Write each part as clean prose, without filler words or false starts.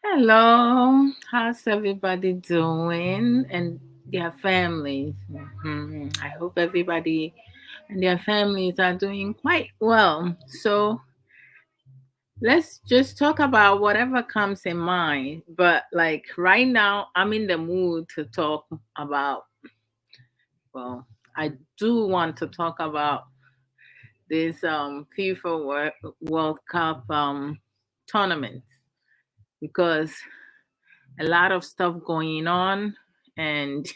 Hello, how's everybody doing and their families? I hope everybody and their families are doing quite well. So let's just talk about whatever comes in mind. But like right now, I'm in the mood to talk about, well, I do want to talk about this FIFA World Cup tournament because a lot of stuff going on and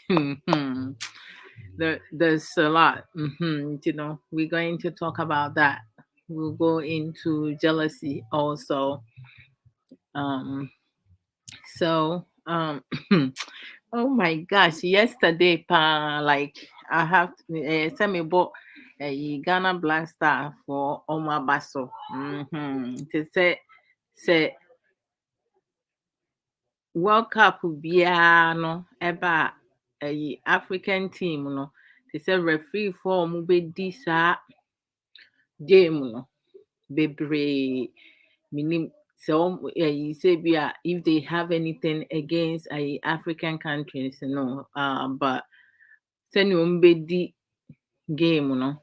there's a lot. We're going to talk about that. We'll go into jealousy also. um so oh my gosh, yesterday like I have send me bought a Ghana Black Star for Oma Basso. To say World Cup biara no eba African team no, they say referee for ɔmo bɛdi saa game no bebree. Meaning sɛ say be if they have anything against African countries, but sɛnea ɔmo bɛdi game no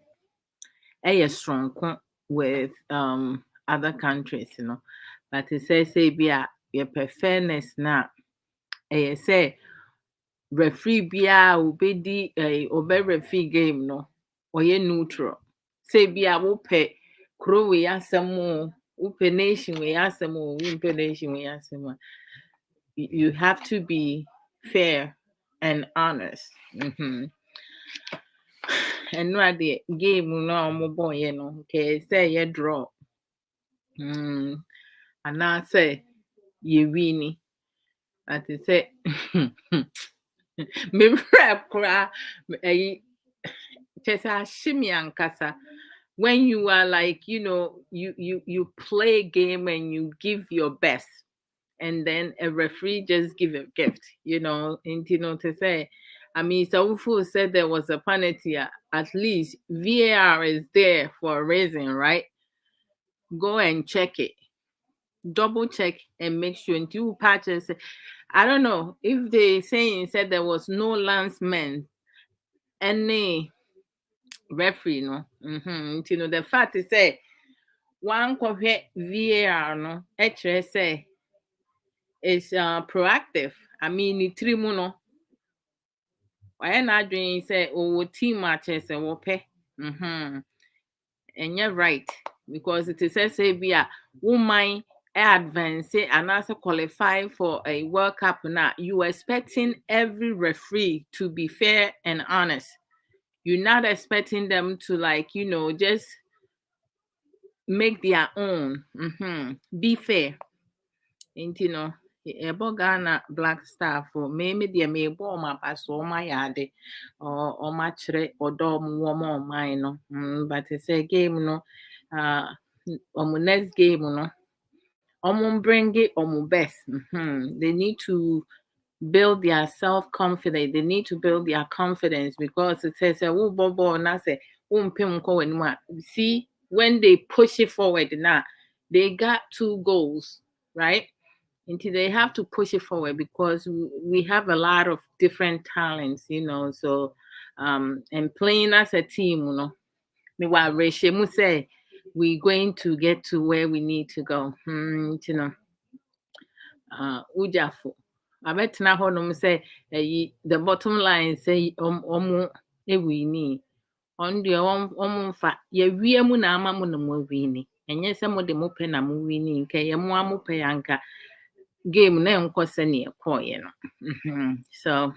ɛyɛ soronko with other countries, but it says say be yɛpɛ fairness na ɛyɛ sɛ referee biara obedi obe referee game no ɔyɛ neutral. Say be wopɛ kuro wei asɛm o, wopɛ nation wei asɛm o, wompɛ nation wei asɛm a, you have to be fair and honest. And no the game no a ɔmo bɔɔyɛ no kɛɛ sɛ yɛ draw, anaasɛ yɛ wini, but sɛ me rep koraa ɛyi kyɛ sɛ ahye me ankasa. When you are like, you play a game and you give your best, and then a referee just give a gift, and to say, I mean, Saufo said there was a penalty. At least VAR is there for a reason, right? Go and check it, double check, and make sure. And you patches. I don't know if they said there was no landsman, any referee, the fact is say one compare VAR no say is proactive. I mean the three no why not doing say team matches and wope. And you're right, because it is say be a woman advance and also qualify for a World Cup now. You expecting every referee to be fair and honest. You're not expecting them to just make their own. Be fair. And Ghana Black Star for maybe the may bomb up as all my yard or match or dom warm mine. But it's a game, next game, bring it best. They need to build their self-confidence. They need to build their confidence, because it says oh bobo and I say see when they push it forward now, they got 2 goals, right? Until they have to push it forward, because we have a lot of different talents, so and playing as a team, me wa say we're going to get to where we need to go. Ujafo abɛtena hɔnom sɛ the bottom line sɛ ɔmo ewini ɔno deɛ ɔmo mfa yɛwie mu na ama mo na mo wini, ɛnyɛ sɛ mo de mo pɛ na mo wini, nka yɛ mo a mo pɛ anka game na ɛnkɔ sɛnea ɛkɔɔyɛ no. So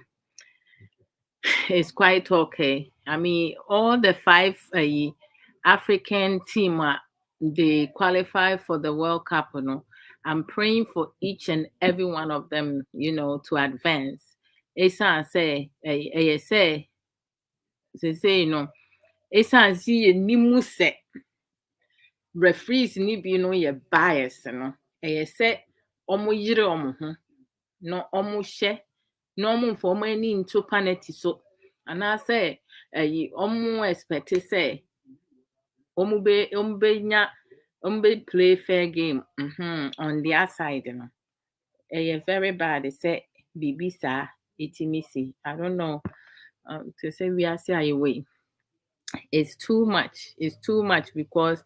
it's quite okay. I mean, all the 5 African team they qualify for the World Cup, I'm praying for each and every one of them, to advance. Esan say, say, esan see nimu se referees ni bi ye bias, say omo yire omo ho, no omo hye, no omo for omo ani into penalty so, and I say, omo expect say omo be play fair game on their side, very bad. They say bibisa itimisi. I don't know. To say we are say away. It's too much. It's too much because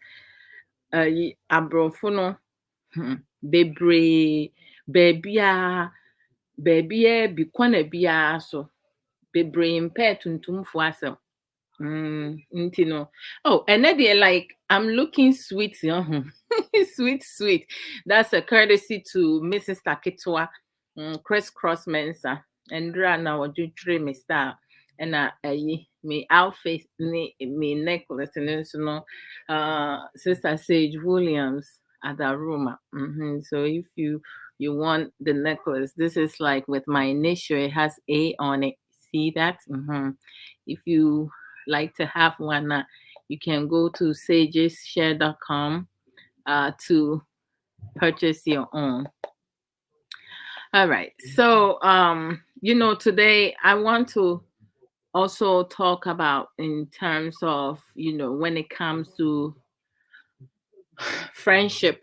abrofo no bebree baabi a bi kwana biara so bebree mpɛ tuntumfo asɛm. Nti no. Oh, and then they're like, I'm looking sweet. Sweet. That's a courtesy to Mrs. Takitwa, Crisscross Mensa, and Rana or me style. And me outfit, me necklace, and then so no, Sister Sage Williams at the room. So if you want the necklace, this is like with my initial, it has A on it. See that? If you like to have one, you can go to sageshare.com to purchase your own. All right. So, today I want to also talk about in terms of, when it comes to friendship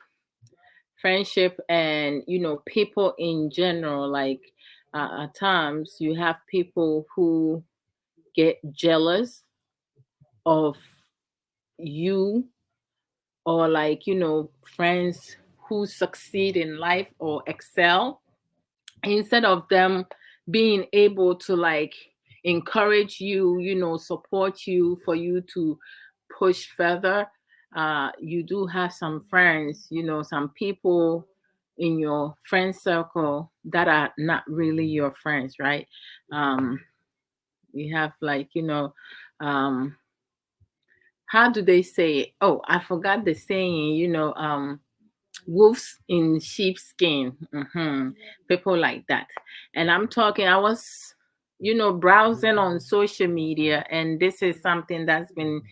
and, people in general, like at times you have people who get jealous of you, or like friends who succeed in life or excel, instead of them being able to like encourage you, support you for you to push further. You do have some friends, some people in your friend circle that are not really your friends, right? We have like um how do they say it? Oh, I forgot the saying, wolves in sheepskin. People like that. And I was, browsing on social media, and this is something that's been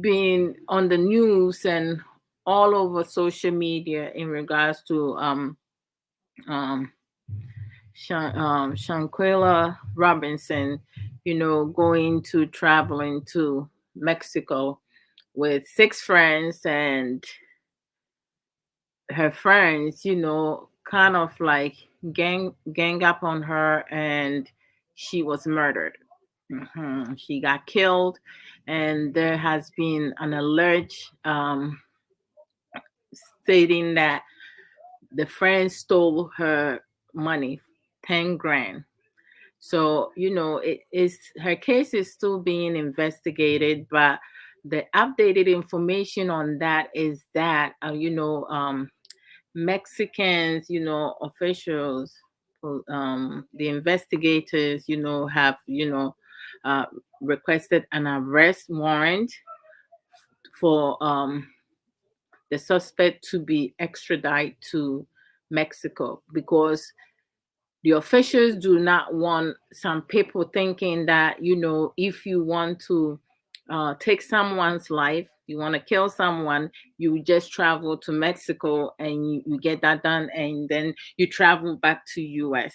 being on the news and all over social media in regards to Shanquella Robinson, going to traveling to Mexico with 6 friends, and her friends, kind of like gang up on her, and she was murdered. She got killed, and there has been an alert stating that the friends stole her money, 10 grand. So, it is, her case is still being investigated, but the updated information on that is that, Mexicans, officials, the investigators, have, uh, requested an arrest warrant for the suspect to be extradited to Mexico, because the officials do not want some people thinking that, if you want to take someone's life, you want to kill someone, you just travel to Mexico and you get that done, and then you travel back to US.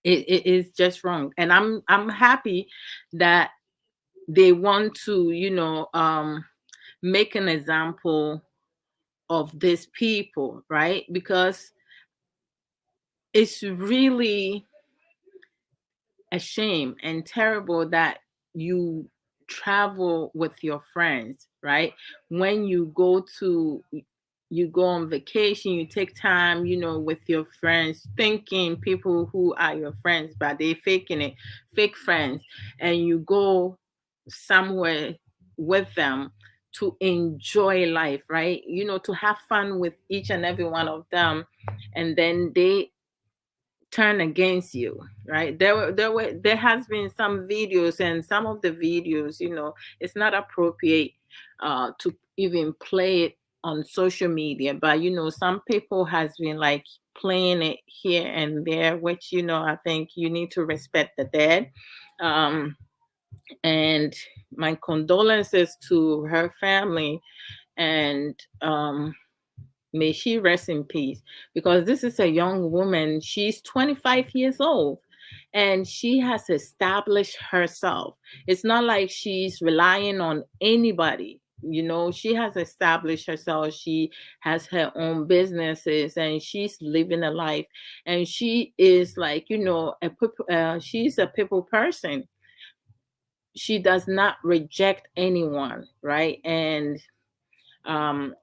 It is just wrong. And I'm happy that they want to, make an example of these people, right? Because it's really a shame and terrible that you travel with your friends, right? When you go on vacation, you take time, with your friends, thinking people who are your friends, but they faking it, fake friends, and you go somewhere with them to enjoy life, right? To have fun with each and every one of them, and then they turn against you, right? There has been some videos, and some of the videos, it's not appropriate to even play it on social media, but some people has been like playing it here and there, which I think you need to respect the dead. And my condolences to her family, and may she rest in peace, because this is a young woman. She's 25 years old, and she has established herself. It's not like she's relying on anybody. She has established herself. She has her own businesses, and she's living a life. And she is like, she's a people person. She does not reject anyone, right? And um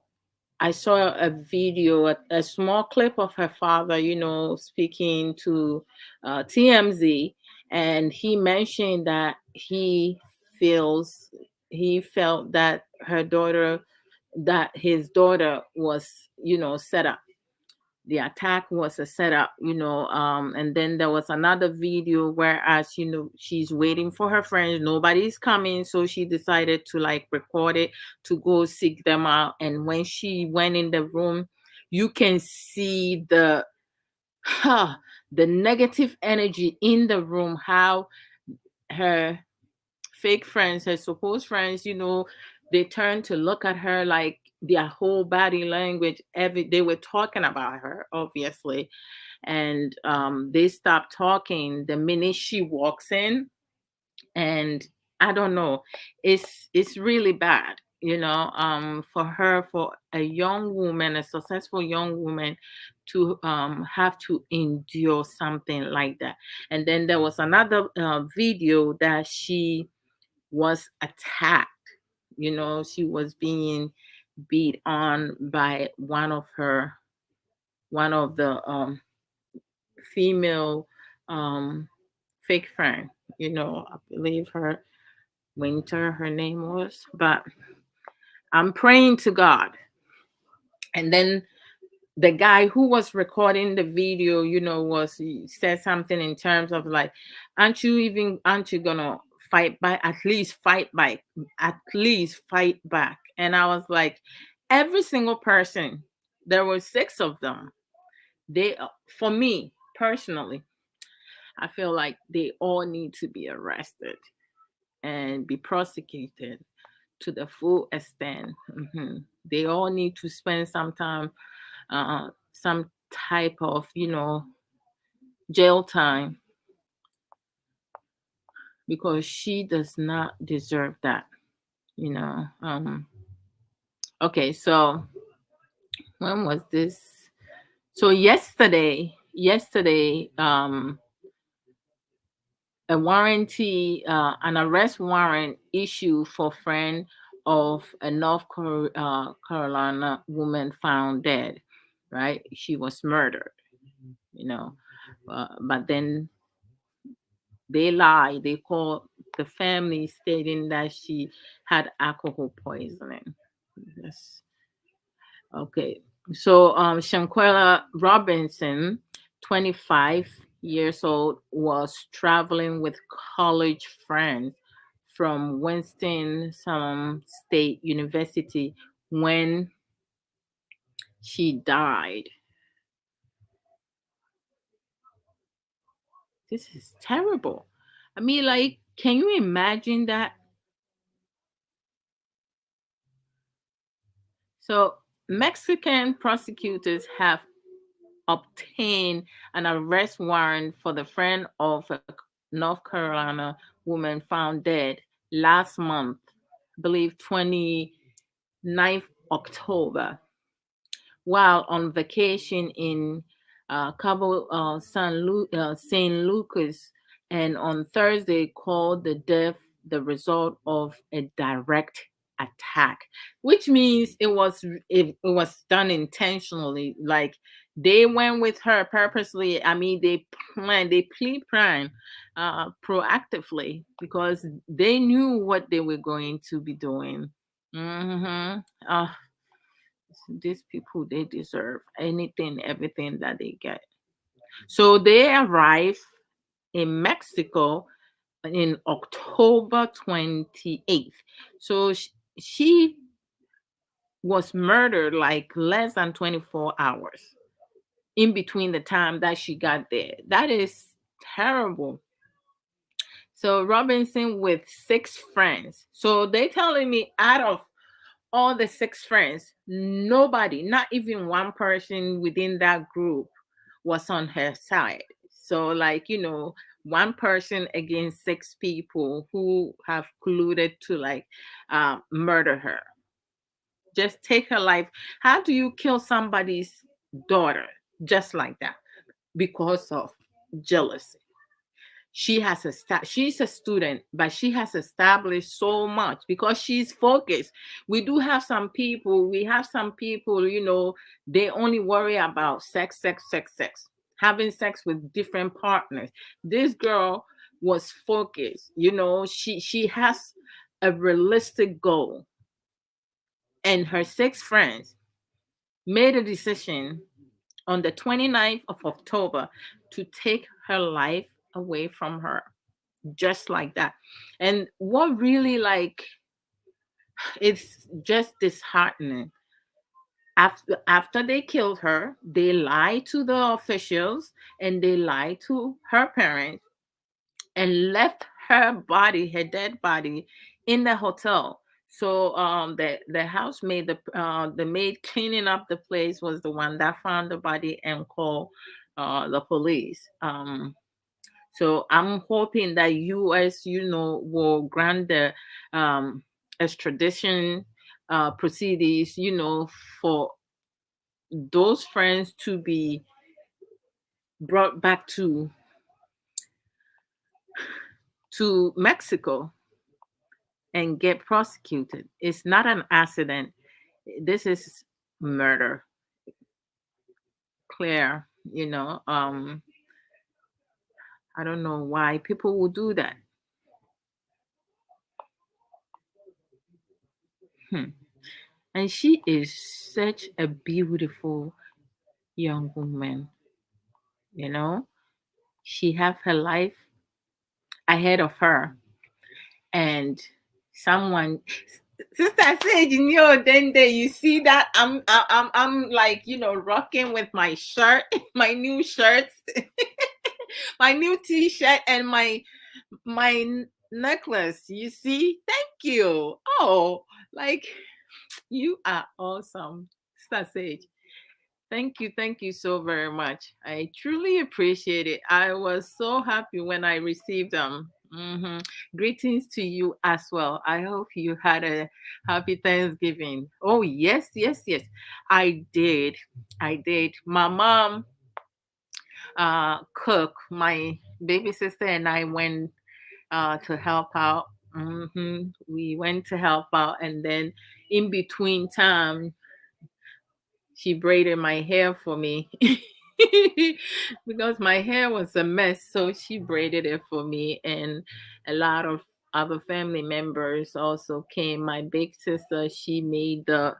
I saw a video, a small clip of her father, speaking to TMZ, and he mentioned that feels he felt that his daughter was, set up. The attack was a setup, and then there was another video where, as she's waiting for her friends, nobody's coming, so she decided to like record it to go seek them out. And when she went in the room, you can see the negative energy in the room, how her fake friends, her supposed friends, they turned to look at her, like their whole body language, they were talking about her, obviously. And they stopped talking the minute she walks in. And I don't know, it's really bad, for her, for a young woman, a successful young woman, to have to endure something like that. And then there was another video that she was attacked. She was being beat on by one of the female um fake friend. I believe her Winter, her name was. But I'm praying to God. And then the guy who was recording the video, he said something in terms of like, aren't you gonna fight back? At least fight back. At least fight back. And I was like, every single person, there were 6 of them. They, for me personally, I feel like they all need to be arrested and be prosecuted to the full extent. They all need to spend some time, some type of, jail time, because she does not deserve that. Okay, so when was this? So yesterday, an arrest warrant issued for friend of a Carolina woman found dead. Right, she was murdered. You know, but then they lie. They call the family, stating that she had alcohol poisoning. Yes. Okay. So Shanquella Robinson, 25 years old, was traveling with college friends from Winston-Salem State University when she died. This is terrible. I mean, like, can you imagine that? So, Mexican prosecutors have obtained an arrest warrant for the friend of a North Carolina woman found dead last month, I believe 29th October, while on vacation in Cabo St. Lucas, and on Thursday called the death the result of a direct attack, which means it was done intentionally. Like, they went with her purposely. I mean, they pre-planned proactively, because they knew what they were going to be doing. Mm-hmm. These people, they deserve anything, everything that they get. So they arrived in Mexico in October 28th. So she was murdered like less than 24 hours in between the time that she got there. That is terrible. So Robinson with 6 friends. So they telling me, out of all the 6 friends, nobody, not even one person within that group, was on her side. So, like, one person against 6 people who have colluded to, like, murder her. just take her life. How do you kill somebody's daughter just like that because of jealousy? She's a student, but she has established so much because she's focused. We have some people, they only worry about sex, sex, sex, sex, having sex with different partners. This girl was focused. She has a realistic goal, and her six friends made a decision on the 29th of October to take her life away from her, just like that. And what really, like, it's just disheartening. After they killed her, they lied to the officials and they lied to her parents and left her dead body, in the hotel. So the housemaid, the maid cleaning up the place, was the one that found the body and called the police. So I'm hoping that US, will grant the extradition proceedings, for those friends to be brought back to Mexico and get prosecuted. It's not an accident. This is murder. Clear, I don't know why people will do that. Hmm. And she is such a beautiful young woman, you know. She have her life ahead of her. And someone, Sister Sage, then you see that I'm like, rocking with my shirt, my new shirts, my new t-shirt, and my necklace. You see? Thank you. Oh, like, you are awesome, Sister Sage. Thank you so very much. I truly appreciate it. I was so happy when I received them. Greetings to you as well. I hope you had a happy Thanksgiving. Oh, yes, yes, yes. I did. I did. My mom cook. My baby sister and I went to help out. We went to help out, and then in between time, she braided my hair for me because my hair was a mess. So she braided it for me, and a lot of other family members also came. My big sister, she made the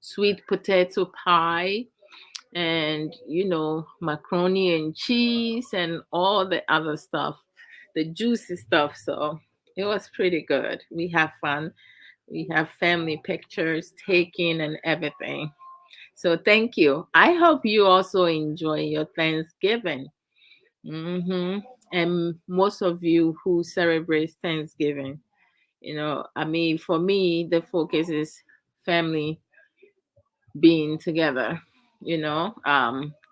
sweet potato pie, and macaroni and cheese and all the other stuff, the juicy stuff. So it was pretty good. We have fun. We have family pictures taken and everything. So thank you. I hope you also enjoy your Thanksgiving. And most of you who celebrate Thanksgiving, I mean, for me, the focus is family being together,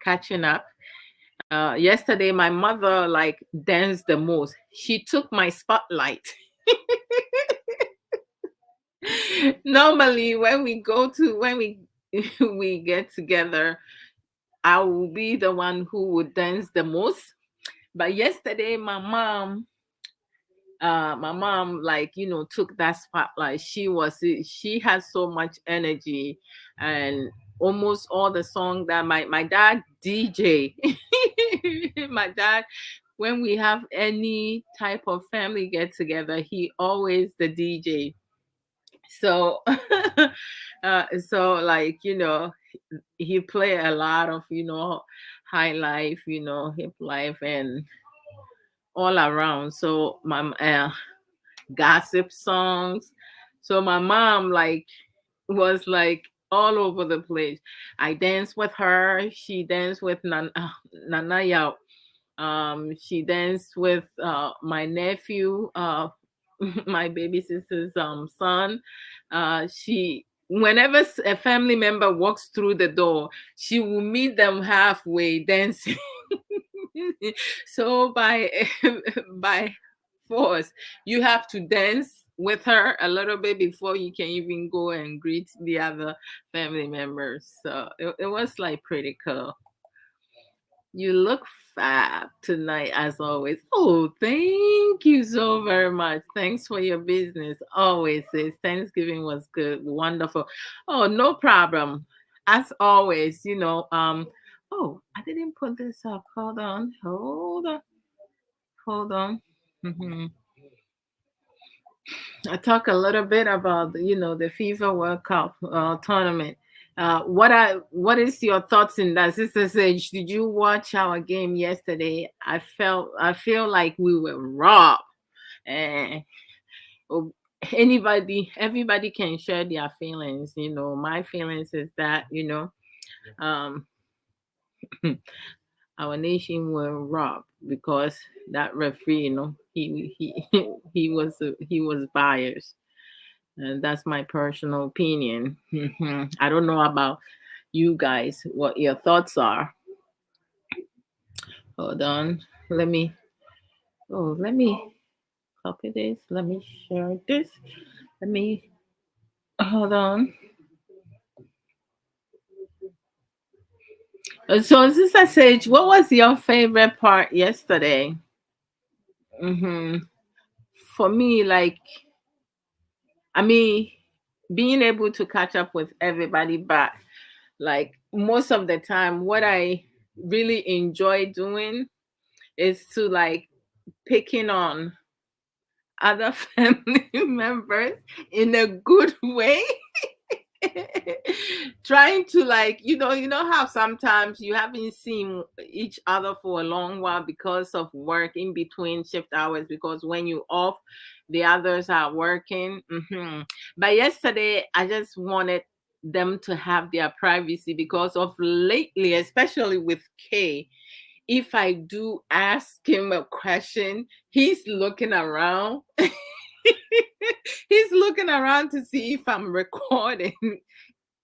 catching up. Yesterday, my mother like danced the most. She took my spotlight. Normally, when we we get together, I will be the one who would dance the most. But yesterday, my mom, like, took that spotlight. She has so much energy, and almost all the song that my dad DJ. My dad, when we have any type of family get together, he always the DJ. So so, like, he play a lot of high life, hip life, and all around. So my gossip songs. So my mom, like, was like all over the place. I danced with her. She danced with Nana Yao. She danced with my nephew, my baby sister's son. She Whenever a family member walks through the door, she will meet them halfway dancing. So by by force, you have to dance with her a little bit before you can even go and greet the other family members. So it was like pretty cool. You look fab tonight, as always. Oh, thank you so very much. Thanks for your business. Always, sis. Thanksgiving was good, wonderful. Oh, no problem. As always, Oh, I didn't put this up. Hold on. Mhm. I talk a little bit about the FIFA World Cup tournament. What is your thoughts in that? Sister Sage, did you watch our game yesterday? I feel like we were robbed. And oh, everybody can share their feelings. My feelings is that um, our nation were robbed because that referee, he he was biased. And that's my personal opinion. I don't know about you guys, what your thoughts are. Hold on. Let me, let me copy this. Let me share this. Let me, hold on. So, Sister Sage, what was your favorite part yesterday? hmm For me, like, I mean, being able to catch up with everybody, but like most of the time, what I really enjoy doing is to like picking on other family members in a good way. Trying to like how sometimes you haven't seen each other for a long while because of work in between shift hours, because when you off the others are working. But yesterday I just wanted them to have their privacy because of lately, especially with Kay. If I do ask him a question, he's looking around. He's looking around to see if I'm recording.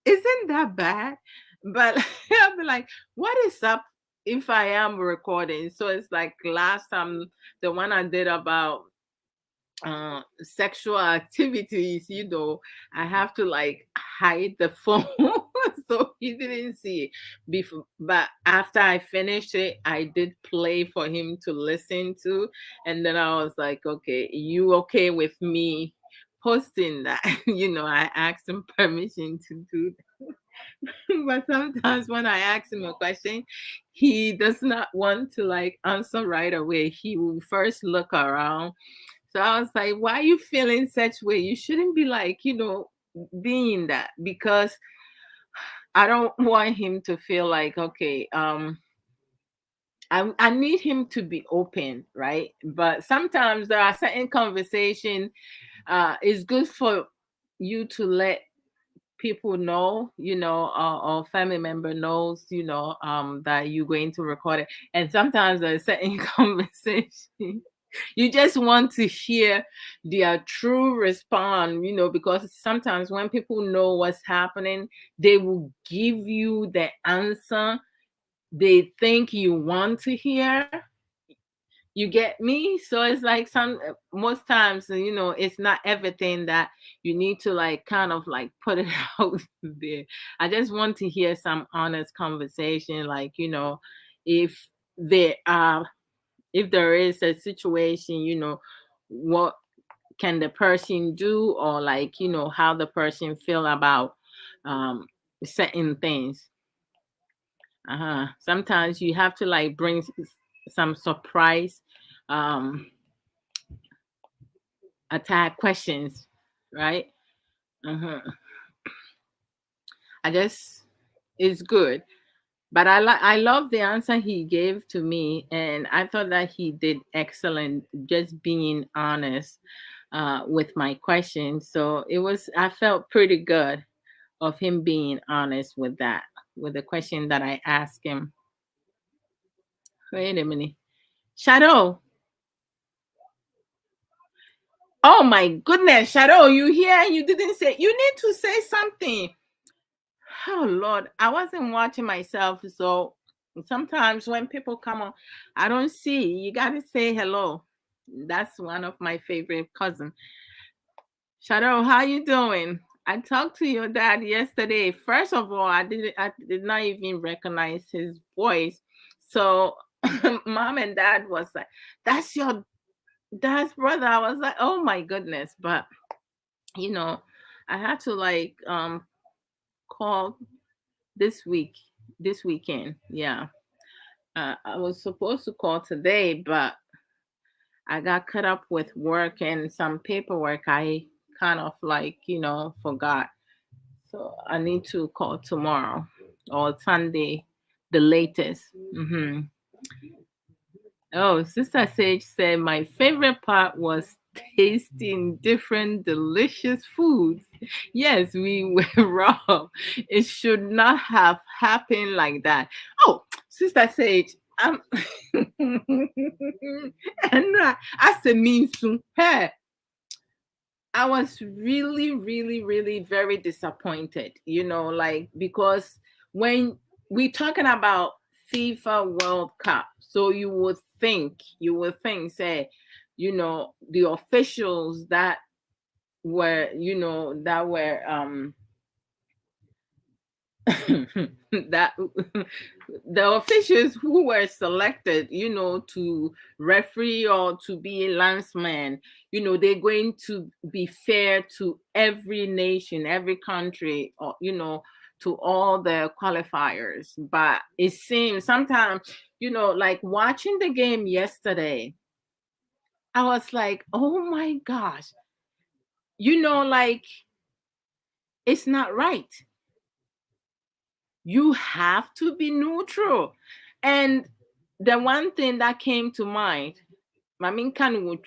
Isn't that bad? But I'll be like, what is up if I am recording? So it's like last time, the one I did about sexual activities, I have to like hide the phone so he didn't see it before. But after I finished it, I did play for him to listen to, and then I was like, okay, you okay with me posting that? I asked him permission to do that. But sometimes when I ask him a question, he does not want to like answer right away. He will first look around. So I was like, why are you feeling such way? You shouldn't be like, being that, because I don't want him to feel like, okay, I need him to be open, right? But sometimes there are certain conversation it's good for you to let people know, or family member knows, that you're going to record it. And sometimes there's certain conversation you just want to hear their true response, because sometimes when people know what's happening, they will give you the answer they think you want to hear. You get me? So it's like most times, it's not everything that you need to like kind of like put it out there. I just want to hear some honest conversation, like, if there are if there is a situation, what can the person do, or like, how the person feel about um certain things. Sometimes you have to like bring some surprise um attack questions, right? uh I just It's good. But I love the answer he gave to me, and I thought that he did excellent, just being honest with my questions. So I felt pretty good of him being honest with that, with the question that I asked him. Wait a minute, Shadow. Oh my goodness, Shadow, you here? You didn't say. You need to say something. Oh Lord, I wasn't watching myself, so sometimes when people come on, I don't see. You gotta say hello. That's one of my favorite cousins. Shadow, how you doing? I talked to your dad yesterday. First of all, I did not even recognize his voice. So mom and dad was like, "That's your dad's brother." I was like, "Oh my goodness." But you know, I had to like call this week, this weekend. Yeah. I was supposed to call today, but I got caught up with work and some paperwork. I kind of like, forgot. So I need to call tomorrow or Sunday, the latest. Oh, Sister Sage said my favorite part was tasting different delicious foods. Yes, we were wrong. It should not have happened like that. Oh, Sister Sage, and I said, mean soon. Hey, I was really, really, really very disappointed, like because when we talking about FIFA World Cup, so you would think, say, the officials that were that the officials who were selected, to referee or to be a landsman, they're going to be fair to every nation, every country, or to all the qualifiers. But it seems sometimes, like watching the game yesterday, I was like, oh my gosh, like it's not right. You have to be neutral. And the one thing that came to mind, Mamin Kanu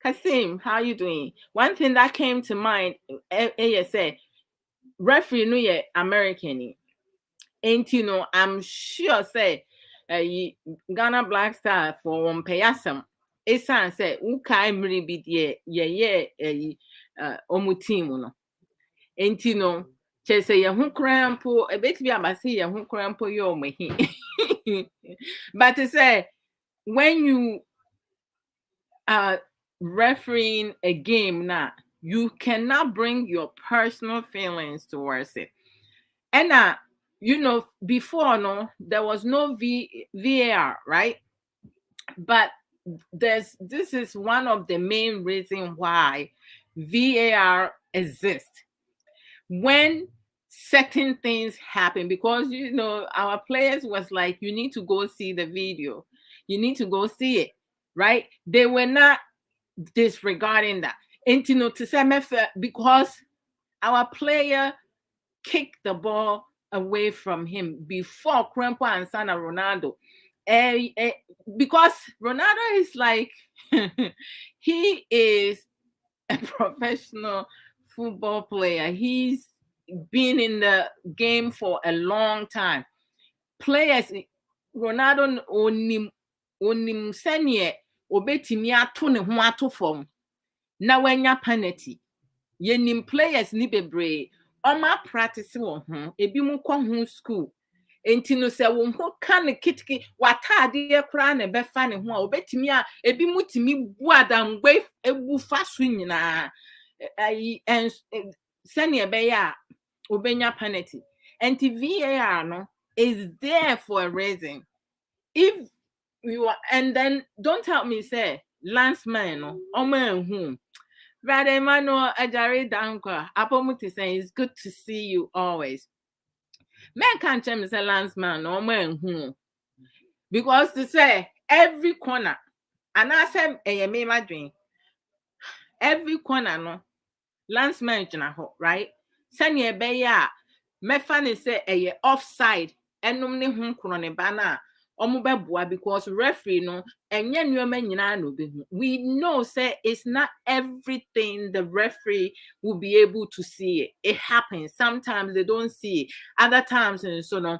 Kasim, how you doing? One thing that came to mind, say, referee no ye American. Ain't I'm sure say Ghana Black Star for one payasam. Esan say ukai mri bi ye omu team no. Enti no kyerɛ sɛ yɛn ho koraa mpo ebetumi aba sɛ yɛn ho koraa mpo yɛ ɔmo hi but say when you are refereeing a game now, you cannot bring your personal feelings towards it. And before no, there was no VAR, right? But this is one of the main reasons why VAR exists. When certain things happen, because our players was like, you need to go see the video, you need to go see it, right? They were not disregarding that. And to say because our player kicked the ball away from him before Krempo and Sana Ronaldo. Because Ronaldo is like he is a professional football player. He's been in the game for a long time. Players, Ronaldo onim sɛneɛ obetumi ato ne ho ato fam na wanya penalty. Yɛnim players ni bebree ɔma practice wɔ ho ebi mu kɔ ho school. Enti no sɛ wo ho ka ne kitiki wataadeɛ koraa na ɛbɛfa ne ho a obetumi a ebi mu tumi bu adangbe ebu fa so nyinaa sɛnea ɛbɛyɛ a obenya penalty. Enti VAR no is there for a reason. If you are, and then don't tell me say landsman no ɔmo ehum. Brother Emmanuel Ajari Dankwa, Apomuti saying it's good to see you always. Men can't tell me say landsman or man who. Because to say every corner, and I said a me my dream. Every corner no landsman right? Send ye be ya me fan say a offside and no ne hun ne bana omubeboa because referee no enye nneoma nyina no be hu. We know say it's not everything the referee will be able to see it. It happens. Sometimes they don't see it. Other times and so no,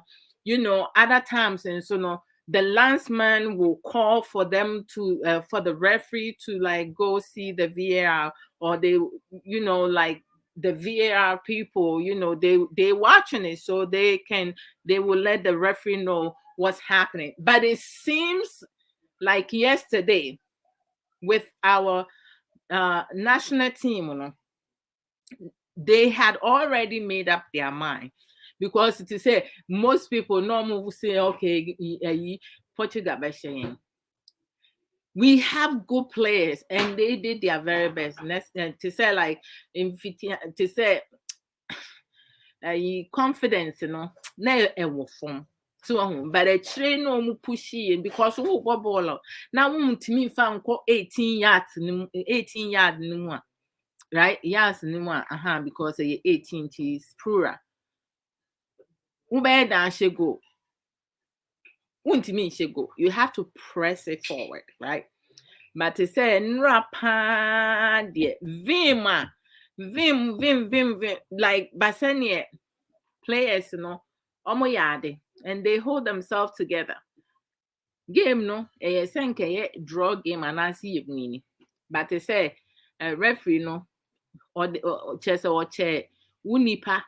other times and so no, the landsman will call for them to for the referee to like go see the VAR, or they like the VAR people, they watching it so they will let the referee know what's happening. But it seems like yesterday with our national team, they had already made up their mind, because to say most people normally say, okay, Portugal, we have good players and they did their very best. Next, to say like to say confidence, na form. So, but a train no pushy because who ball now to me found 18 yards, 18 yards no more. Right? Yes, no more. Because 18 is plural. Who better than she go? Won't mean she go. You have to press it forward, right? But to say nrapa de vim like Basania players, omo yade, and they hold themselves together. Game senke draw game and I see it winning. But to say referee or chess or chair unipa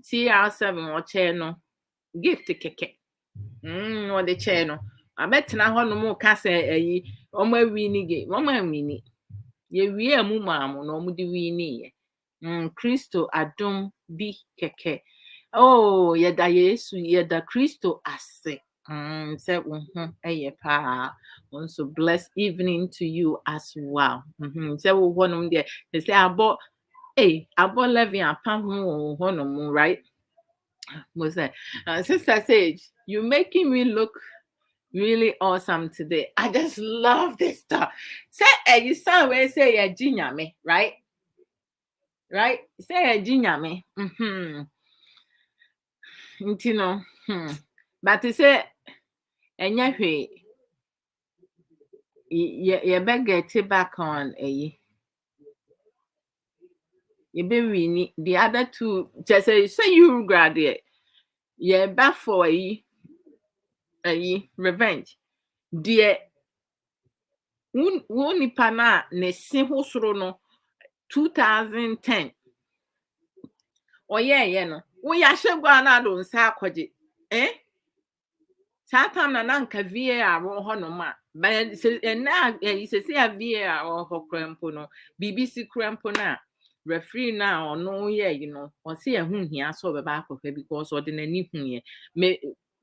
CR7 or chair gift keke or the chair I bet na ho no mo ka say omo wini game omo wini ye wie amu maamu no mo di wini ye Kristo adom bi keke oh yeda Yesu yeda Kristo ase say pa also blessed evening to you as well say wo honum there they say abo Levy apam ho honum right was that Sister Sage, you making me look really awesome today. I just love this stuff. Say you sound where say a junior me, right? Right? Say a junior me. But to say and you better get it back on a you be the other two just say you graduate. Yeah, back for a revenge. Dear nipa na ne si ho soro no 2010 oye no wo ya hyegwa na do nsa akwaje time na nka VAR ho no ma ba na se VAR ho krempo no BBC krempo na referee na ono ye o se ehun hia so be ba akokwe because o de nani hu ye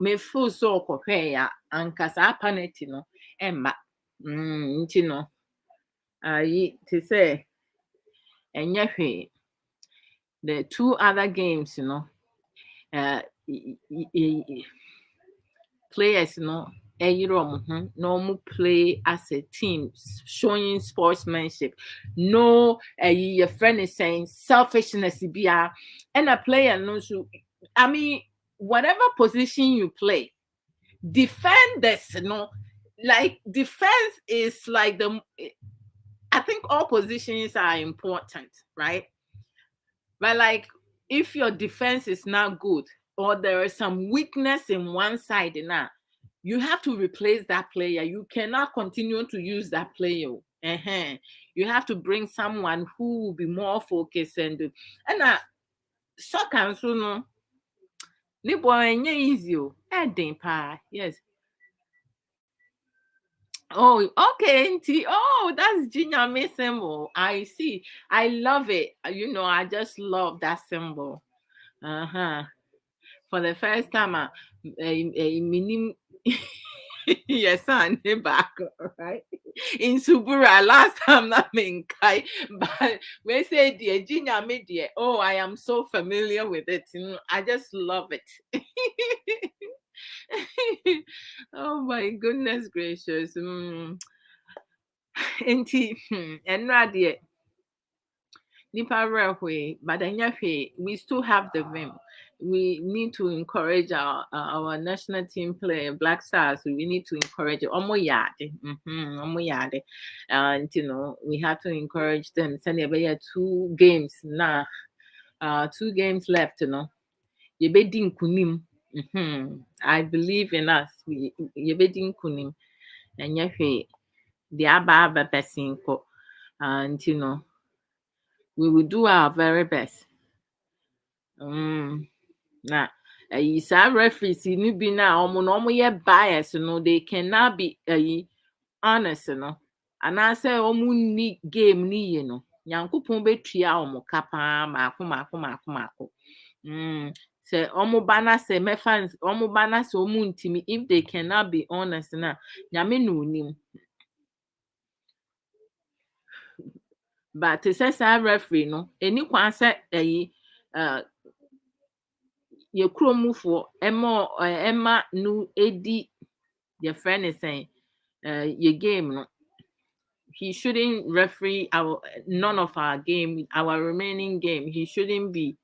me full so okokwe ya anka sa paneti no emma nti no to say and the two other games, players, normal play as a team, showing sportsmanship. No, your friend is saying selfishness, and a player knows you. I mean, whatever position you play, defend this, like defense is like I think all positions are important, right? But like if your defense is not good or there is some weakness in one side now, you have to replace that player. You cannot continue to use that player. You have to bring someone who will be more focused and soccer so no. Easy. Yes. Oh, okay. Oh, that's Junior symbol. I see. I love it. I just love that symbol. For the first time, minim yes, son, back, right? In Subura, last time that mean kai, but we say dear Junior media. Oh, I am so familiar with it. I just love it. Oh my goodness gracious. And Radia. But we still have the vim. We need to encourage our national team player, Black Stars. We need to encourage it. And we have to encourage them. Send you 2 games now. 2 games left. You be kunim. I believe in us. You be kunim. And the aba person and we will do our very best. Now, some referees ni be now almost bias, they cannot be honest, And I say omu ni game ni ye no. Nyankopon betua omo kapa mako. Say omo bana say me fans omo bana say omu ntimi if they cannot be honest na nyame no nim. But it says I referee no any kwan say ye kromufo emma no edi your friend is saying your game no. He shouldn't referee none of our game, our remaining game. He shouldn't be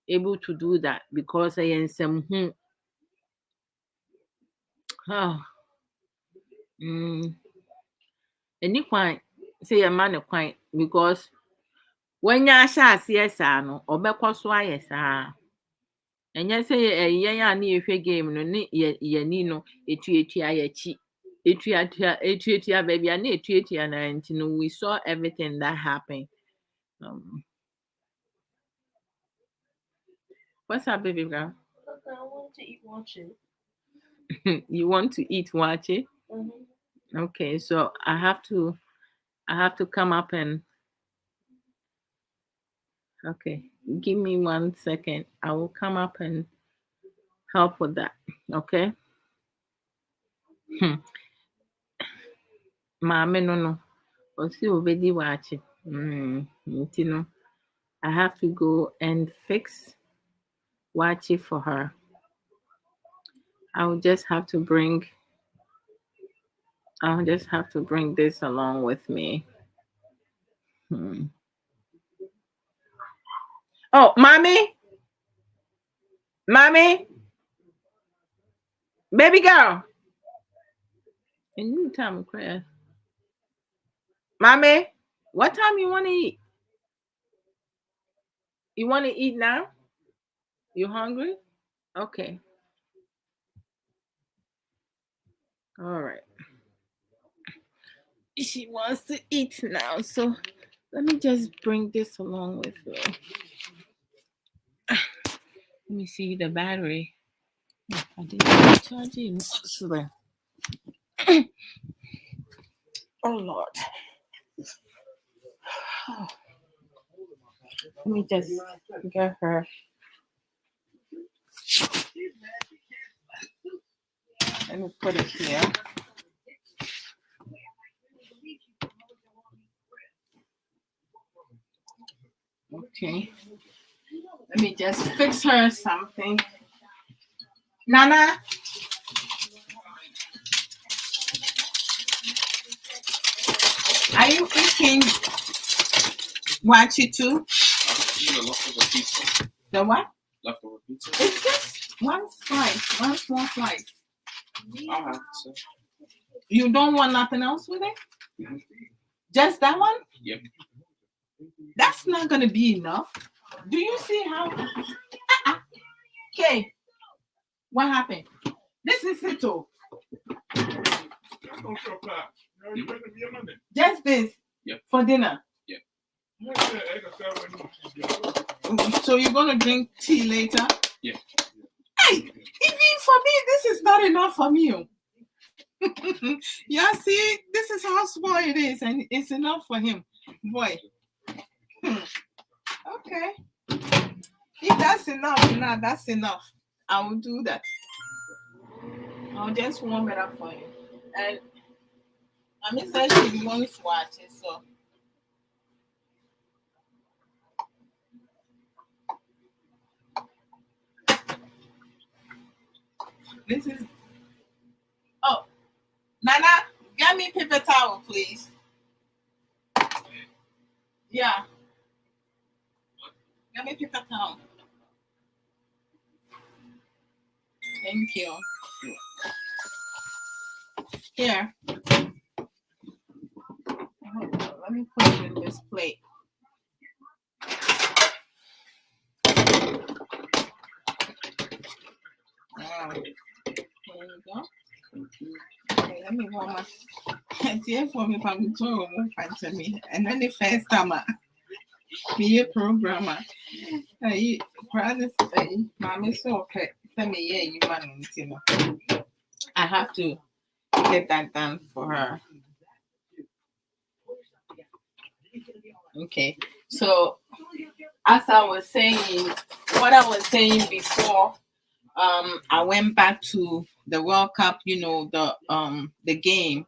able to do that because I am some any quite say a man a quite because when ya sha yes no obekọ so ayes and yes say ya na ehwe game no ne ye ni no etuatua ya chi etuatua baby na etuatua na ntino we saw everything that happened. What's up, baby girl? I want to eat wache. You want to eat wache? Okay, so I have to come up and okay, give me 1 second. I will come up and help with that. Okay. Mama no. Osi obedi wache. No. I have to go and fix wache for her. I'll just have to bring this along with me. Oh, mommy, baby girl. In new time, prayer. Mommy, what time you want to eat? You want to eat now? You hungry? Okay. All right. She wants to eat now, so let me just bring this along with me. Let me see the battery. I didn't charge it. Oh Lord. Let me just get her. Let me put it here. Okay. Let me just fix her something. Nana. Are you eating wachi too? The what? Leftover pizza. It's just one slice, one small slice. I'll have it. You don't want nothing else with it? Mm-hmm. Just that one? Yep. That's not gonna be enough. Do you see how? Okay. What happened? This is it all. Just this. Yep. For dinner. Yep. So you're gonna drink tea later? Yeah. Hey, even for me, this is not enough for me. Yeah, see, this is how small it is, and it's enough for him. Boy. Okay. If that's enough, nah, that's enough. I will do that. I'll just warm it up for you. And I mean, said she wants to watch it, so. This is. Oh, Nana, get me paper towel, please. Yeah. Get me paper towel. Thank you. Here. Let me put it in this plate. There you go. Okay, let me warm up. It's here for me, and then the first time be a programmer. I mommy so okay. Tell me, yeah, you want I have to get that done for her. Okay. So as I was saying, what I was saying before, I went back to the World Cup, the game,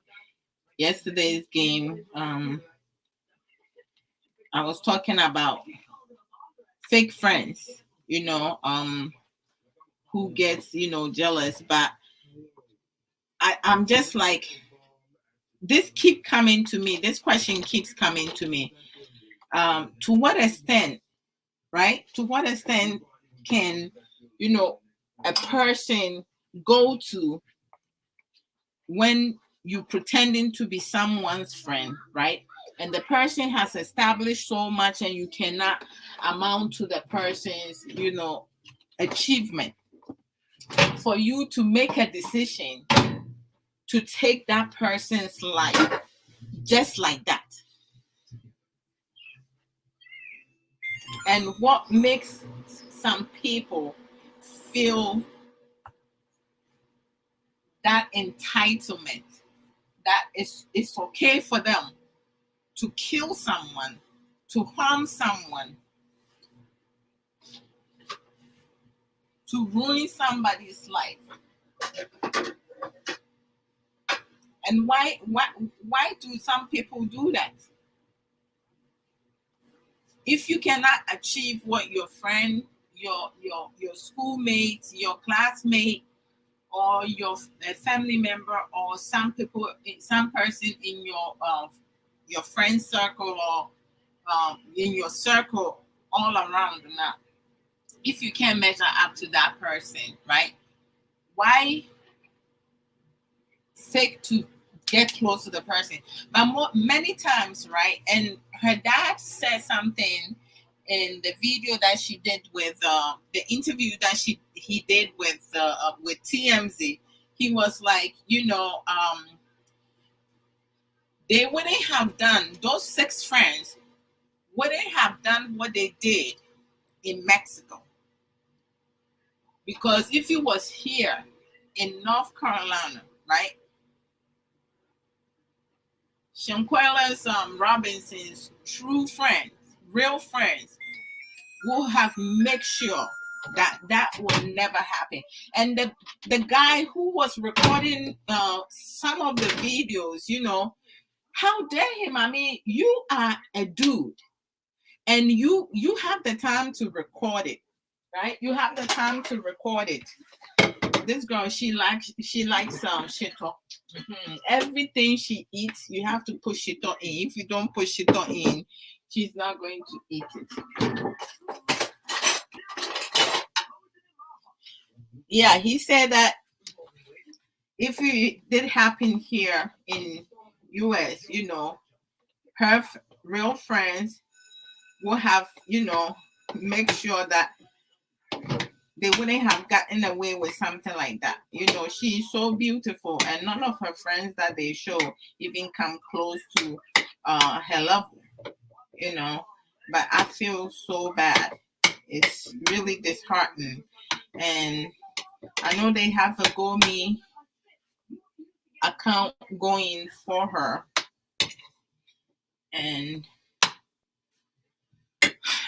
yesterday's game. I was talking about fake friends, who gets, jealous, but I'm just like, this keep coming to me. This question keeps coming to me. To what extent, right? To what extent can, a person go to when you pretending to be someone's friend, right? And the person has established so much and you cannot amount to the person's, achievement, for you to make a decision to take that person's life just like that. And what makes some people feel that entitlement, that it's okay for them to kill someone, to harm someone, to ruin somebody's life. And why do some people do that? If you cannot achieve what your friend, your schoolmate, your classmate, or your family member, or some person in your friend circle, or in your circle all around now, if you can't measure up to that person, right? Why seek to get close to the person? But many times, right? And her dad said something in the video that she did with the interview that he did with TMZ. He was like, they wouldn't have done, those 6 friends wouldn't have done what they did in Mexico, because if it was here in North Carolina, right? Shanquella's Robinson's true friends, real friends, will have make sure that will never happen. And the guy who was recording some of the videos, how dare him? I mean, you are a dude, and you have the time to record it, right? You have the time to record it. This girl, she likes shito. Everything she eats, you have to put shito in. If you don't put shito in, she's not going to eat it. Yeah, he said that if it did happen here in US, her real friends will have, make sure that they wouldn't have gotten away with something like that. She's so beautiful, and none of her friends that they show even come close to her level, But I feel so bad. It's really disheartening. And I know they have a GoMe account going for her. And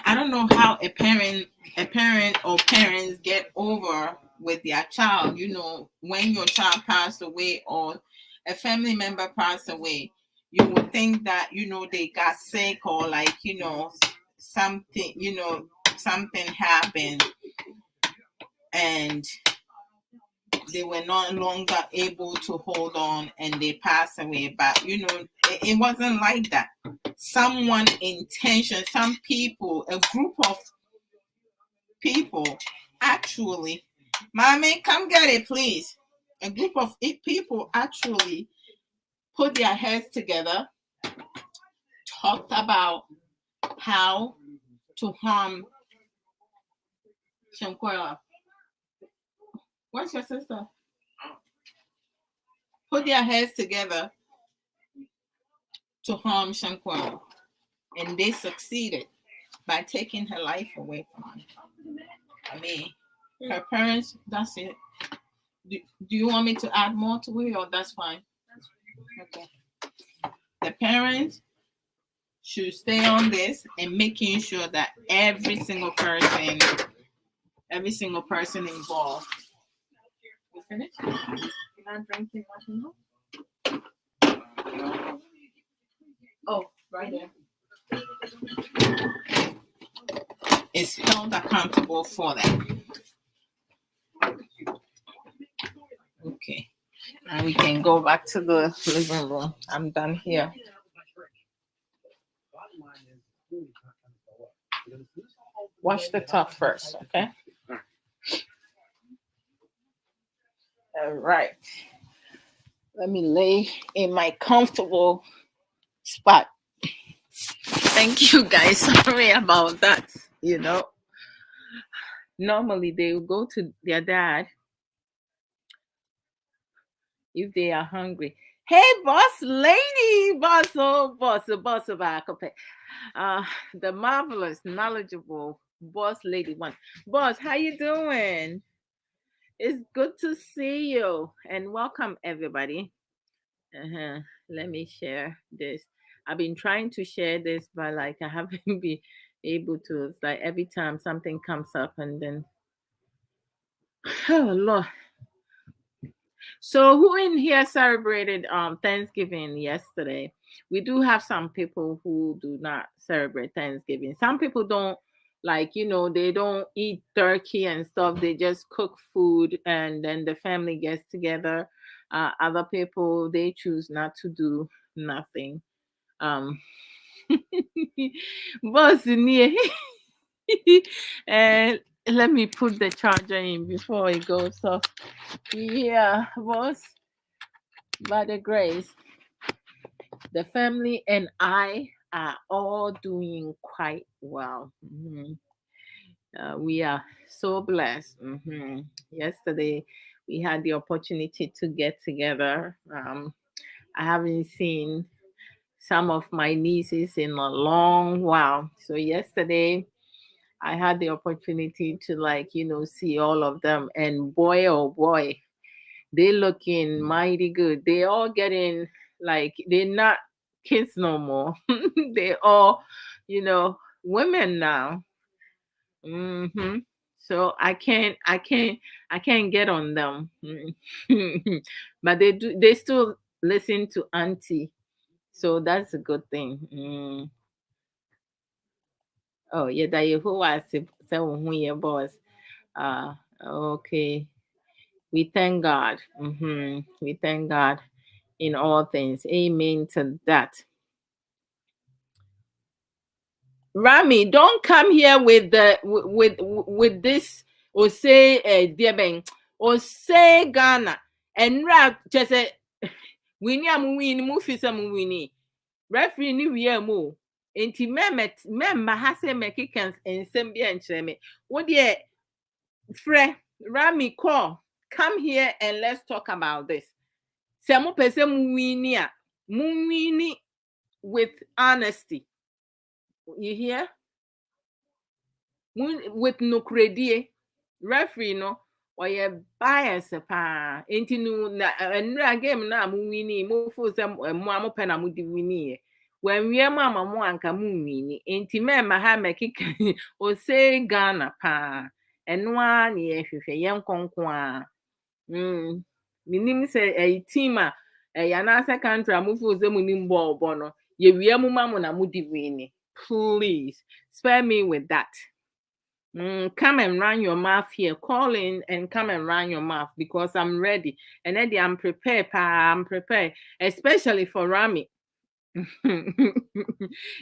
I don't know how a parent or parents get over with their child, when your child passed away or a family member passed away. You would think that, they got sick, or like, something, something happened and they were no longer able to hold on and they passed away. But, it wasn't like that. Some people, a group of people, actually, mommy, come get it, please. A group of people actually put their heads together, talked about how to harm Shankwela. Where's your sister? Put their heads together to harm Shankwela. And they succeeded by taking her life away from her. I mean, her parents, that's it. Do you want me to add more to it, or that's fine? Okay. The parents should stay on this and making sure that every single person involved. You finished? You're not drinking much milk? Oh, right there. Is held accountable for that. Okay. Now we can go back to the living room. I'm done here. Wash the top first, okay? All right. Let me lay in my comfortable spot. Thank you guys. Sorry about that. Normally they will go to their dad if they are hungry. Hey, boss lady, boss back up. The marvelous, knowledgeable boss lady one. Boss, how you doing? It's good to see you and welcome everybody. Let me share this. I've been trying to share this, but like I haven't been able to. It's like every time something comes up and then oh Lord. So who in here celebrated Thanksgiving yesterday? We do have some people who do not celebrate Thanksgiving. Some people don't they don't eat turkey and stuff. They just cook food and then the family gets together. Other people they choose not to do nothing. Um Boss in here. And let me put the charger in before it goes off. Yeah, boss. By the grace, the family and I are all doing quite well. We are so blessed. Yesterday, we had the opportunity to get together. I haven't seen some of my nieces in a long while. So, yesterday, I had the opportunity to, see all of them. And boy, oh boy, they looking mighty good. They all getting they're not kids no more. They all, women now. So I can't get on them. But they still listen to auntie. So that's a good thing. Oh yeah, that you who was your boss. Okay. We thank God. We thank God in all things. Amen to that. Rami, don't come here with this or say dear Ben or say Ghana and rap just a winnie am win movie some winnie. Referee ni we mo. Enti memma ha say mekikans ensem bi enkyere me. Wo de Fre Rami call. Come here and let's talk about this. Say mo pese mu wini with honesty. You hear? With no credit. Referee no or your bias pa. Enti no na enra game na mu wini mo fo say mo amo pe na mo di wini. When we mama mo anka mu wini. Enti memma ha mekika o say Ghana pa. Eno a na ye hwehwe yen konko a. Minim say a team a anasa country amufo ze munim ball no ye wie mu mamu na mu di wini. Please spare me with that. Come and run your mouth here. Call in and come and run your mouth because I'm ready. And then I'm prepared, pa. I'm prepared, especially for Rami.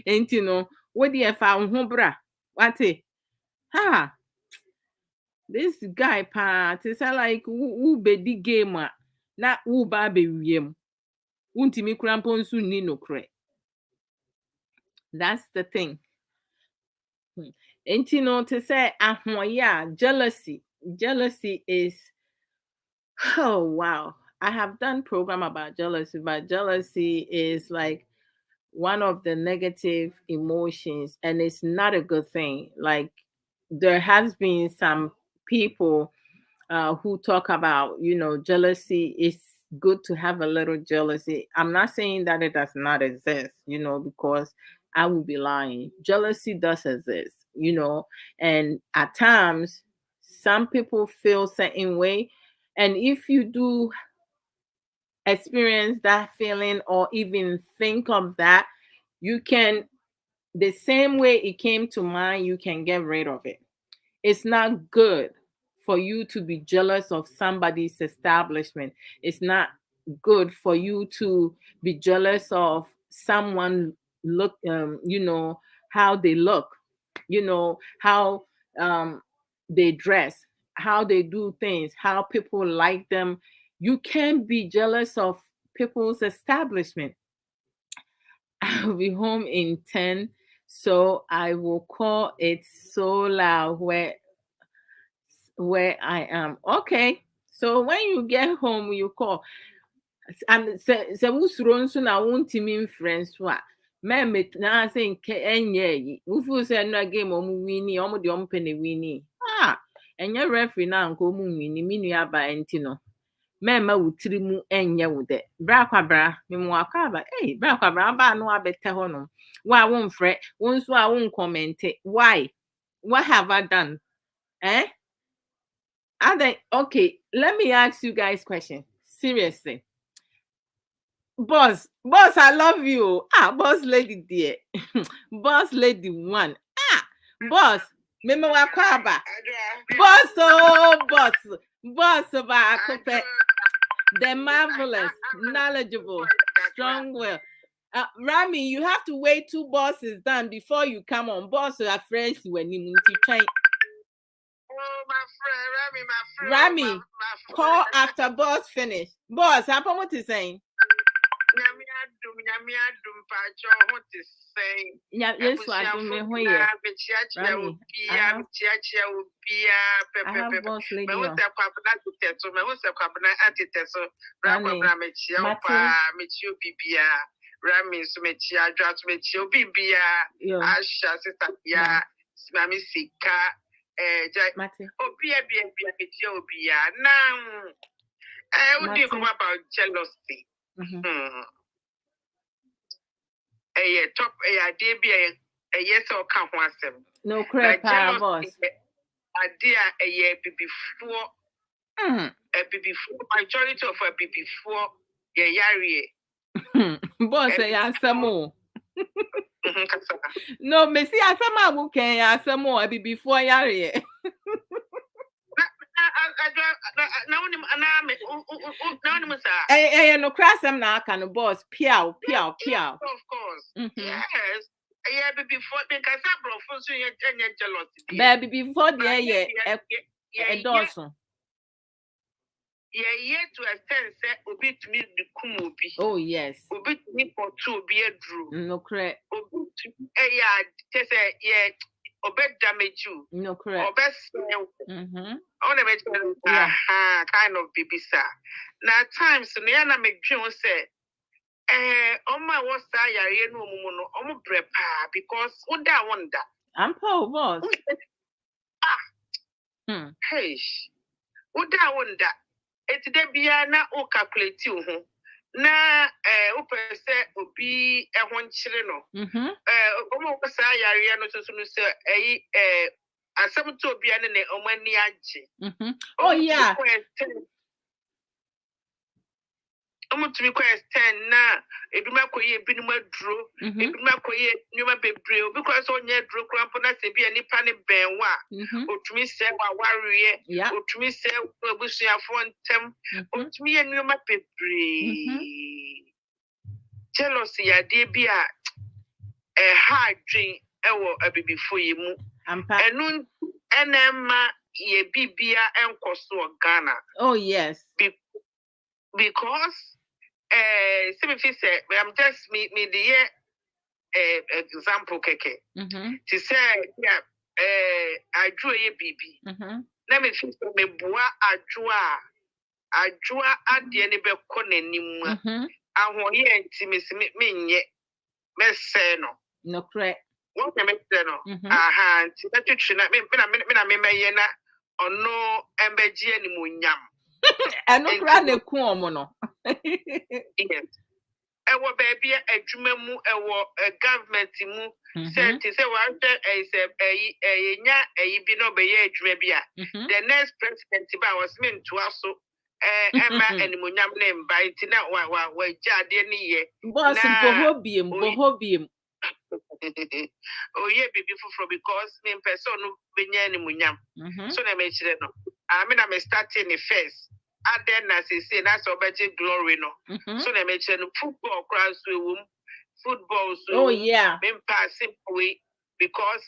Ain't what do you found bra? What it? Ha! This guy, pa, it's like who be the gamer, not who baby wiem. Untimi crampon soon ni no cre. That's the thing. And to say, yeah, jealousy. Jealousy is, oh wow. I have done program about jealousy, but jealousy is like one of the negative emotions, and it's not a good thing. Like there has been some people who talk about, jealousy. It's good to have a little jealousy. I'm not saying that it does not exist, because I would be lying. Jealousy does exist, and at times some people feel certain way. And if you do experience that feeling or even think of that, you can, the same way it came to mind, you can get rid of it. It's not good for you to be jealous of somebody's establishment. It's not good for you to be jealous of someone look how they look, how they dress, how they do things, how people like them. You can't be jealous of people's establishment. I'll be home in 10, so I will call it so loud where I am. Okay. So when you get home, you call. And se wusuro nso na wontimi mfrɛ nso a mɛmɛ na ase nke enye yi. Wufu sɛ no game omu wini, omu de omu pene wini. Enye referee na nko omu wini, mi nua ba enti no. Mɛmɛ wutiri mu enye wo de. Bra kwabra, me mu akaba. Bra kwabra ba no abete ho no. Wa won frɛ, won so a won comment. Why? What have I done? Okay, let me ask you guys a question. Seriously. Boss, I love you. Boss lady dear. Boss lady one. Boss, meme wakwaba. Boss ba akope. The marvelous, knowledgeable, strong will. Rami, you have to wait 2 bosses done before you come on. Boss are friends when you train. Oh, my friend, Rami, my call after boss finish. Boss, how what is saying? Yes, I do me who here. Rami, I have boss lady. Rami, so mechia, drat mechio, bibia, asha, sister, ya, mami sika. Now, what do you come about jealousy? Top a yes or come once. No crap, boss. A dear a year before majority of a before yari. Boss, I ask some more. No, me see asama mu ken asamo abi before yare. No crasam na aka no boss piao. Of course. Yes. Yeah, before the casabro for so you jealousy. Baby before the a dozen. Yeah, to a sense, obi to me the kumubi. Oh yes. Obi to me for 2 be a drew. No correct. Just obey damage you. No correct. On a kind of baby sir. Now times Niana make John say, my was I no mono, prepa because what that wonder. I'm poor boss. Hey, what that wonder. It's the Biana o calculate you. Na open say obi one chileno. Almost I no to say asem to obi ane ne omani agye. Oh yeah. To request 10 na eduma koye binuma duro eduma koye nyuma bebre because onye duro krampo na se bia nipa ne benwa otumi se wa wariye otumi se obusuafo ntem otumi ye nyuma bebre jealousy ya de bia hard dream ewo abibifo ye mu enu enema ye bibia enkoso Ghana. Oh yes. Because I'm just me the example keke. To say I drew a baby. Let me feel me boa I draw at the end of a conenima. I want ye intimacy me yet. Messeno. No correct. What I make no. Aha, to let you not me or no embedded any munyam. And no crowd the cool mono. Yes. ewo baby adwuma mu ewo government mu say to say one say nya bi no be ye adwuma bi a the next president ba was meant to also Emma animunyam na invite na wa jade ni ye boss bohobiem oh yeah baby for because me person no benya animunyam so na me chire no I mean I'm starting the first and then as I say that's obeti glory no so na me chire no football cross we football so me pass way because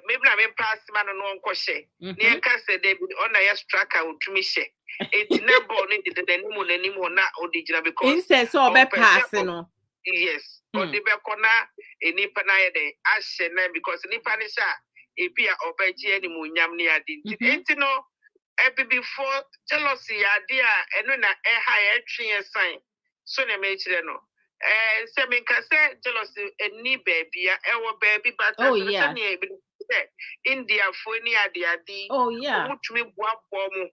maybe na me pass man no nko hye ne enka say dey on na ya striker utumi hye it na ball ni de nanimu na odigina because instead so be pass no yes or the be kona enipa na ye dey ahye na because nipa ni sha ebi a obaji animu nyam ne ade nti no before jealousy ade a eno na high twe sign so na me kire no say me ka say jealousy eni baby a ewo baby but India for any ade mutumi boabo mu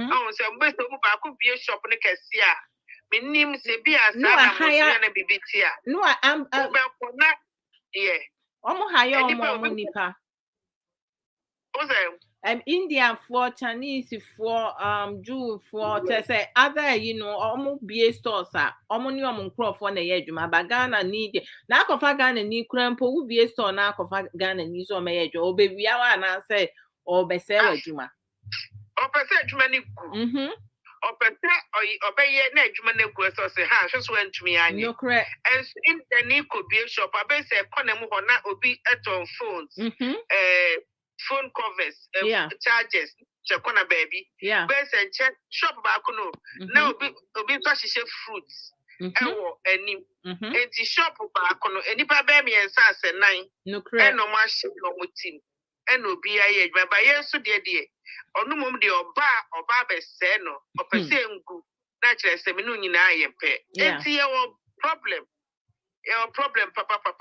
ho say mbeso mu ba ko bie shop ne kese a menim se bi asa na mo na bibiti a no am be ko na yeah omo hire omo nipa Indian for Chinese for Jew for to say other omo bie stores a omo ni omo nkrofo na ye adwuma ba Ghana need na akofa Ghana ni krampo wo bie store na akofa Ghana ni so me ye adwuma obewia wa na say obese adwuma obese adwuma ni ku opete obeye na adwuma na ku so say ha hwe so antumi anye no correct and in the ni ko bie shop abese economy ho na obi eton phones phone covers charges chekona baby base check shop back no na obi to hihye fruits ewo anim enti shop back no enipa be me ensa asenan no correct eno ma hye no mutim eno obi aye adwuma ba yesu de onu mom de oba be se no opese ngu na kire se me no nyina ayempe enti ye problem your problem papa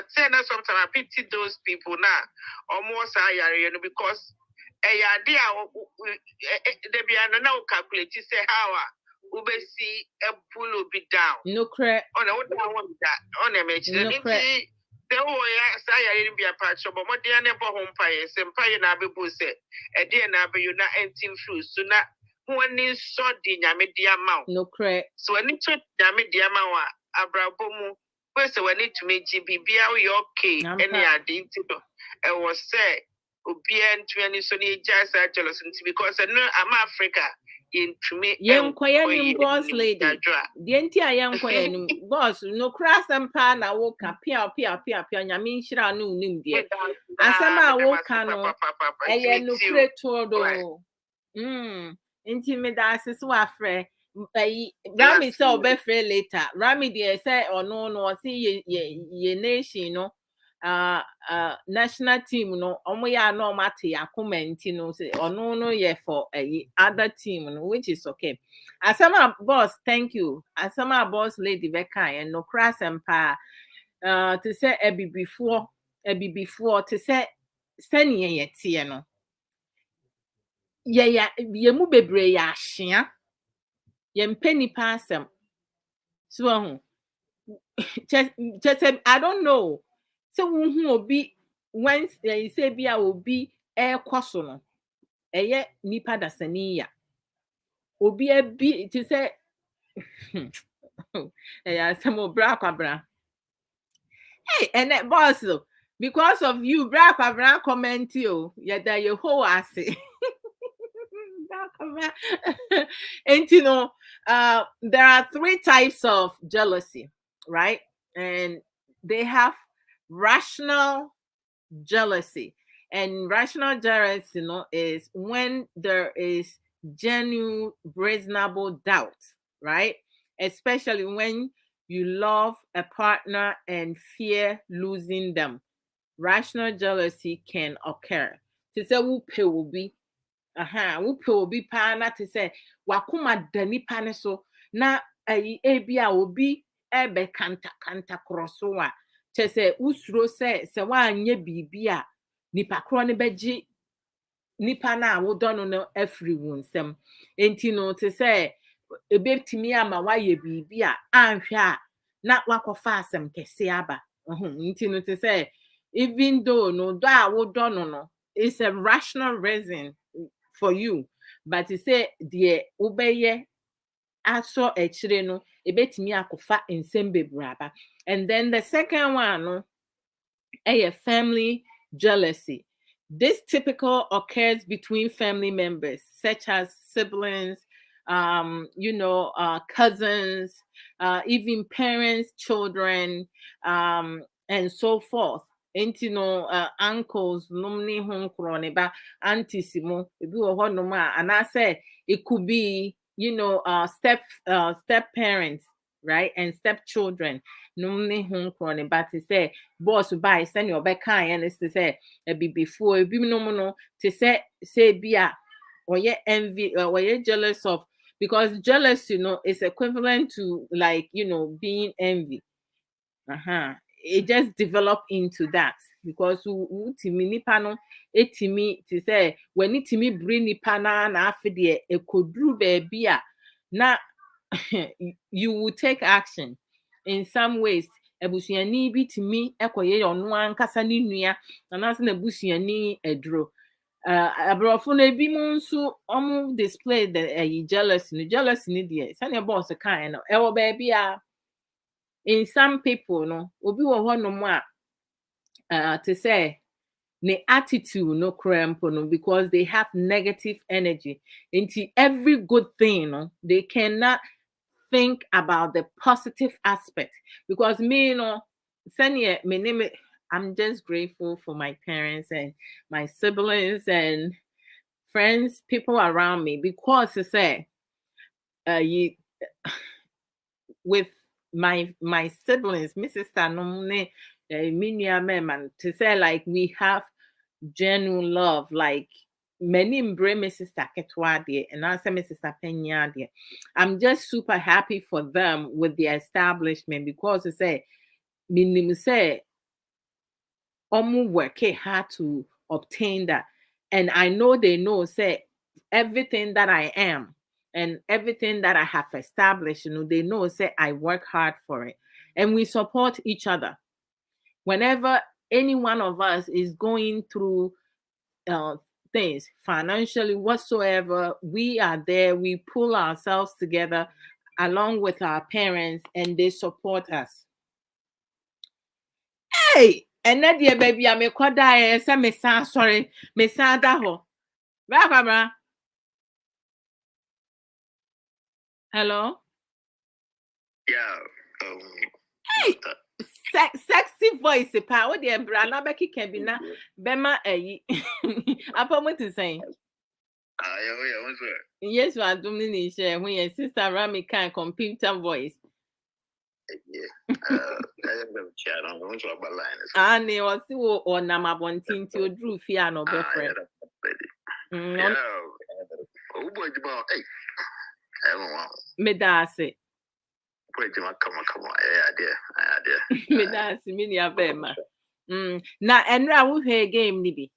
say na sometimes I pity those people now almost because idea they be na calculate say how we see a pull be down no correct on what I want that on a match the say be a patch but what they never home pie sempai na be say e dey na be you na empty fruit so na when is so the nyame dia ma no correct so when it nyame dia ma Abrabo Mu Nsem we need to make bibia we okay any identity no was say obi entweni so ni just jealous because no am Africa intumi yenkoya ni boss lady the entire yenkoya ni boss no cross ampa na wo ka pia nyame nhira no unim de asema wo ka no eye no kreto do inti da aseso afre Rami say obefre later. Rami dey say no see ye nation no national team no omo ya no mate akomenti no say no ye for other team no which is okay. Asama boss thank you. Asama boss lady beka and no cross empa to say ebi before to say send ye tie no. Ye mu bebre ya ahia yempeni pasem so just I don't know so who obi once you say bia obi kwaso no eye nipa dasani ya obi abi to say some bra kwabra hey and that boss because of you bra kwabra comment you that you ho ase and there are 3 types of jealousy, right? And they have rational jealousy. And rational jealousy, is when there is genuine, reasonable doubt, right? Especially when you love a partner and fear losing them. Rational jealousy can occur. To say who will be wupe obi pa na te say wakoma dani pa ne so na ebi a obi ebe kanta kroso a che say usuro se wanye bibi a nipa kro ne beji nipa na wodo no afri wo nsem enti no te say ebetimi ama waye bibi a anhwe a na wakofa asem kese aba nti no te say even though no do a wo do no it's a rational reason for you but you say the obeye aso echire no ebetimi akofa nsem bebraba. And then the second one no a family jealousy. This typical occurs between family members, such as siblings, cousins, even parents, children, and so forth. Uncles, nomni home ba aunties mo, and I say it could be, step parents, right, and stepchildren. Nomni home but to say boss buy send your back and is to say be before be no to say be or ye envy or ye jealous of, because jealous is equivalent to like being envy. It just develop into that because timi nipa no etimi to say when itimi bring nipa na afide e kodru baby a na you will take action in some ways. Ebusuani bitimi ekoye ono ankasa ne nua anase na ebusuani edro abrofo na ebi mo nso omo display the jealousy there sane boss kan no ewo baby a in some people no obi wo ho no mo a to say the attitude no crampo no because they have negative energy into every good thing no they cannot think about the positive aspect. Because me I'm just grateful for my parents and my siblings and friends, people around me, because to say you with my siblings, Mrs. Tanumne, Minia Meman, to say like we have genuine love, like many embrace Mrs. Taketwa and answer Mrs. Penya. I'm just super happy for them with the establishment because they say, minimum say, work hard to obtain that. And I know they know, say, everything that I am and everything that I have established, they know, say, I work hard for it. And we support each other. Whenever any one of us is going through things financially whatsoever, we are there, we pull ourselves together along with our parents and they support us. Hey, and that dear baby, I'm a quadai, sorry, Miss Sadaho. Barbara. Hello? Yeah. Hey, sexy voice, power, dear Brana Becky can be now. Bema, I'm what to say. Yes, you are doing this when your sister Rami can computer voice. And they was still on Namabontin to Drew Fiano Befriend. Medase. Come on, yeah. Medase, Minia Bema. Now, and I will hear game, Nibi.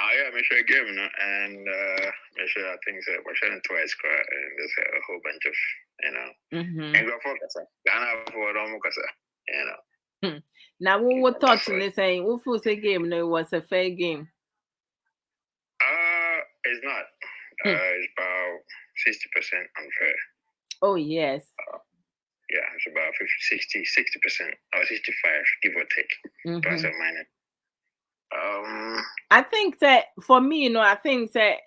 Yeah, I sure game, and I think so. We're sharing twice, and there's a whole bunch of, and go focus. Ghana for Romukasa, Now, we were talking the same. Who feel say game? No, it was a fair game. It's not. It's about 60% unfair. Oh yes. Yeah, it's about 60% or 65, give or take, plus or minus. I think that for me, I think that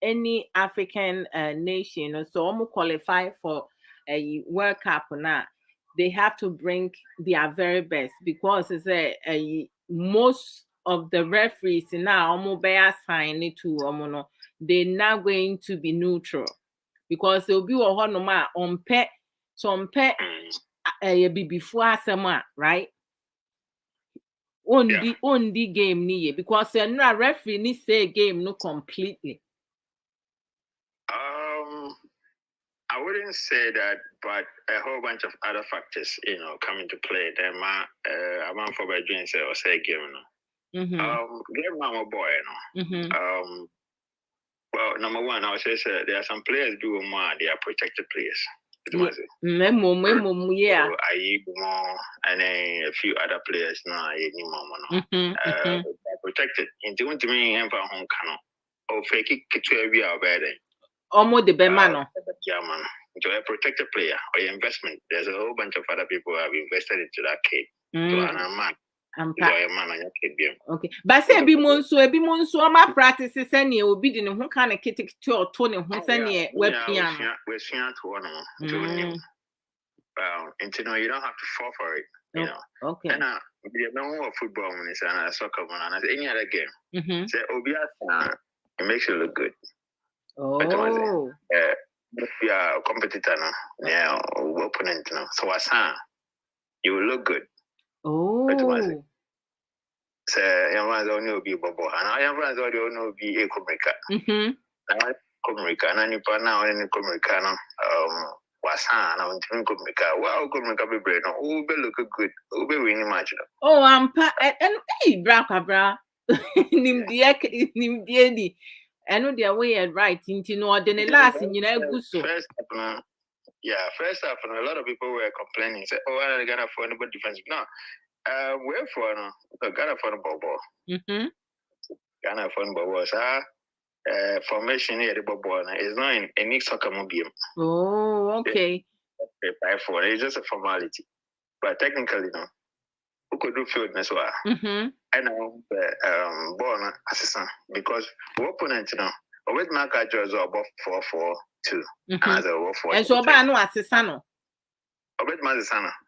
any African nation, so almost qualify for a World Cup or not, they have to bring their very best because it's most of the referees now almost by sign it to they're not going to be neutral because they'll be on pet some pet before asema, right? On the game ni because no referee ni say game no completely. I wouldn't say that, but a whole bunch of other factors, come into play. Then I'm for by doing say or say game no. Game I'm a boy, well, Well, number one, I would say there are some players do more. They are protected players. Yeah. And then a few other players now. They're protected. Into one to me, and for home canoe. Or fake it to every hour better. Almost the Bemano. Yeah, man. To a protected player or your investment. There's a whole bunch of other people who have invested into that kid. To an man. Okay, but say be monso, ama practices any obi di ne ho kind of kitik to or tone ho sany we piano. We're seeing to one until you don't have to fall for it, you know. Okay. And you know football and soccer and any other game. Say Obia it makes you look good. Oh. You are a competitor now, yeah, opponent now. So you will look good. Oh. So your man's only be bubble, and your friends only be a comica. Comica, and you put now in comica. Was and wow, comica be brain. Oh, be look good. Oh, be winning match. Oh, and hey, bra. Nim die. I know their way and right into no the last in you so. First up, a lot of people were complaining. Say, oh, I'm gonna afford a defensive. No. Where for no? Ghana for the bubble. Ghana for the bubble. Formation here the bubble is not in any soccer movie. Oh, okay. It's just a formality, but technically, no. Who could do field as well? I know born assistant because opponent, you know, always mark a jersey above 4-4-2 as a 4. And so, no assistant.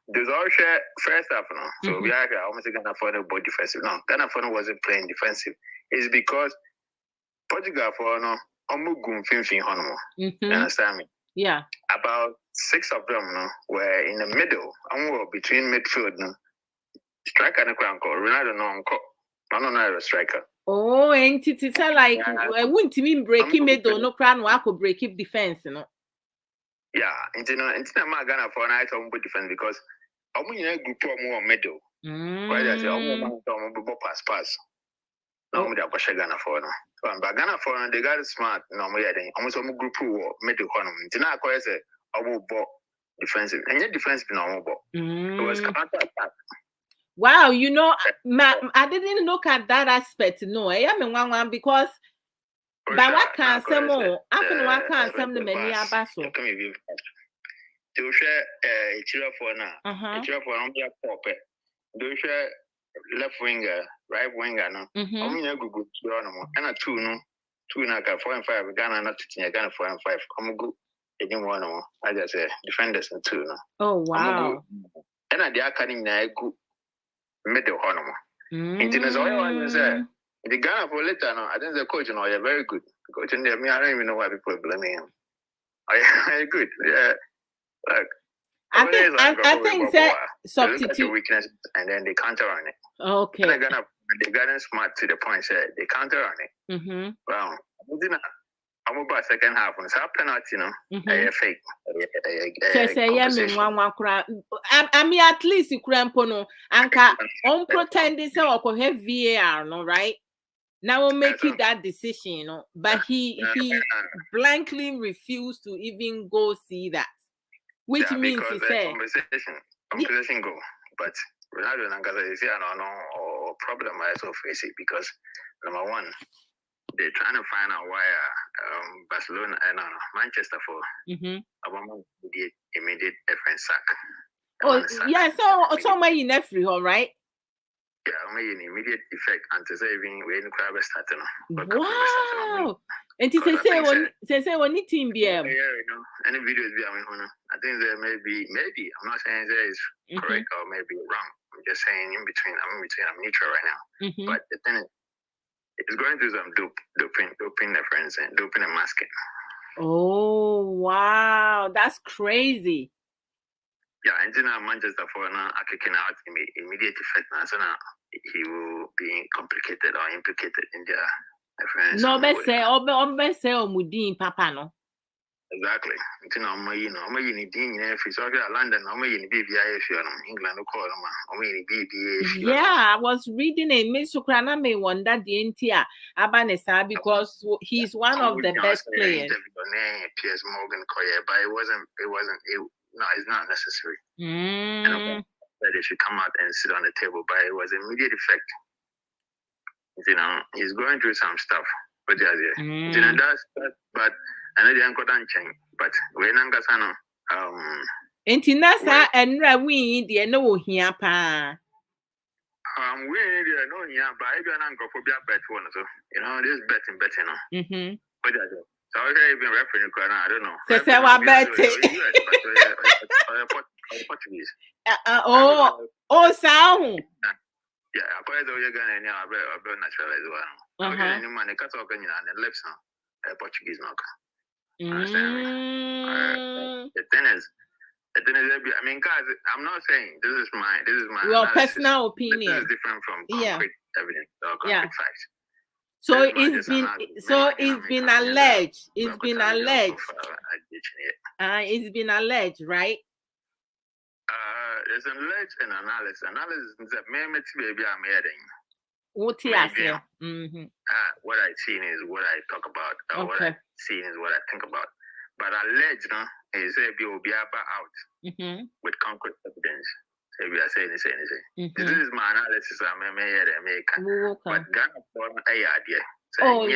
There's all share first half now. So we are almost gonna afford a board defensive. No, Ghana for wasn't playing defensive. It's because Portugal for no Omugum Finfin Honomo. You understand me? Yeah. About 6 of them were in the middle, between midfield. Striker and Cranko, Ronaldo no striker. Oh, and it's like I wouldn't mean breaking middle, no crown, I could break if defense, you know. Yeah, it's not Ghana for an item defense because I'm in a group more middle. Why does it pass? No, we don't Ghana for now. But Ghana for they got smart, no, we are almost a group middle column. It's not quite a ball defensive, and yet defensive no ball. It was counter attack. Wow, you know, I didn't look at that aspect. No, I am one because. But what can some more? After what can some the many abaso? Do share a cheer for now. A cheer for on your puppet. Do share left winger, right winger. No, I'm in a good and a 2 no 2 na 4 and 5. Ghana not to Ghana 4 and 5. I'm good. Again one more. I just say defenders and 2 no. Oh wow. And at the academy na good middle honor. It's always the Ghana for later no. I think the coach you're very good. Coach in there, I don't even know why people are blaming him. Are good? Yeah. Like I think that substitute weakness and then they counter on it. Okay. And they got smart to the point said they counter on it. Well, I'm about second half on some penalty, fake. I mean, at least you crampono and on pretend this or have VAR, no, right? Now we'll make it that decision, but he blankly refused to even go see that. Which means he said conversation go, but Ronaldo and Gaza is no problem I also face it because number one, they're trying to find out why Barcelona and Manchester for immediate defense sack. Oh yeah, so my in every all right. Yeah, only an immediate effect until saving when the crowd starting. Wow. And to say when it team be any videos be I think there maybe I'm not saying there is correct or maybe wrong. I'm just saying I'm neutral right now. But the thing is it's going through some doping reference and doping and masking. Oh wow, that's crazy. Yeah, and then Manchester for now kicking out immediate effect now, so now he will be complicated or implicated in their reference. No, but say Mudin Papa no. Exactly. You know, I'm London, I'm England, yeah, I was reading a Miss Ukraina may wonder the NTR Abanesa because he's one of the best players. Piers Morgan, but no, it's not necessary. And they should come out and sit on the table, but it was immediate effect. You know, he's going through some stuff. But you know, that's but I know the uncle don't change. But when Angasano, Intinasa and Rawi, the no here pa. We need no yeah, but I don't uncle for bet one. So you know, this betting. But so I've been referring to I don't know. So say what bet Portuguese. Oh, sound. Yeah, I probably you're gonna know about naturalized one. Okay, any man, they cut off and lips on Portuguese knock. The thing is, I mean, guys, I'm not saying this is my your personal opinion. This is different from concrete evidence or concrete facts. So it's been alleged. It's been alleged. It's been alleged, right? There's an alleged and analysis. Analysis is that maybe I'm heading. What what I seen is what I talk about. What I seen is what I think about. But alleged, is a be out with concrete evidence. Say we are saying. This is my analysis. I'm American. But Ghana for a idea. Oh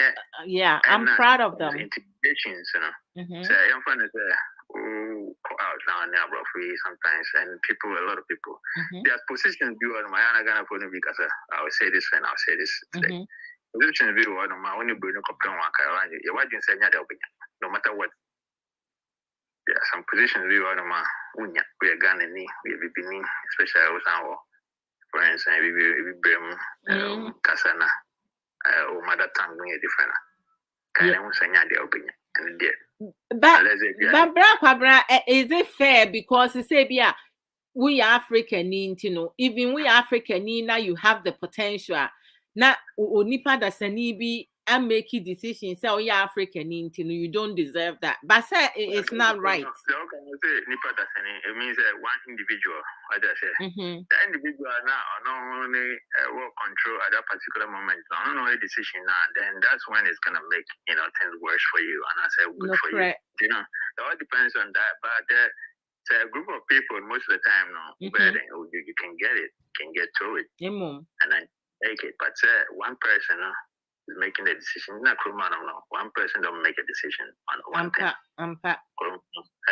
yeah, I'm proud of them. Intimidations, So I'm fun to say. Out now and there, sometimes, and a lot of people. There's positions view on my Ghana for because I will say this and I'll say this today. Position view on my only bring a couple of no matter what. Yeah, some positions view on my unya, we are Ghana, we are Bini, especially our friends, and we bring Kasana, or mother tongue, different. Kind of say the opinion, and did. But is it fair because you say we African even we African now you have the potential now onipa that's an be and make decisions say we African you don't deserve that but say it's not right. It means one individual the individual now not only will control at that particular moment no decision now then that's when it's gonna make things worse for you and I say good for you. It all depends on that but a group of people most of the time you can get it, can get through it and then make it but one person is making the decision. Not one person don't make a decision on one thing. And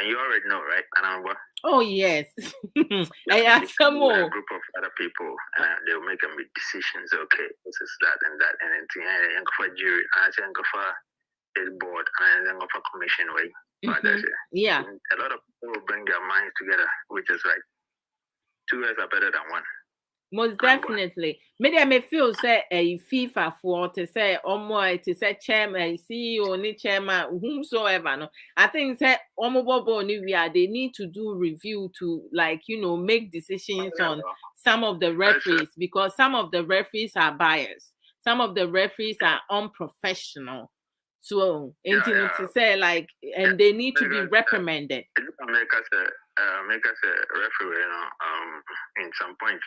you already know, right? Oh yes. I ask some more. A group of other people, and they'll make them decisions. Okay, this is that and that, and then for jury, and then go for this board, and then go for commission way. Yeah. A lot of people will bring their minds together, which is right. 2 years are better than one. Most definitely. Maybe I may feel say a FIFA for to say more to say chairman, CEO, ni chairman, whomsoever. No, I think say they need to do review to make decisions on some of the referees because some of the referees are biased. Some of the referees are unprofessional. So to say and they need to be reprimanded. Make us a referee, in some point,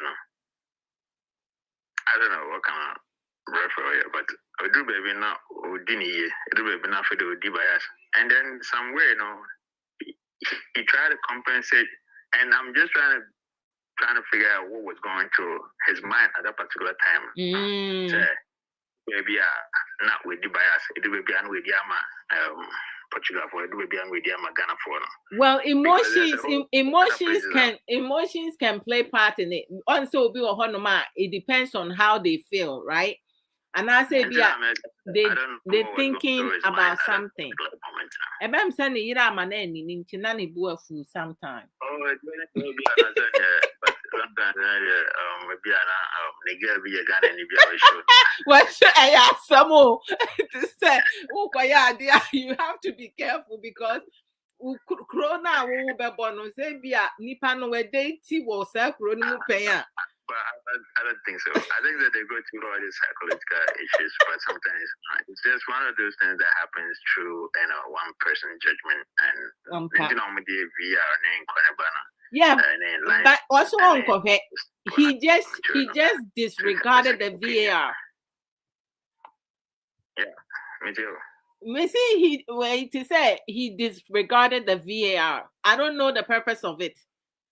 I don't know what kind of referee, but I do baby now, do baby now for the bias. And then somewhere, he tried to compensate, and I'm just trying to figure out what was going through his mind at that particular time. So, maybe not with the bias, it will be with Yama, Portugal for it will be with Yama Ghana for. Well, emotions can play part in it. Also, it depends on how they feel, right? And I say, they're thinking about something. I'm saying you are man any nani bua food sometime. Oh, it will be another, but sometimes maybe be a gun and you well, I ask some more to say, oh, you have to be careful because Corona will be born. Say, be a Nipano where they was a Corona paya. But I don't think so. I think that they go through all these psychological issues, but sometimes it's just one of those things that happens through one person judgment and yeah. But also Uncle, he just disregarded the VAR. Yeah, me too. Me see he disregarded the VAR. I don't know the purpose of it.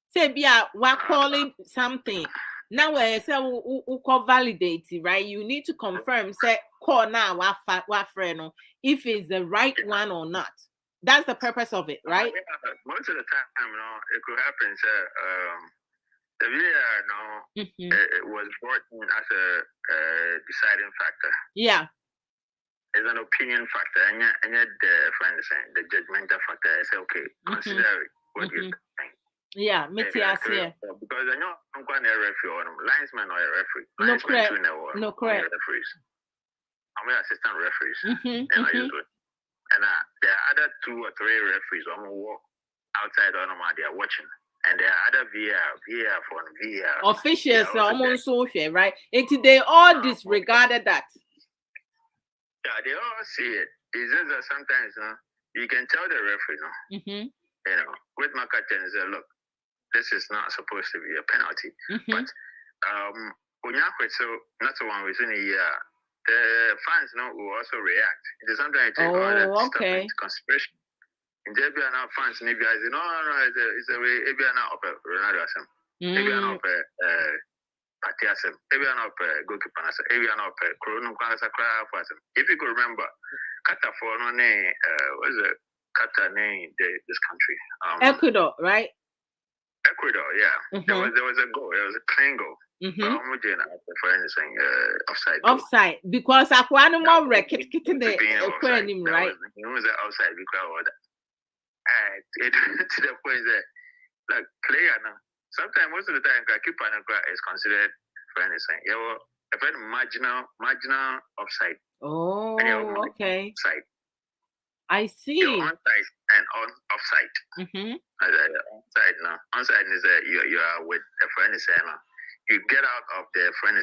Say we're calling something. Now we say we call validate, right? You need to confirm say call now what friend if it's the right one or not. That's the purpose of it, right? Most of the time, it could happen. The VAR, it was brought in as a deciding factor. Yeah. It's an opinion factor, and yet the friend is saying the judgmental factor. I say, okay, consider it. What do you think? Yeah, me too. Because I know I'm going to a referee or linesman or a referee. No correct. No correct. Referees. I'm assistant referees. And there are other 2 or 3 referees who walk outside on them. They are watching. And there are other VAR for VAR. Officials are almost social, right? And they all disregarded that. Yeah, they all see it. It's just that sometimes, you can tell the referee, with my captain, say, look, this is not supposed to be a penalty. But when so not so one within a year, the fans will also react. They sometimes take all that stuff into consideration. And there be now fans, maybe I say, no, it's a way, maybe I'm not up at Ronaldo. Maybe I'm not up at Patiasem. Maybe I'm not up at goalkeeper. Maybe I'm not up at Corona. If you could remember, Qatar for no name, what is it? Qatar name this country? Ecuador, right? Ecuador, yeah. There was a goal. There was a clean goal. For anything, offside. Offside, because I want more record to the right? It was an offside because to the point that like player now. Sometimes most of the time keeper is considered for anything. A very marginal offside. Oh, okay. Offside. I see. You're onside and offside. Onside now. Onside is you are with a friend now. You get out of the friend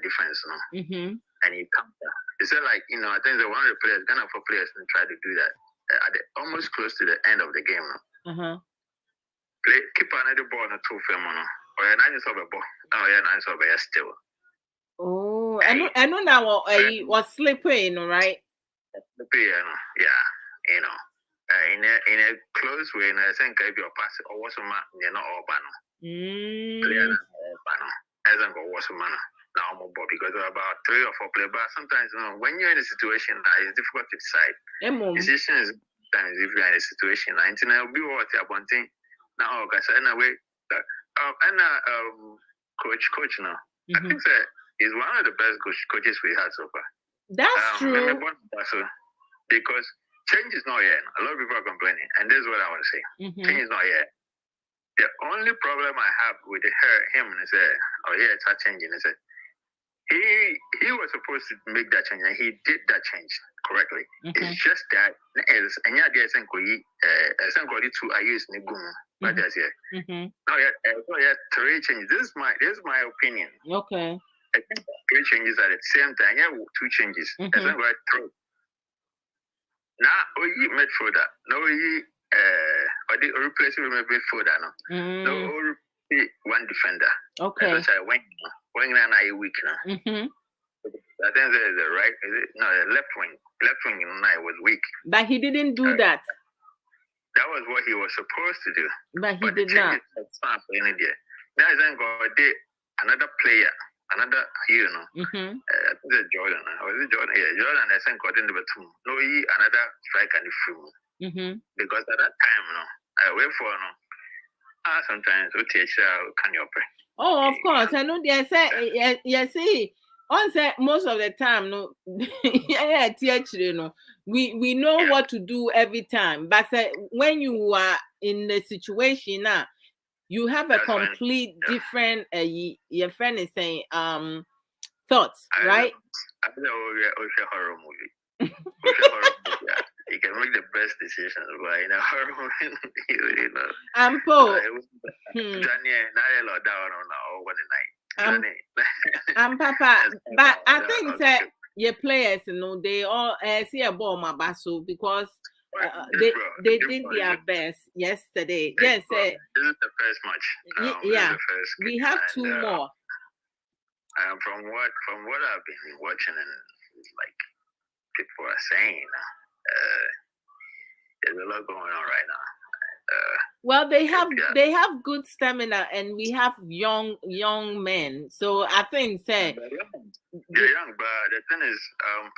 defense now. And you counter. It's like I think that one of the players, Ghana for players, try to do that almost close to the end of the game now. Keep another ball on a 2 film or a 9 of a ball. Oh yeah, 9 of a still. Oh, I know now. I was sleeping, right? Yeah, in a close way, and I think if you're passing or what's a man, you're not all banner. As I go, what's a man now, because there are about 3 or 4 players. But sometimes, when you're in a situation that is difficult to decide, decisions sometimes if you're in a situation, and I'll be what you're wanting now. Because in a way, coach now, I think that is one of the best coaches we had so far. That's true. Because change is not yet. A lot of people are complaining, and this is what I want to say. Change is not yet. The only problem I have with him is it's not changing. Is that he was supposed to make that change, and he did that change correctly. It's just that to I use Nigum. But that's it. Now, 3 changes. This is my opinion. Okay. I think 3 changes at the same time. Yeah, 2 changes. That's not right. 3. Now, we midfielder. No, or the replacement midfielder. No, one defender. Okay. That's when I weak now. I think the right. The left wing. Left wing was weak. But he didn't do that. That was what he was supposed to do. But he did not. Now he's going to another player. Another, I think it's Jordan. Was it Jordan? Yeah, Jordan. I think got in the baton. No, another striker in the film. Because at that time, I wait for sometimes we teach can you pray. Oh, of course. I know they say see. On say most of the time, we know what to do every time. But when you are in the situation now. You have a complete different, your friend is saying, thoughts, right? I know a horror movie. You can make the best decisions, but in a horror movie, I'm poor. Daniel, down on overnight. Papa, but I think that your players, they all see a ball my basso because they did their best yesterday. Yes, this is the first match. yeah, first we have two more. From what I've been watching and like people are saying, there's a lot going on right now. Well, they have good stamina, and we have young men. So I think they're young, but the thing is,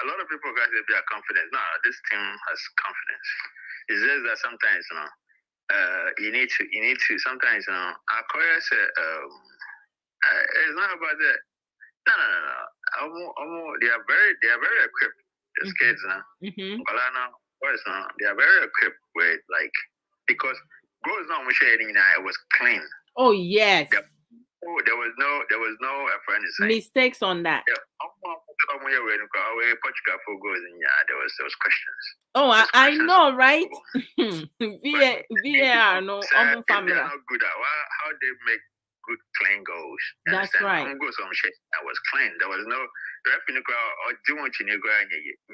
a lot of people guys they are confident. No, this team has confidence. It's just that sometimes, you need to sometimes, our career said, it's not about that. No. They are very equipped. These kids, boys, they are very equipped with because goals now it was clean. Oh yes. There was no mistakes on that. Portugal for goals there was questions. Oh, I know, right? VAR, no, I'm familiar. Not good at how they make good clean goals. That's right. Goals that was clean. There was no or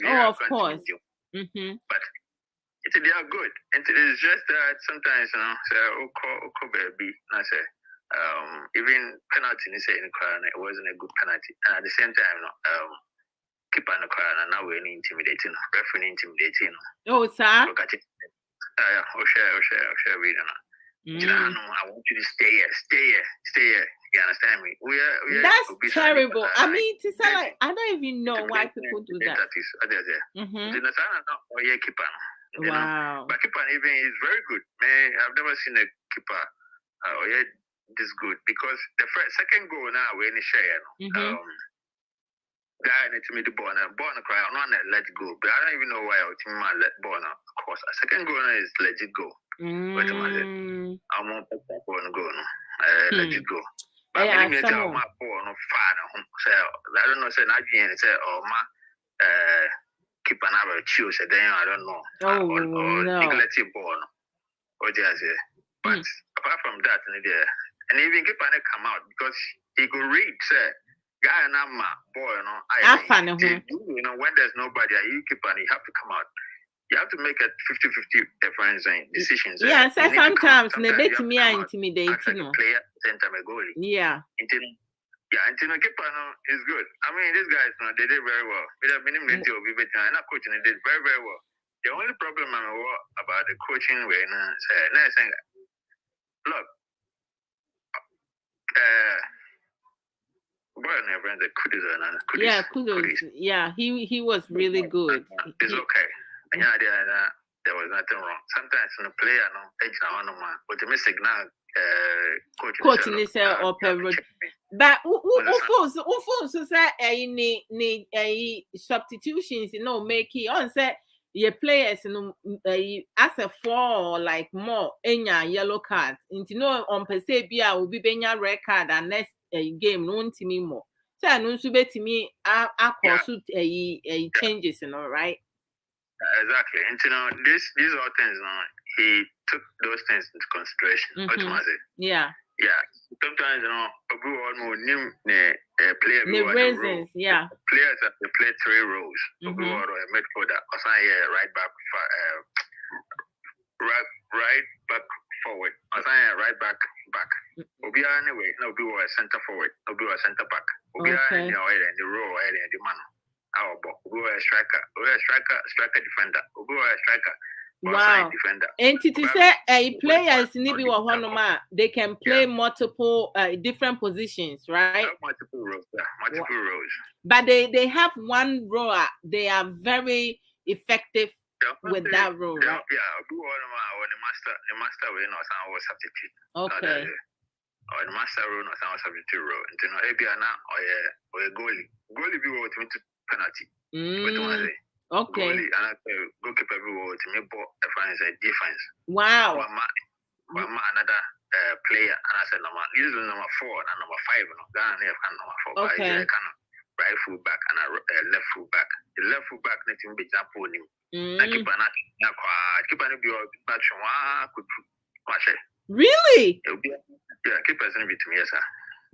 oh, of course. But they are good. And it's just that sometimes, baby, I say, even penalty it wasn't a good penalty. And at the same time, keep on the car and now we're intimidating, referee intimidating. Oh, sir. Look at it. Share reading. I want you to stay here. You understand me? That's terrible. I mean, to say like, I don't even know why people do that. Wow. But keeper even is very good. Man, I've never seen a keeper this good because the second goal now we're in the share. Guy need to make the ball cry. I'm not let go, but I don't even know why our team might let ball now. Of course, a second goal is legit go. What am I saying? I won't put that ball go no. Let it go. But I mean, tell my ball no far. So I don't know. Say Nigerian say my keep an average chill. Say then I don't know. Or no. Let it ball. Or just say. But apart from that, and even keep an come out because he could read. Say. Guy and I'm boy, when there's nobody, you keep on, you have to come out. You have to make a 50-50 difference in decisions. Yeah, so sometimes they bet me are intimidating. Player, center a goalie. Yeah. Until keep on is good. I mean, these guys, they did very well. With a minimum and coaching, they did very, very well. The only problem about the coaching, look, Kudos. Yeah, he was really good. It's okay. There was nothing wrong. Sometimes when a player but the mistake now coaching is but who say any substitutions make it on say your players as a 4 like more yellow card into on per se will be red card and next game no me more. So I know to me changes, right? Exactly. And these are things he took those things into consideration. Yeah. Yeah. Sometimes player the reasons, yeah. Players have to play 3 roles. Midfielder, right back right back forward. Right back. Obi anyway, no be a center forward, no be a center back. Obi in the row, in the man. Our ball. Obi a striker defender. Obi a striker. Wow. Defender. And to say players they can play multiple different positions, right? Multiple roles. But they have one role. They are very effective with that role, right? The master will not sound substitute. Okay. Or the master role not sound substitute role. You know, Ebiana or a goalie. Goalie be what to penalty. Okay. Goalie and goalkeeper be what to make ball defense. Wow. One man another player and I said usually number 4 and number 5. Ghana have number 4. Okay. Right full back and a left full back. The left full back needs to be jump on him. Really? Yeah, keep person with me, sir.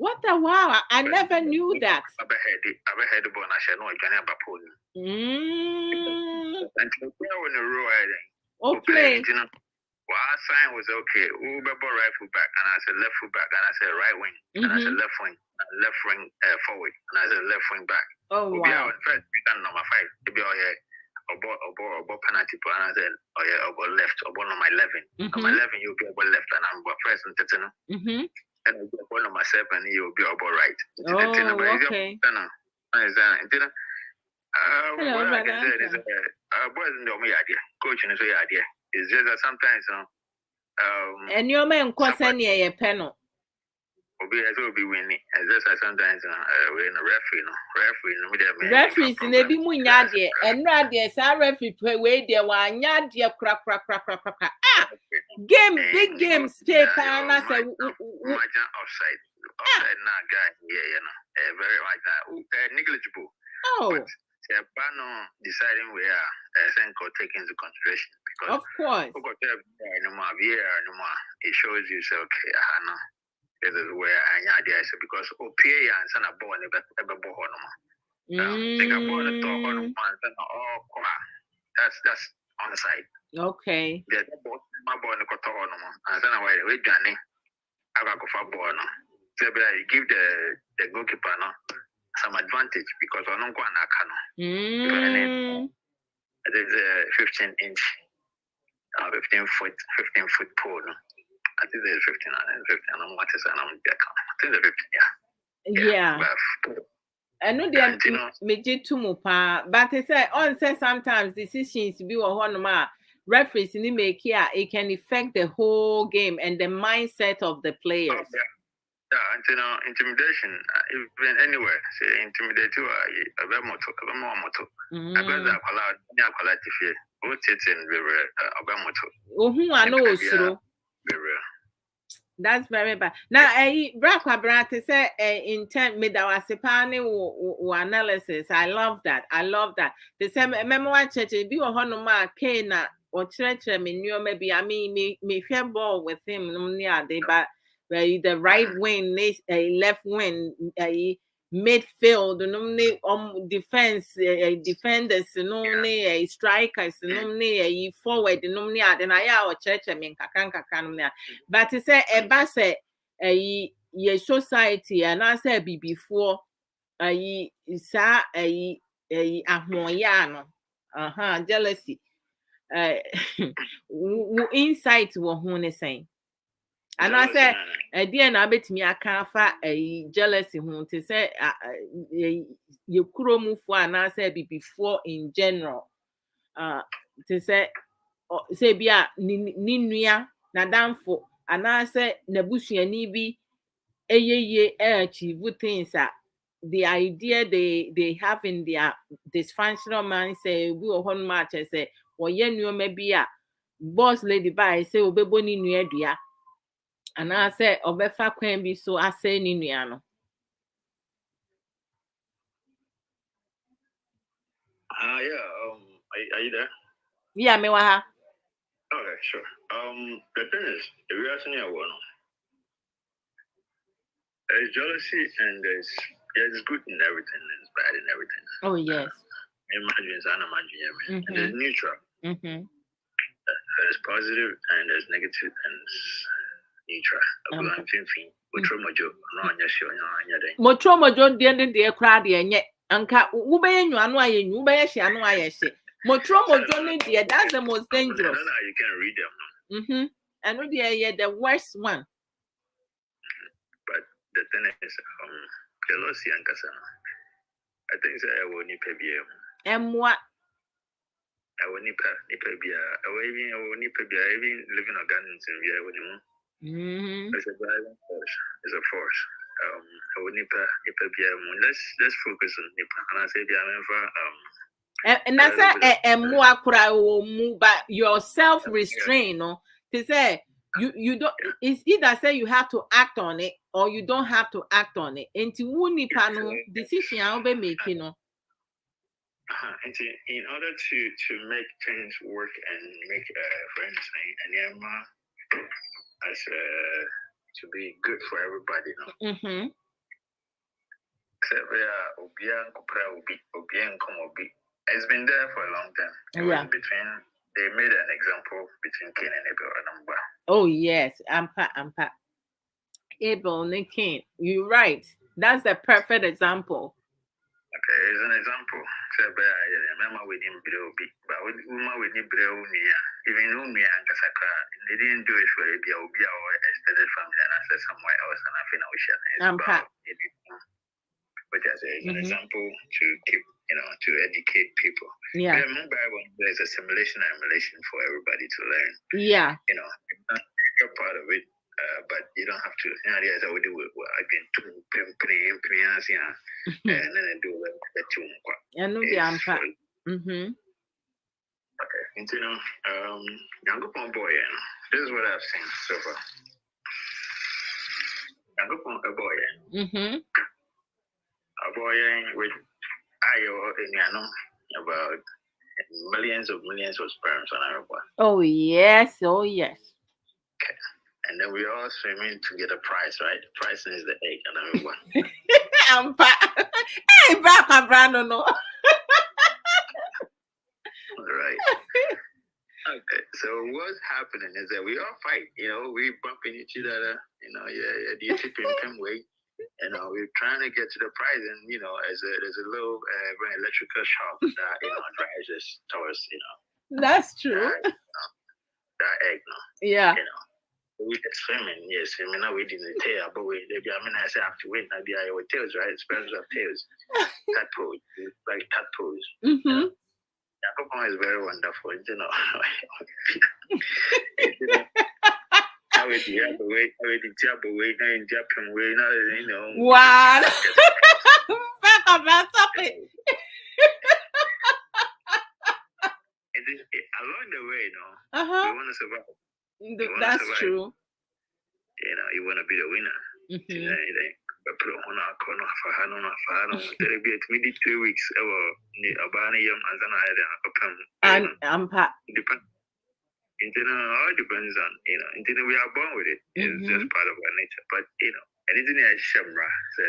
What a wow! I never knew that. I've heard the bone. I said no, Johnny Abapol. And to play on the road, Okay. Well, sign was okay. Uber right full back, and I said left full back, and I said right wing, and I said left wing forward, and I said left wing back. Oh wow! First, number 5 to be all here. About penalty, and I said, oh yeah, about left, about number 11. Number 11, you'll be about left, and I'm about first and Tetano. And about number 7, you'll be about right. Oh, okay. What I can say is, boys in the idea, coaching is the idea. It's just that sometimes, and your man question a panel. Will be winning. As just sometimes we're in a referee. Referees in a bit munyadi and radia, sa referee play way there one yadia crack. Game, big games, stay pan. I say, offside now, guy. Yeah, very like that. Negligible. Oh. Deciding where take into consideration because of course it shows you say okay this is where I idea because OPA and son a born ever born think about it that's on the side. Okay. My born the and then I wait Johnny I got for born give the goalkeeper some advantage because I don't go on it is a 15-inch 15-foot pole. I think there's 15 and 15 and what is and I think the 15 yeah. I know they make too much, but they say on say sometimes decisions be one referees in make here it can affect the whole game and the mindset of the players. Yeah, and intimidation, even anywhere, say intimidate you, a bit more. I got that allowed if you put it in the I know so. That's very bad. Now, Brakwa say in terms made our sepani analysis. I love that. The same memoir church be a honoma Kena or church me knew maybe I mean me fair ball with him near they but the right wing, left wing, midfield, defense, defenders, strikers, forward, then I our church. I mean, but to say a bass a society, and I said before sa ahmoyano, jealousy, insight were who saying. And I said, dear, I bet me I can't find a jealousy whom to say you could move for and I said before in general. To say be Ninuya, Nadamfo, and I said Nabushi and Nibi, achieve things that the idea they have in their dysfunctional mind say we will hold much and say, well, you maybe a boss lady by say, Obeboni Nuedia. And I said, Obefa can be so I say Ninuano. Are you there? Yeah, me waha. Okay, sure. The thing is, if you ask me there's jealousy and there's good in everything and there's bad in everything. Oh yes. And there's neutral. There's positive and there's negative and neutral. Motro mojo de crowd ye anka ubeye nyu aye nyu ubeye hye anu aye hye motro mojo ne de that's the most dangerous. You can read them. And no the worst one. But the thing is jealousy and kasana I think I will need to be and what I will need to be even living organisms in here with him. It's a driving force. It's a force. I would let's focus on Nipa. And I say and that's a more cry but your self-restraint, no? To say you don't it's either say you have to act on it or you don't have to act on it. Into Nipa no decision I'll be making no. In order to make things work and make for instance as to be good for everybody, It's been there for a long time. Yeah. They made an example between Cain and Abel and Amber. Oh yes, Ampa. Abel and Cain. You're right. That's a perfect example. Okay, it's an example. Remember we didn't be, but we didn't even they didn't do it for a or extended family and access somewhere else and I feel but as an example to keep, to educate people. Yeah. In the Bible, there's a simulation and emulation for everybody to learn. Yeah. You're part of it, but you don't have to. There's already again to and then do the two. And no, the Ampa. Okay, younger boy, this is what I've seen so far. Younger boy, a boy with about millions of sperms on our boy. Oh yes. Okay. And then we all swimming to get a prize, right? The prize is the egg and everyone. Ampa. Hey, Brano, no. Right. Okay. So what's happening is that we all fight. We bumping each other. The tipping way. We're trying to get to the prize, and there's a little electrical shock that drives us towards That's true. That egg, no. Yeah. We swimming, yes. Now we didn't tail, but I say I have to wait. I be with tails, right? Sperms have tails. Tadpoles, like tadpoles. Japan is very wonderful, Wow. Back about topic. Along the way, you want to survive. That's true. You want to be the winner. Maybe 3 weeks. And Ampa. All depends on, we are born with it. It's just part of our nature. But, anything is shamra. So,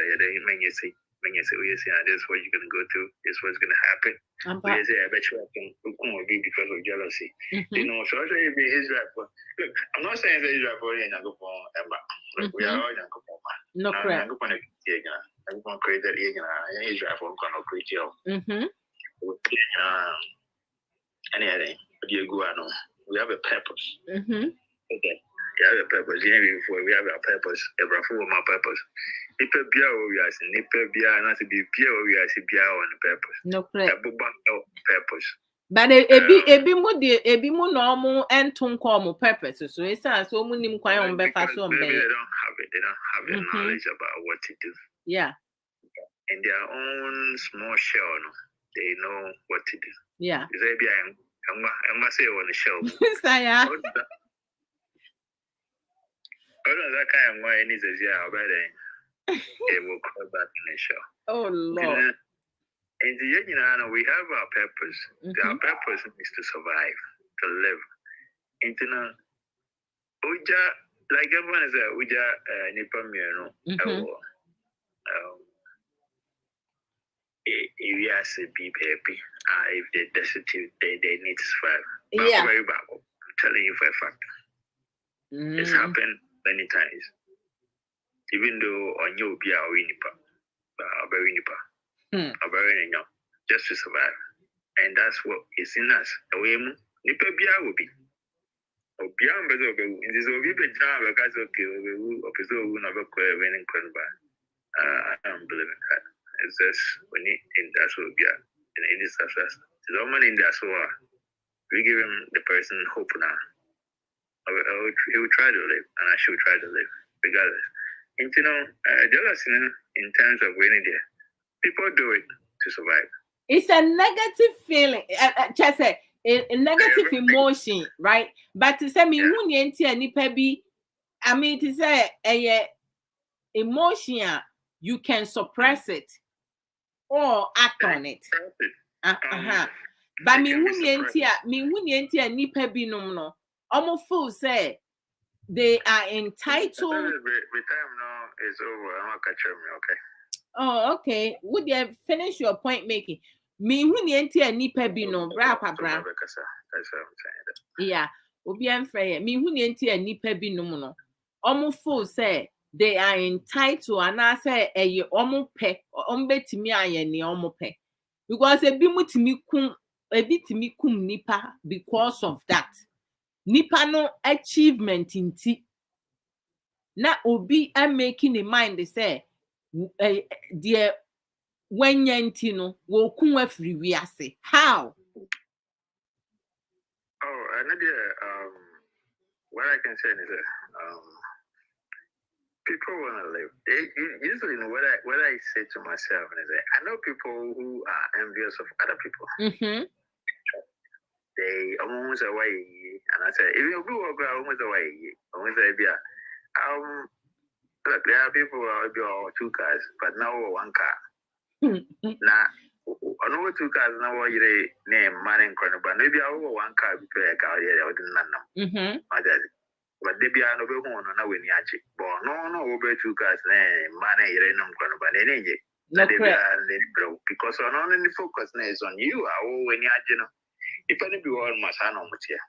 when you say, this is what you're going to go through, this is what's going to happen. But you say, I bet you I can be because of jealousy. So I say, Israel. Look, I'm not saying that Israel and we are all young. No, correct. I'm going to create that Israel for create anything. You go on. We have a purpose. Okay. We have a purpose. Before we have a purpose. Abrabo my purpose. People be we are saying. People be not to be we are saying on the purpose. No, correct. Purpose. But ebi mu normal and tunko purpose. So it's so many on befa so they don't have it. They don't have the knowledge about what to do. Yeah. In their own small shell, they know what to do. Yeah. I must say on the show. Saya. That kind of wine is it will come back in the show. Oh Lord. In the end, we have our purpose. Our purpose is to survive, to live. Uja, like everyone is Uja Nipamiano. If be happy, if they're destitute, they need to survive. Yeah. Very bad. I'm telling you for a fact. It's happened many times. Even though on you be a winipa, just to survive. And that's what is in us. Nipa bia will be. Obia mbezo be. In this obi be jam because okay, we opezo we never go winning ba. I don't believe in that. It's just when it in that's what we are in this success. The woman in that so we give him the person hope now. He will try to live, and I should try to live regardless. And jealousy in terms of winning there, people do it to survive. It's a negative feeling. Just say a negative emotion, right? But to say me who nipa bi, I mean to say a emotion, you can suppress it or act on it. But me who nipa bi no almost feel say they are entitled. The time now is over. I'm gonna catch me, okay? Oh, okay. Would you finish your point making? Me who ni enti ani pa bi no bra kwabra. That's what I'm saying. Yeah. Obi amfrɛ me who ni enti ani pa bi no no. Omo feel say they are entitled and I say eye omo pe betimi aye ne omo pe. Because ebi mutimi kum nipa because of that. Nipa no achievement inti. Na obi am making a mind they say dear when yentino wo kun afiri wiase. How? Oh, another what I can say is that people want to live. Usually, what I say to myself is that I know people who are envious of other people. Mm-hmm. They almost away, and I say, if you go almost away, almost away. Look, there are people who have 2 cars, but now 1 car. Now, I know 2 cars now. What you name man in corner, but maybe I have 1 car before I got here. I didn't know. But they be no be one na we ni achi. But no over 2 cars man here no corner, but they need it. Because on only focus is on you. When you achi no, if any be all must have no much here.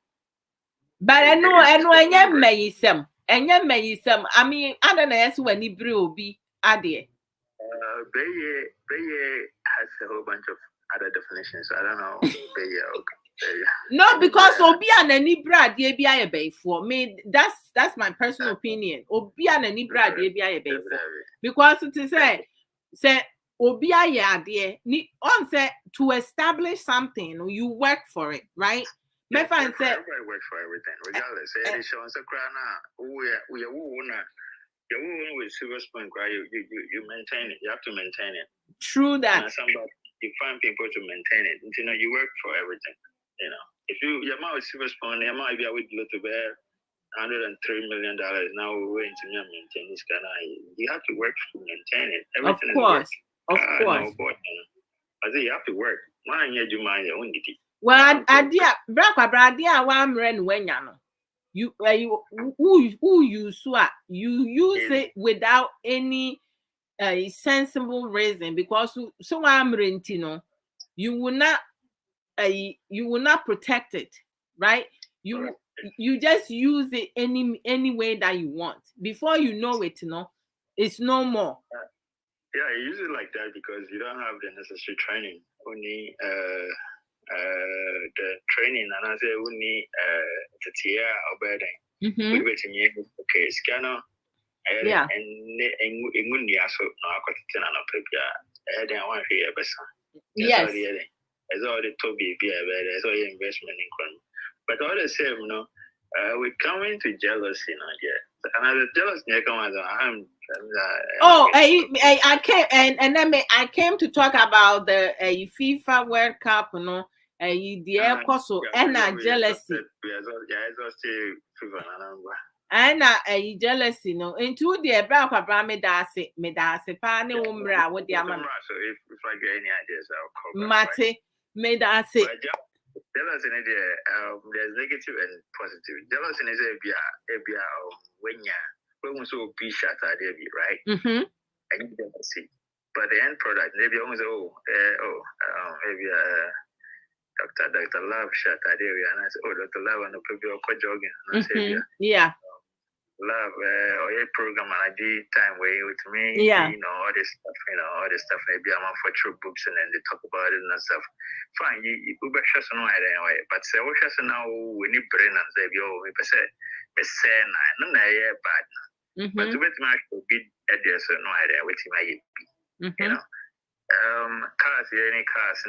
But I know anya mayisem. Enya mayisem. I mean, I don't know yes when ni bre obi ade. Beye has a whole bunch of other definitions. I don't know. Beye. No, because obi anani bra de bi aye be for me. That's my personal opinion. Obi anani bra de bi aye be for. Because it say obi aye ade ni on say to establish something you work for it, right? Me fan say everybody works for everything regardless. Any show on Sakrana, we you with silver spoon, you maintain it. You have to maintain it. True that. Somebody, you find people to maintain it. You know, you work for everything. You know, if your mouth with silver spoon, your mouth be with to bear $103 million. Now we're going to maintain this kind of. You have to work to maintain it. Everything of course. No, but, I say you have to work. Man, you do mind your own duty. Well, idea, bradia, one ren when no. You who use you use it without any sensible reason because so I'm renting you will not protect it, right? You just use it any way that you want. Before you know it, it's no more. Yeah, you use it like that because you don't have the necessary training. Only the training and I say only the tier or better. Okay, scanner. Yeah. And Ingunia so no I got it on a paper. I don't want to hear yes. As all the Toby be as all investment in crime. But all the same, we come into jealousy now, yeah. Another jealous I came and then I came to talk about the FIFA World Cup, the and jealousy. And jealousy, into the Abrabo me dase pa ne umra with the amount. So if I get any ideas, I'll cover. Mate, me dase. Jealousy in there's negative and positive. Jealousy is a when you so be shot at right? Mm-hmm. And you jealousy. But the end product, maybe almost maybe Dr. Love shot at and I said, Dr. Love and the people are jogging. And I said, yeah. Love or a program and I did time where with me, yeah. All this stuff, maybe I'm on for true books and then they talk about it and stuff. Fine, you go back just no anyway. But say what just now we need brain and say we say no bad. But to bet my be at the no idea which might be. You know. Cars any cars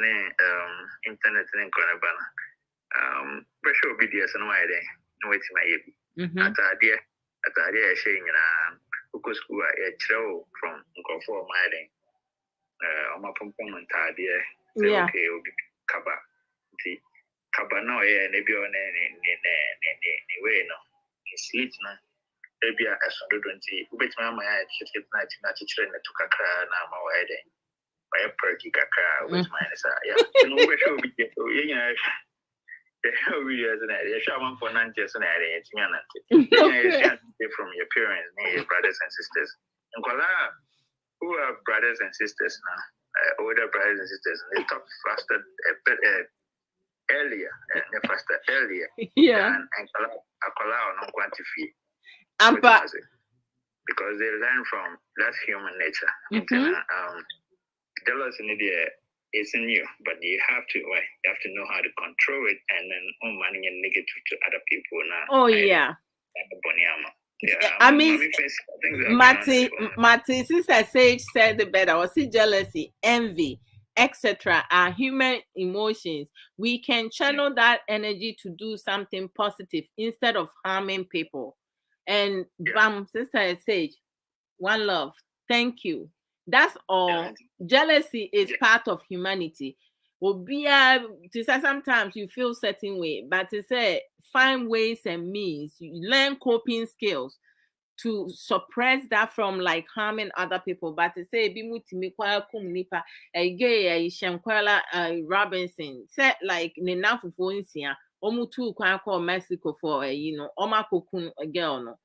internet and corner pressure obedience no idea no which might be. At idea sharing because school from for mining my component idea okay will be cover the cover no maybe on any way no sleep no maybe I should do which my chicken night to kakra na my wedding by a perky kakra which mine is no pressure be the shaman for 90 years and from your parents, your brothers and sisters. And who have brothers and sisters now, older brothers and sisters, they talk faster, a bit earlier, Yeah. and allow no quantify. Because they learn from that's human nature. Jealousy in the it's in you, but you have to know how to control it and then manage negative to other people now. Oh yeah. I mean, Mati, Sister Sage said the better. Or see, jealousy, envy, etc. are human emotions. We can channel that energy to do something positive instead of harming people. And bam, Sister Sage, one love. Thank you. That's all. Jealousy is part of humanity. Sometimes you feel certain way, but to say find ways and means. You learn coping skills to suppress that from like harming other people. But to say Robinson said like call Mexico for Omakokun a girl no.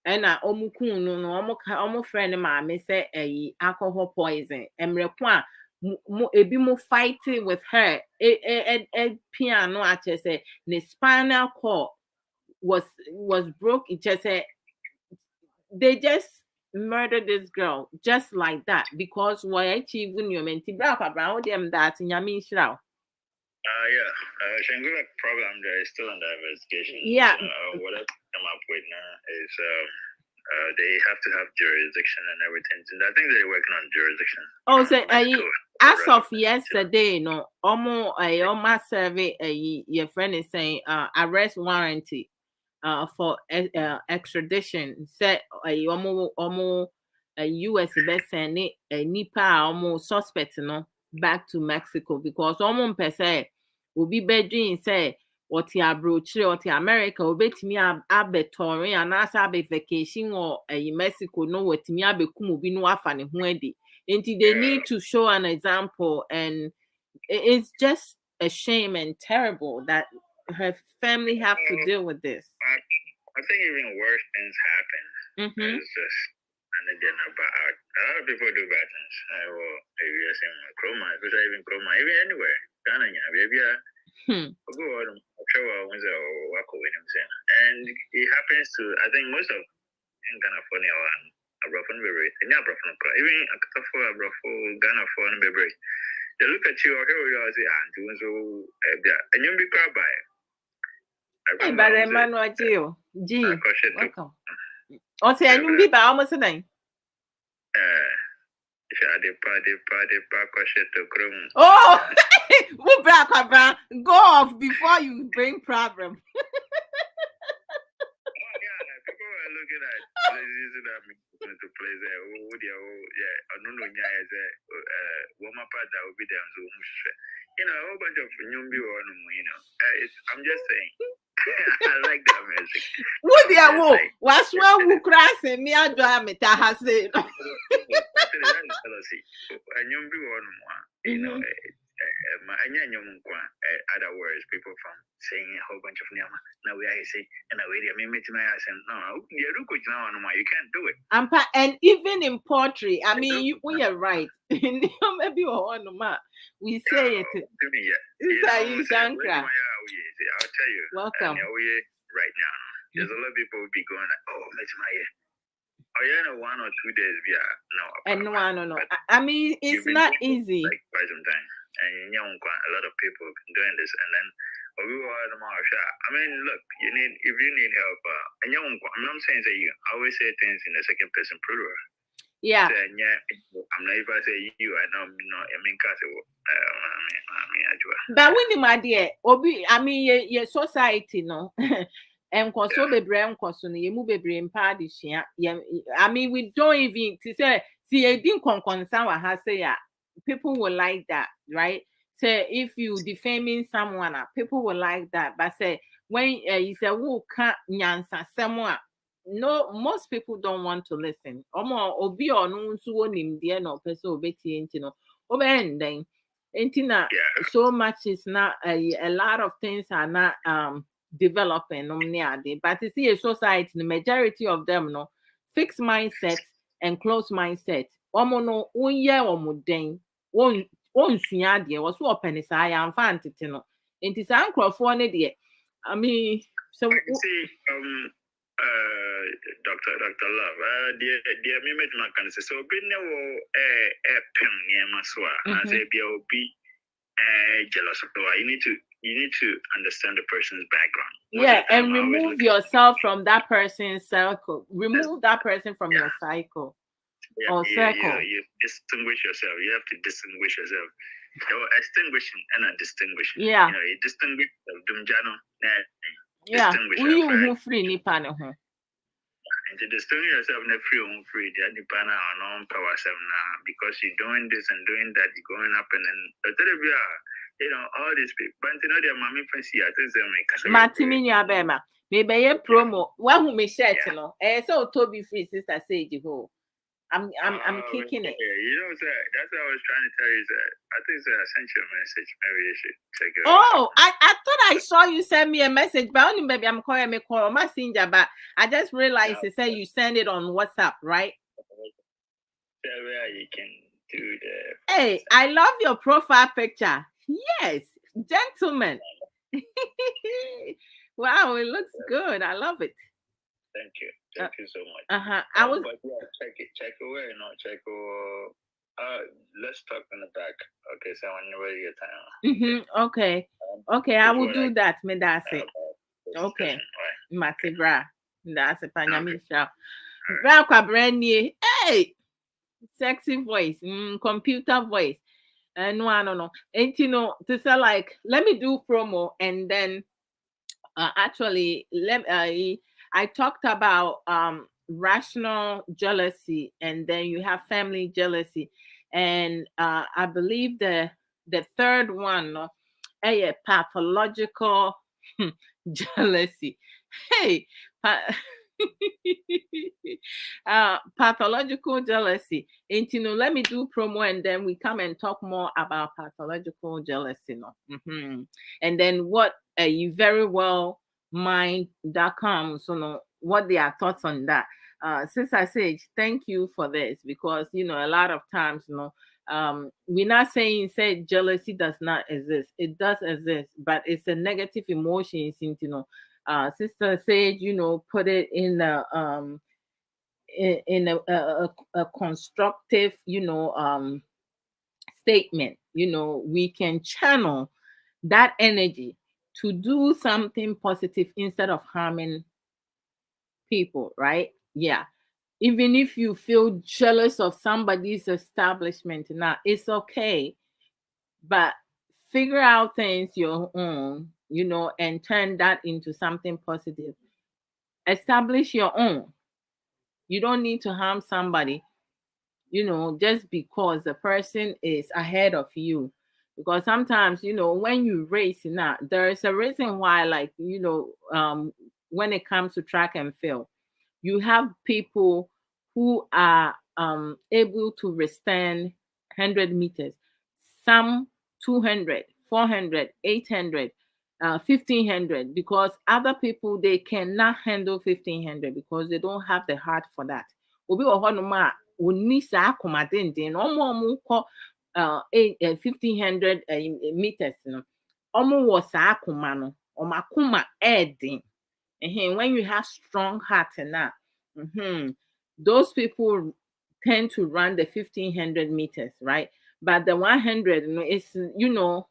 And omukun no omo friend maame say alcohol poison emrekwa ebi mo fighting with her piano actually say the spinal cord was broke. It just said they just murdered this girl just like that because why achieving your menti bra them that nyame nshira. Shangula problem there is still under investigation. Yeah. What I've come up with now is they have to have jurisdiction and everything. And I think they're working on jurisdiction. Oh, so as of yesterday, no, almost survey your friend is saying arrest warranty for extradition. Said almost US best send nipa almost suspect no back to Mexico because almost per se will be bedroom say what ya broach or America will bet me abetory and as abe vacation or Mexico no what me abe kumu no afani huedi. Until they need to show an example, and it's just a shame and terrible that her family have to deal with this. I think even worse things happen. It's just and again about a lot of people do bad things. I will maybe say chroma, even chroma, even anywhere. Ghana, maybe go on show work with him and it happens to I think most of in Ghana for now and Abrafon Bebre, even a couple of Ghana for Bebre. They look at you or hear you say and doing so and you'll be crab by. But Emmanuel G. Welcome. Oh, say you be by almost a name. Oh, go off before you bring problem. People are looking at using that to play there. I don't know. Warm up that will be there. A whole bunch of nyumbi or I'm just saying. I like that music. What the wo? What's wrong with crossing me? I drive me to has it. Other words, people from saying a whole bunch of nama. Now we say, and I really meet my ass and no, you can't do it. And even in poetry, I mean, we are right. Maybe we say it. I'll tell you. Welcome. Right now, there's a lot of people will be going like, oh, it's my ear. Oh, yeah, 1 or 2 days, no. I mean, it's not easy. Like quite some time. And a lot of people have been doing this, and then we were the marshal. I mean, look, if you need help, and I'm not saying that you always say things in the second person plural. Yeah. I'm not even say you. I know, I mean, but when my dear, I mean, your society, no. And so be brand no you move be in party. I mean, we don't even to say see a didn't concern what has say people will like that, right? Say if you defaming someone, people will like that. But say when you say who can't nyansa someone, no, most people don't want to listen. Obi or no so nim dear no person obeti no obending. So much is not a lot of things are not developing but you see a society, the majority of them no fixed mindset and closed mindset. Omo no wonye omo den. Won sua de wo so opene saa ya amfa antete no. Enti saa nkrofo ne de I mean so see Dr. Love, the image can say so be no pen near Maswa as a be jealous of you need to understand the person's background. Yeah, and remove yourself from that person's circle. Remove that person from your cycle or circle. You distinguish yourself. You have to distinguish yourself. Extinguishing and distinguishing. Yeah. You know, you distinguish Dumjano. Yeah. You free nipa no ho. And to distinguish yourself in free, the Nipana or non power now because you're doing this and doing that, you're going up and then you know, all these people. But you know, their mommy friends here, I think they make Matimi Abema. Maybe a promo. One who may share, you know. So Toby Free Sister Sage ho. I'm kicking it. Yeah, you know, that's what I was trying to tell you. I think it's an essential message. Maybe you should check it out. Oh, I thought I saw you send me a message, but only maybe I'm calling me call messenger, but I just realized it said you send it on WhatsApp, right? Where you can do the. Hey, I love your profile picture. Yes, gentlemen. Wow, it looks good. I love it. Thank you. Thank you so much. I was. But yeah, check away, check. Let's talk in the back. Okay, so when you're ready, your time. Okay. Okay, I will do that. Me that's it. Okay. Matibra. That's a panyamisha. Bra brand new. Hey, sexy voice. Computer voice. No, I don't know. And you know, to say like, let me do promo and then actually I talked about rational jealousy and then you have family jealousy and I believe the third one pathological jealousy. Hey, pathological jealousy. And you know, let me do promo and then we come and talk more about pathological jealousy. And then what you very well mind.com. So no, what their thoughts on that. Sister Sage, thank you for this because you know a lot of times, you know, we're not saying jealousy does not exist. It does exist, but it's a negative emotion, you know. Sister Sage, you know, put it in a constructive, you know, statement. You know, we can channel that energy to do something positive instead of harming people, right? Yeah. Even if you feel jealous of somebody's establishment, now it's okay, but figure out things your own, you know, and turn that into something positive. Establish your own. You don't need to harm somebody, you know, just because the person is ahead of you. Because sometimes, you know, when you race now, there is a reason why, like, you know, when it comes to track and field, you have people who are able to withstand 100 meters, some 200, 400, 800, 1500, because other people, they cannot handle 1500 because they don't have the heart for that. Obi wɔ hɔnom a onni saa akomadenden na ɔmo kɔ 1500 meters no ɔmo wɔ saa akoma no ɔmo akoma ɛɛden. When you have strong heart now, those people tend to run the 1500 meters, right? But the 100, you know, is, you know,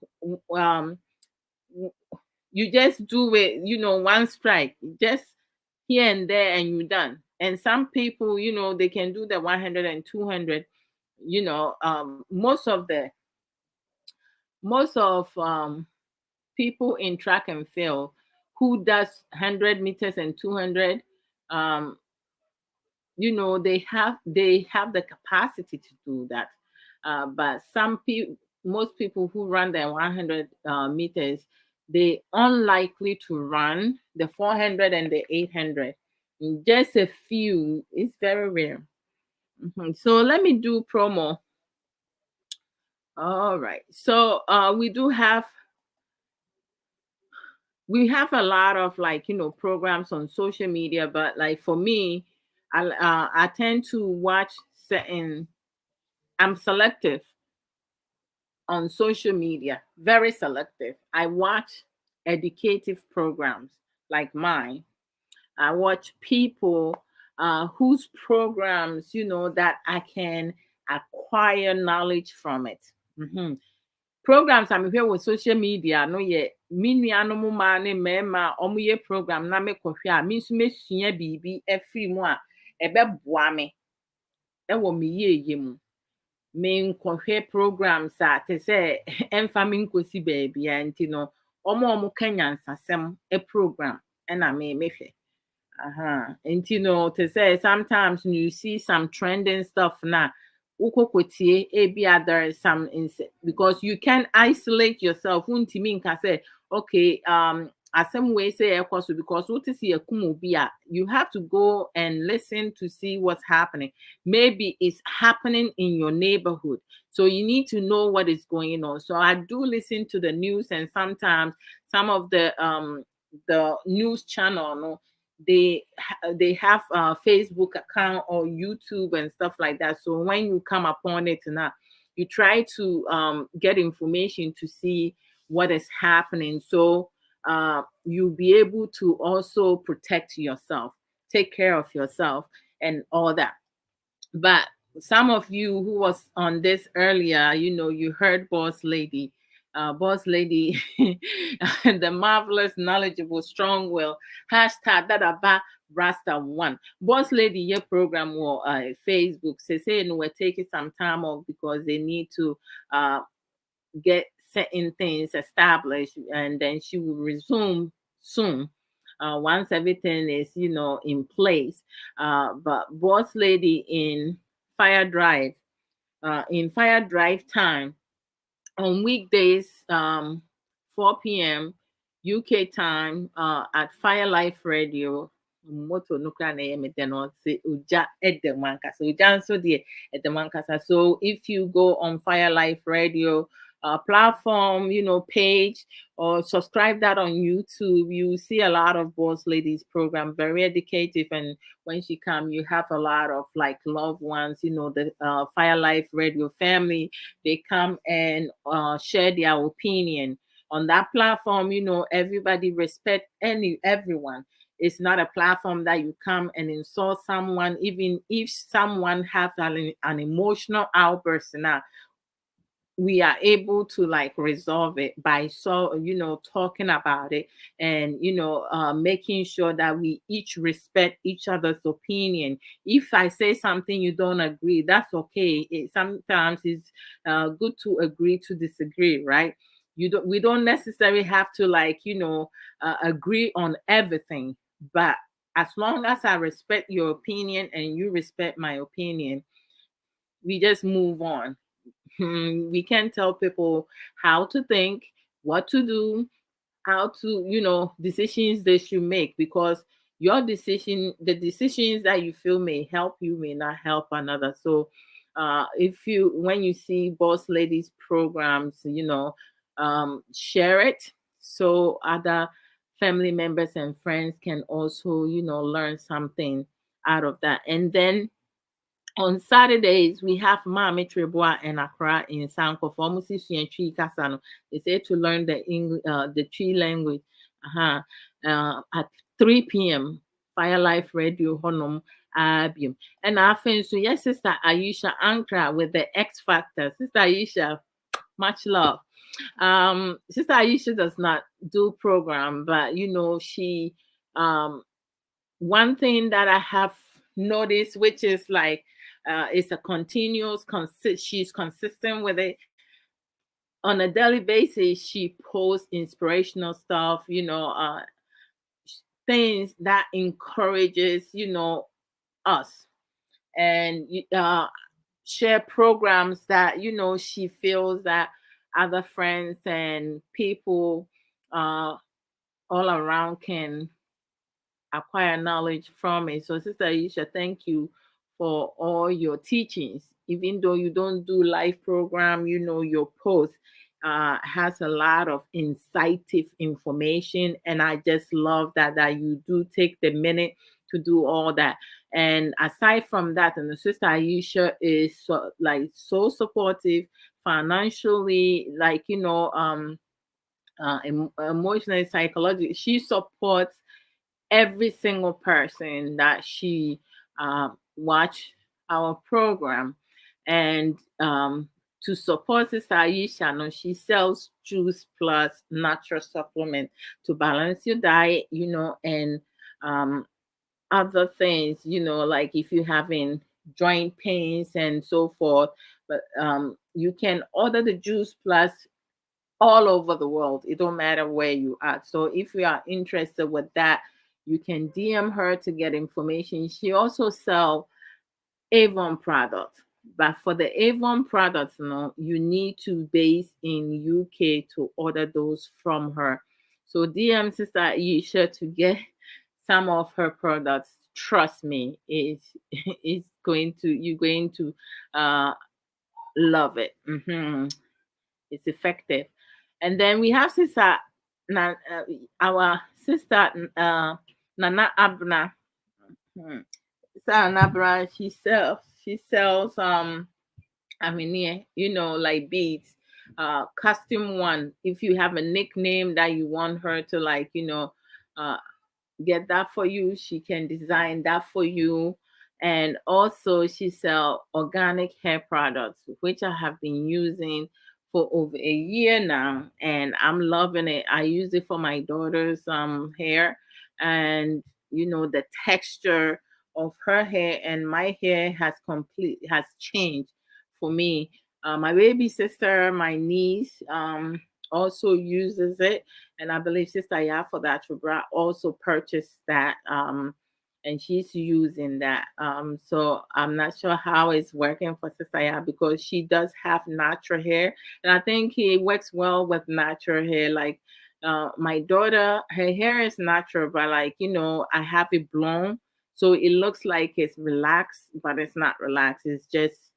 you just do it, you know, one strike, just here and there, and you're done. And some people, you know, they can do the 100 and 200. You know, most of people in track and field who does 100 meters and 200, you know, they have the capacity to do that. But most people who run the 100 meters, they unlikely to run the 400 and the 800. Just a few. It's very rare. So let me do promo. All right. So we have a lot of, like, you know, programs on social media, but like for me, I tend to watch certain I'm selective on social media, very selective. I watch educative programs like mine. I watch people whose programs, that I can acquire knowledge from it. Mhm. Programs I'm here with social media, no ye mini anomu ma ne mema omuye program na me kohwe a me nso mesua bibi efiri mu a ebeboa me e wo me yeye mu. Me nkɔhwɛ programs a te sɛ ɛmfa me nkosi baabi a nti no ɔmo ka nyansasɛm program ɛna me mehwɛ. Nti no te sɛ sometimes you see some trending stuff na wokɔkɔtie ebia there is some because you can isolate yourself. Wontimi nka sɛ okay asɛm wei sɛ ɛkɔ so because wote sɛ yɛkum obi a you have to go and listen to see what's happening. Maybe it's happening in your neighborhood, so you need to know what is going on. So I do listen to the news, and sometimes some of the news channel, no, they have a Facebook account or YouTube and stuff like that. So when you come upon it now, you try to get information to see what is happening. So you'll be able to also protect yourself, take care of yourself, and all that. But some of you who was on this earlier, you heard Boss Lady. Boss Lady, the marvelous, knowledgeable, strong will, hashtag that about Rasta one. Boss Lady, your program or Facebook, say no, we're taking some time off because they need to get certain things established, and then she will resume soon once everything is in place. But Boss Lady in Fire Drive time on weekdays, 4 p.m. UK time at Fire Life Radio. Moto nukra na yeme deno se uja edemankasa uja nso de edemankasa. So if you go on Fire Life Radio platform, page, or subscribe that on YouTube, you see a lot of Boss Ladies program, very educative. And when she come, you have a lot of like loved ones, the Fire Life Radio family. They come and share their opinion on that platform. Everybody respect everyone. It's not a platform that you come and insult someone, even if someone has an emotional outburst. Now, we are able to like resolve it by talking about it, and making sure that we each respect each other's opinion. If I say something you don't agree, that's okay. Sometimes it's good to agree to disagree, right? We don't necessarily have to agree on everything, but as long as I respect your opinion and you respect my opinion, we just move on. We can tell people how to think, what to do, how to, decisions they should make, because the decisions that you feel may help you, may not help another. So when you see Boss Ladies programs, share it so other family members and friends can also, learn something out of that. And then on Saturdays, we have Mami Trebois and Accra in Sanko for Musisi and Tree Kasano. They say to learn the Tree language at 3 p.m. Fire Life Radio Honum Abium. And I think so, yes, Sister Aisha Ankra with the X Factor. Sister Aisha, much love. Sister Aisha does not do program, but she one thing that I have noticed, which is like it's a continuous she's consistent with it on a daily basis. She posts inspirational stuff, things that encourages us, and share programs that she feels that other friends and people all around can acquire knowledge from it. So Sister Aisha, thank you for all your teachings. Even though you don't do live program, your post has a lot of insightful information, and I just love that you do take the minute to do all that. And aside from that, and the sister Aisha is so supportive financially, emotionally, psychologically. She supports every single person that she watch our program. And to support Sister Aisha, no, she sells juice plus natural supplement to balance your diet, and um, other things, like if you're having joint pains and so forth. But you can order the juice plus all over the world. It don't matter where you are. So if you are interested with that, you can DM her to get information. She also sell Avon products. But for the Avon products, you need to base in UK to order those from her. So DM Sister Aisha to get some of her products. Trust me, it's you're going to love it. It's effective. And then we have our sister Nana Abna. Sister Abna, she sells like beads, costume one. If you have a nickname that you want her to uh get that for you, she can design that for you. And also she sell organic hair products, which I have been using for over a year now, and I'm loving it. I use it for my daughter's hair, and the texture of her hair and my hair has changed for me. My baby sister, my niece, also uses it, and I believe Sister Ya for that Trubra also purchased that, and she's using that. So I'm not sure how it's working for Sister Ya because she does have natural hair, and I think it works well with natural hair. Like my daughter, her hair is natural, but I have it blown, so it looks like it's relaxed, but it's not relaxed. It's just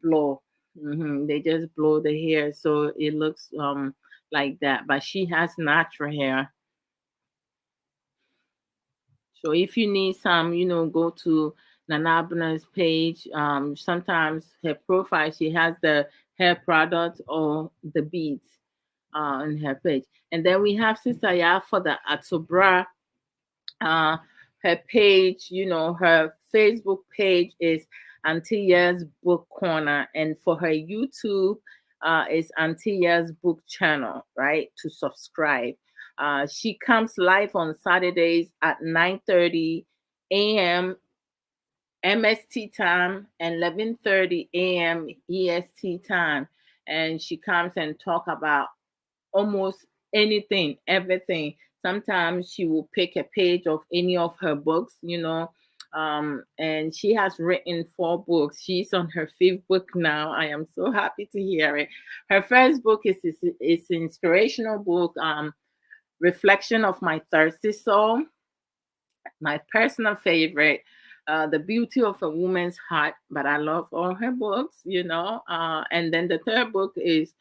blow. They just blow the hair, so it looks like that. But she has natural hair. So if you need some, go to Nanabna's page. Sometimes her profile, she has the hair product or the beads on her page. And then we have Sister Ya for the Atsobra. Uh, Her page, her Facebook page is Antilla's Book Corner, and for her YouTube is Antilla's Book Channel, right? To subscribe. She comes live on Saturdays at 9:30 a.m. MST time and 11:30 a.m. EST time, and she comes and talk about almost anything, everything. Sometimes she will pick a page of any of her books, and she has written 4 books. She's on her 5th book now. I am so happy to hear it. Her first book is inspirational book, Reflection of My Thirsty Soul. My personal favorite, The Beauty of a Woman's Heart, but I love all her books, and then the third book is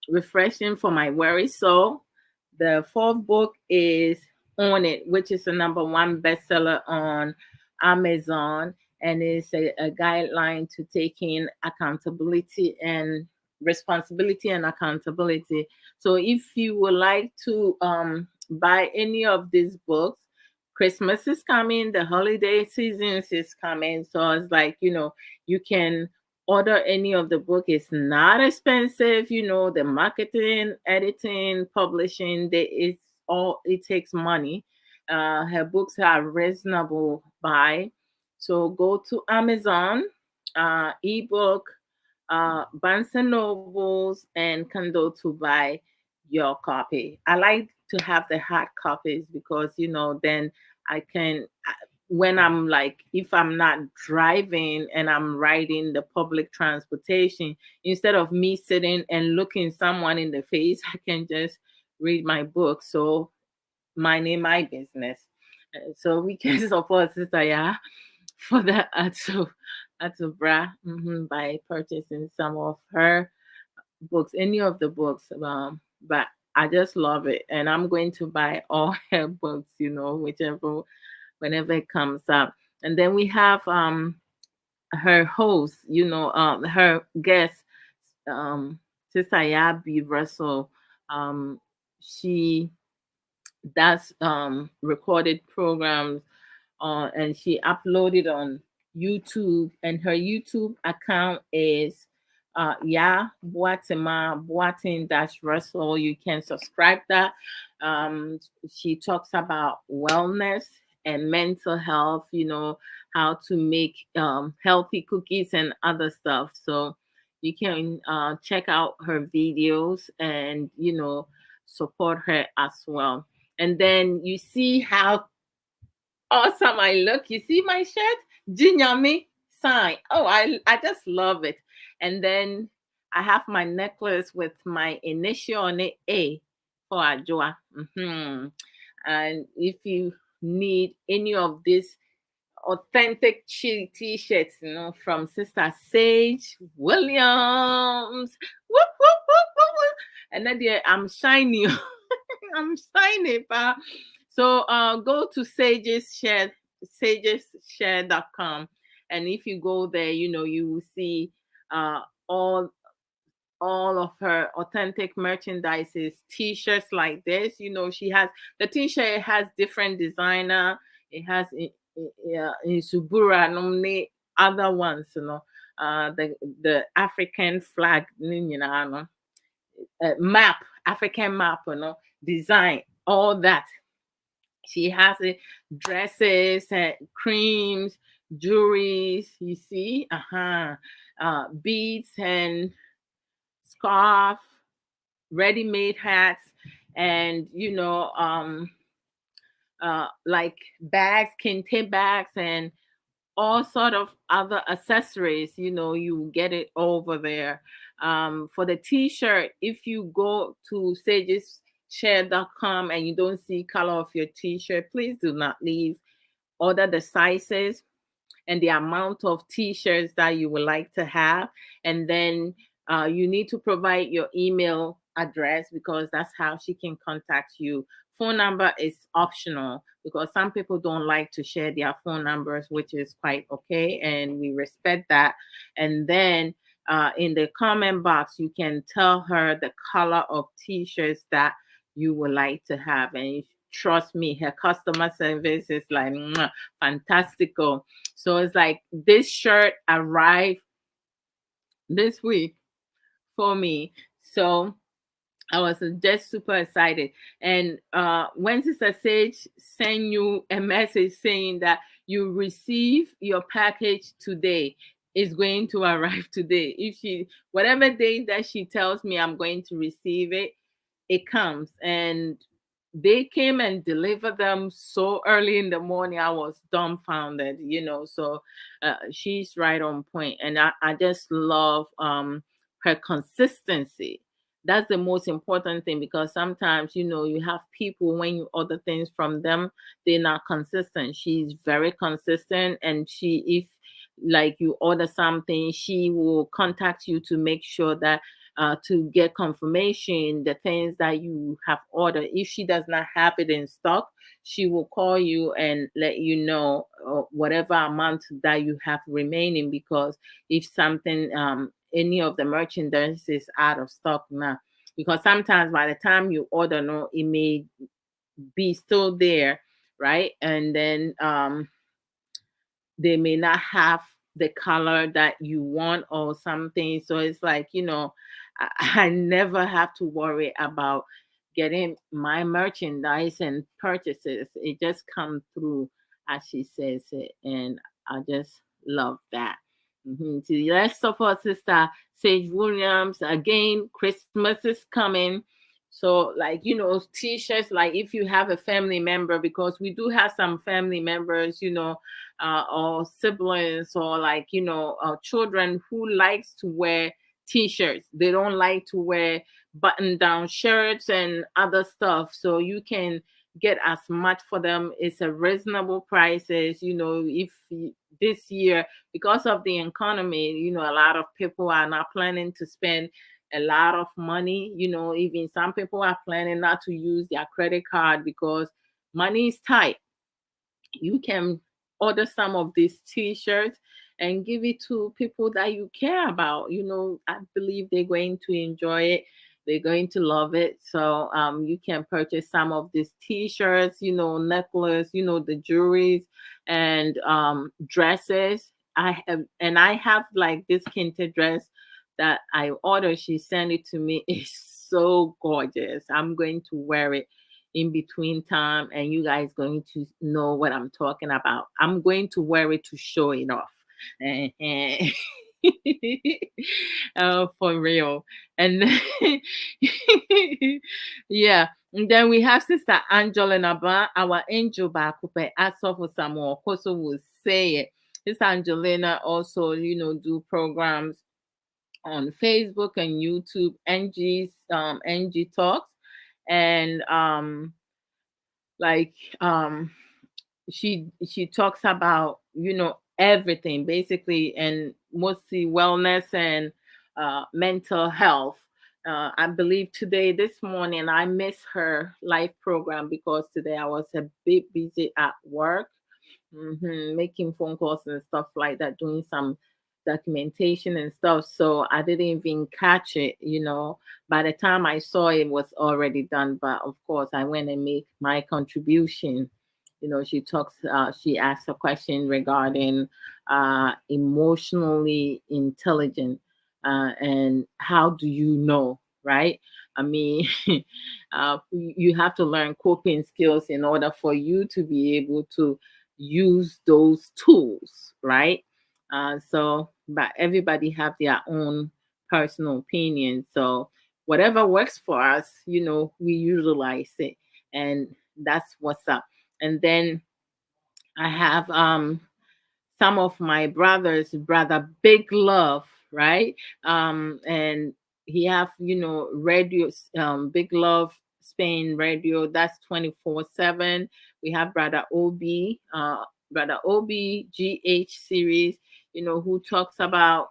Refreshing for My Weary Soul. The 4th book is On It, which is the #1 bestseller on Amazon, and it's a guideline to taking accountability and responsibility and accountability. So if you would like to buy any of these books, Christmas is coming, the holiday seasons is coming. So it's you can order any of the book. It's not expensive. The marketing, editing, publishing, it's all, it takes money. Her books are reasonable buy. So go to Amazon, ebook, Barnes and Nobles, and Kindle to buy your copy. I like to have the hard copies because then I can, when I'm if I'm not driving and I'm riding the public transportation, instead of me sitting and looking someone in the face, I can just read my book. So minding my business. So we can support Sister Ya for the Atubra by purchasing some of her books, any of the books. But I just love it, and I'm going to buy all her books. Whichever whenever it comes up. And then we have her host, her guest, Sister Yabi Russell. She does recorded programs, and she uploaded on YouTube, and her YouTube account is Ya Boatima Boatin dash Russell. You can subscribe that. She talks about wellness and mental health, how to make healthy cookies and other stuff. So you can check out her videos and support her as well. And then you see how awesome I look. You see my shirt? Jinyami sign. Oh, I just love it. And then I have my necklace with my initial on it, A for Ajua. And if you need any of these authentic t-shirts, from Sister Sage Williams. Whoop, whoop, whoop, whoop, whoop. And then I'm shiny. I'm shiny, pa. So go to sageshare.com. And if you go there, you will see all of her authentic merchandises, t-shirts like this. She has the t-shirt, it has different designer. It has in Subura, normally other ones, the African flag, map, African map, design, all that. She has it, dresses and creams, jewelries, you see, beads and scarf, ready-made hats, and like bags, kente bags, and all sort of other accessories. You get it over there. For the t-shirt, if you go to sageshare.com and you don't see color of your t-shirt, please do not leave. Order the sizes and the amount of t-shirts that you would like to have, and then you need to provide your email address, because that's how she can contact you. Phone number is optional, because some people don't like to share their phone numbers, which is quite okay, and we respect that. And then in the comment box, you can tell her the color of t-shirts that you would like to have, and trust me, her customer service is like fantastical. So it's like this shirt arrived this week for me. So I was just super excited. And when Sister Sage send you a message saying that you receive your package today, it's going to arrive today. Whatever day that she tells me I'm going to receive it, it comes. And they came and delivered them so early in the morning. I was dumbfounded, So she's right on point, and I just love her consistency. That's the most important thing, because sometimes you have people, when you order things from them, they're not consistent. She's very consistent, and if like you order something, she will contact you to make sure that to get confirmation the things that you have ordered. If she does not have it in stock, she will call you and let you know whatever amount that you have remaining, because if something any of the merchandise is out of stock now, because sometimes by the time you order, no, it may be still there, right? And then they may not have the color that you want or something. So it's like, I never have to worry about getting my merchandise and purchases. It just comes through as she says it. And I just love that. So let's support Sister Sage Williams. Again, Christmas is coming. So, like, t-shirts, like if you have a family member, because we do have some family members, or siblings, or like, children who likes to wear t-shirts. They don't like to wear button-down shirts and other stuff. So you can get as much for them. It's a reasonable prices. If this year, because of the economy, a lot of people are not planning to spend a lot of money. Even some people are planning not to use their credit card because money is tight. you can order some of these t-shirts and give it to people that you care about. I believe they're going to enjoy it. They're going to love it. So you can purchase some of these t-shirts, necklace, the jewelries and dresses. I have like this kente dress that I ordered. She sent it to me. It's so gorgeous. I'm going to wear it in between time, and you guys going to know what I'm talking about. I'm going to wear it to show it off. Eh, for real. And then, yeah. And then we have Sister Angela Naba, our angel Bakupe. I saw for some more. Koso will say it. Sister Angelina also, do programs on Facebook and YouTube, NG Talks. And like she talks about everything basically, and mostly wellness and mental health. I believe this morning I missed her live program because today I was a bit busy at work, making phone calls and stuff like that, doing some documentation and stuff. So I didn't even catch it. By the time I saw it, was already done. But of course, I went and made my contribution. She asks a question regarding emotionally intelligent, and how do you know, right? I mean, you have to learn coping skills in order for you to be able to use those tools, right? But everybody have their own personal opinion. So whatever works for us, we utilize it, and that's what's up. And then I have some of my brother Big Love, right? And he have radio, Big Love Spain radio, that's 24/7. We have brother Obi GH series, who talks about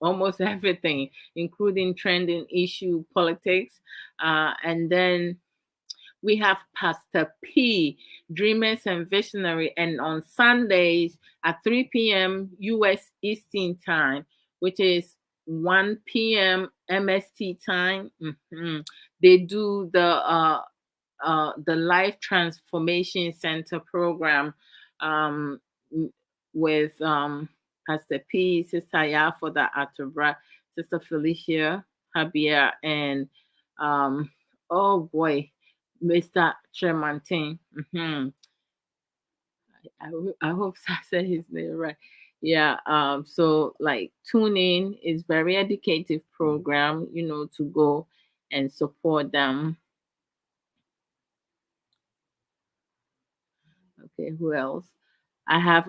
almost everything, including trending issue, politics. And then we have Pastor P, Dreamers and Visionary, and on Sundays at 3 p.m. US Eastern Time, which is 1 p.m. MST time. They do the Life Transformation Center program um, with Pastor P, Sister Yafoda Atubra, Sister Felicia Habia, and oh boy, Mr. Tremontin. I hope I said his name right. Yeah. So like tune in is very educative program, to go and support them. Okay, who else? I have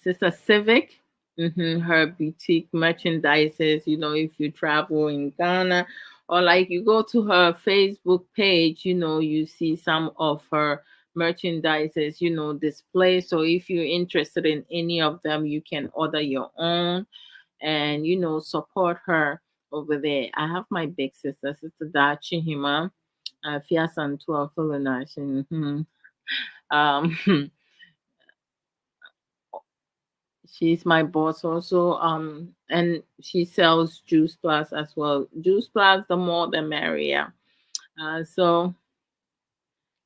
Sister Civic, her boutique merchandises. If you travel in Ghana, or like you go to her Facebook page, you see some of her merchandises, display. So if you're interested in any of them, you can order your own and support her over there. I have my big sister, Sister Dachi Hima, Fiasantua Fulanash. Um She's my boss also. And she sells Juice Plus as well. Juice Plus, the more the merrier. So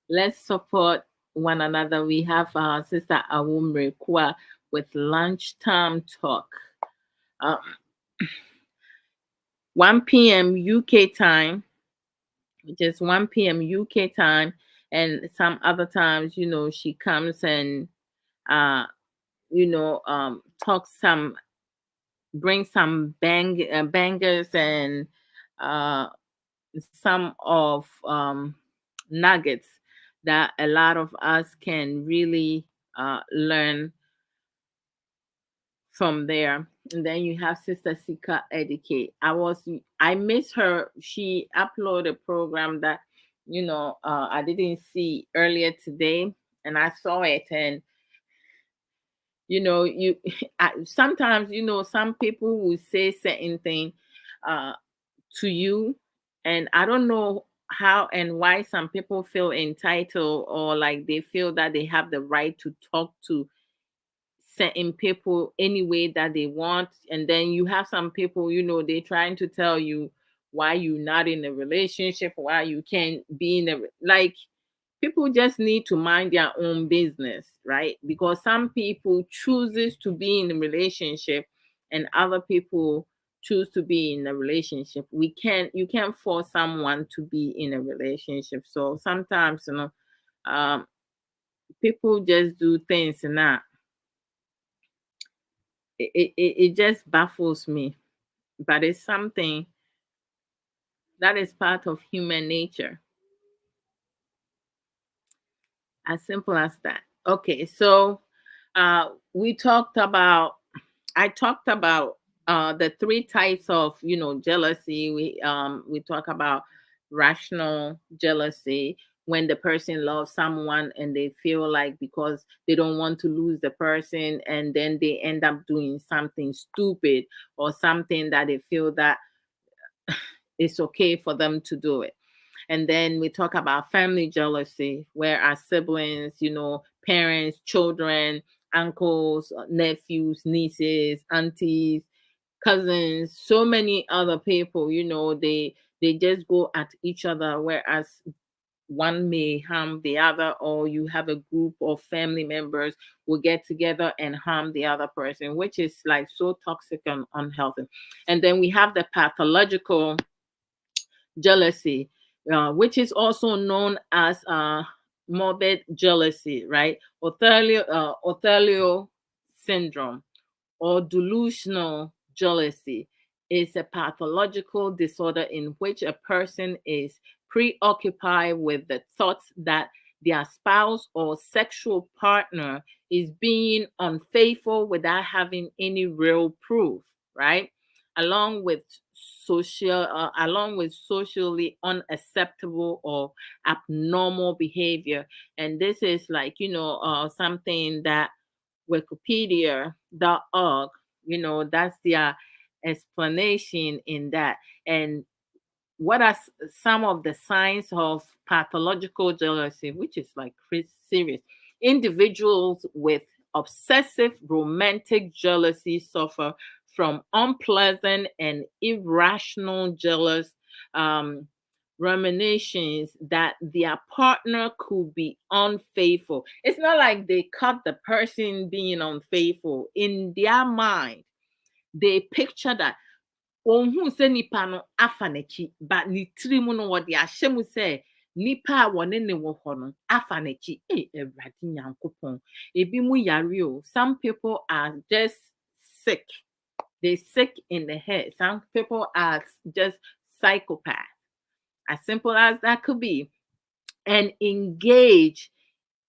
let's support one another. We have Sister Awumre Kwa with Lunchtime Talk. Um, 1 p.m. UK time, which is 1 p.m. UK time. And some other times, she comes and, talks some, bring some bangers and some of nuggets that a lot of us can really learn from there. And then you have Sister Sika Educate. I miss her. She uploaded a program that I didn't see earlier today, and I saw it. And you sometimes some people will say certain thing uh to you, and I don't know how and why some people feel entitled, or like they feel that they have the right to talk to certain people any way that they want. And then you have some people, they're trying to tell you why you're not in a relationship, why you can't be in a, like, people just need to mind their own business, right? Because some people chooses to be in a relationship and other people choose to be in a relationship. You can't force someone to be in a relationship. So sometimes, um, people just do things and that it just baffles me. But it's something that is part of human nature. As simple as that. Okay, so we talked about I talked about the three types of jealousy. We talk about rational jealousy, when the person loves someone and they feel like because they don't want to lose the person, and then they end up doing something stupid or something that they feel that it's okay for them to do it. And then we talk about family jealousy, where our siblings, parents, children, uncles, nephews, nieces, aunties, cousins, so many other people, they just go at each other, whereas one may harm the other, or you have a group of family members will get together and harm the other person, which is like so toxic and unhealthy. And then we have the pathological jealousy, which is also known as morbid jealousy, right? Othelio syndrome or delusional jealousy is a pathological disorder in which a person is preoccupied with the thoughts that their spouse or sexual partner is being unfaithful without having any real proof, right? Along with along with socially unacceptable or abnormal behavior. And this is like something that wikipedia.org, that's their explanation in that. And what are some of the signs of pathological jealousy, which is like serious? Individuals with obsessive romantic jealousy suffer from unpleasant and irrational jealous um, ruminations that their partner could be unfaithful. It's not like they caught the person being unfaithful. In their mind, they picture that ohun sɛ nipa no afa n'akyi, but ne tiri mu no wɔde ahyɛ mu sɛ nipa a wɔne ne wɔ hɔ no afa n'akyi. Awurade Nyankopɔn, ebi mu yare o. Some people are just sick. They sick in the head. Some people are just psychopaths. As simple as that could be. And engage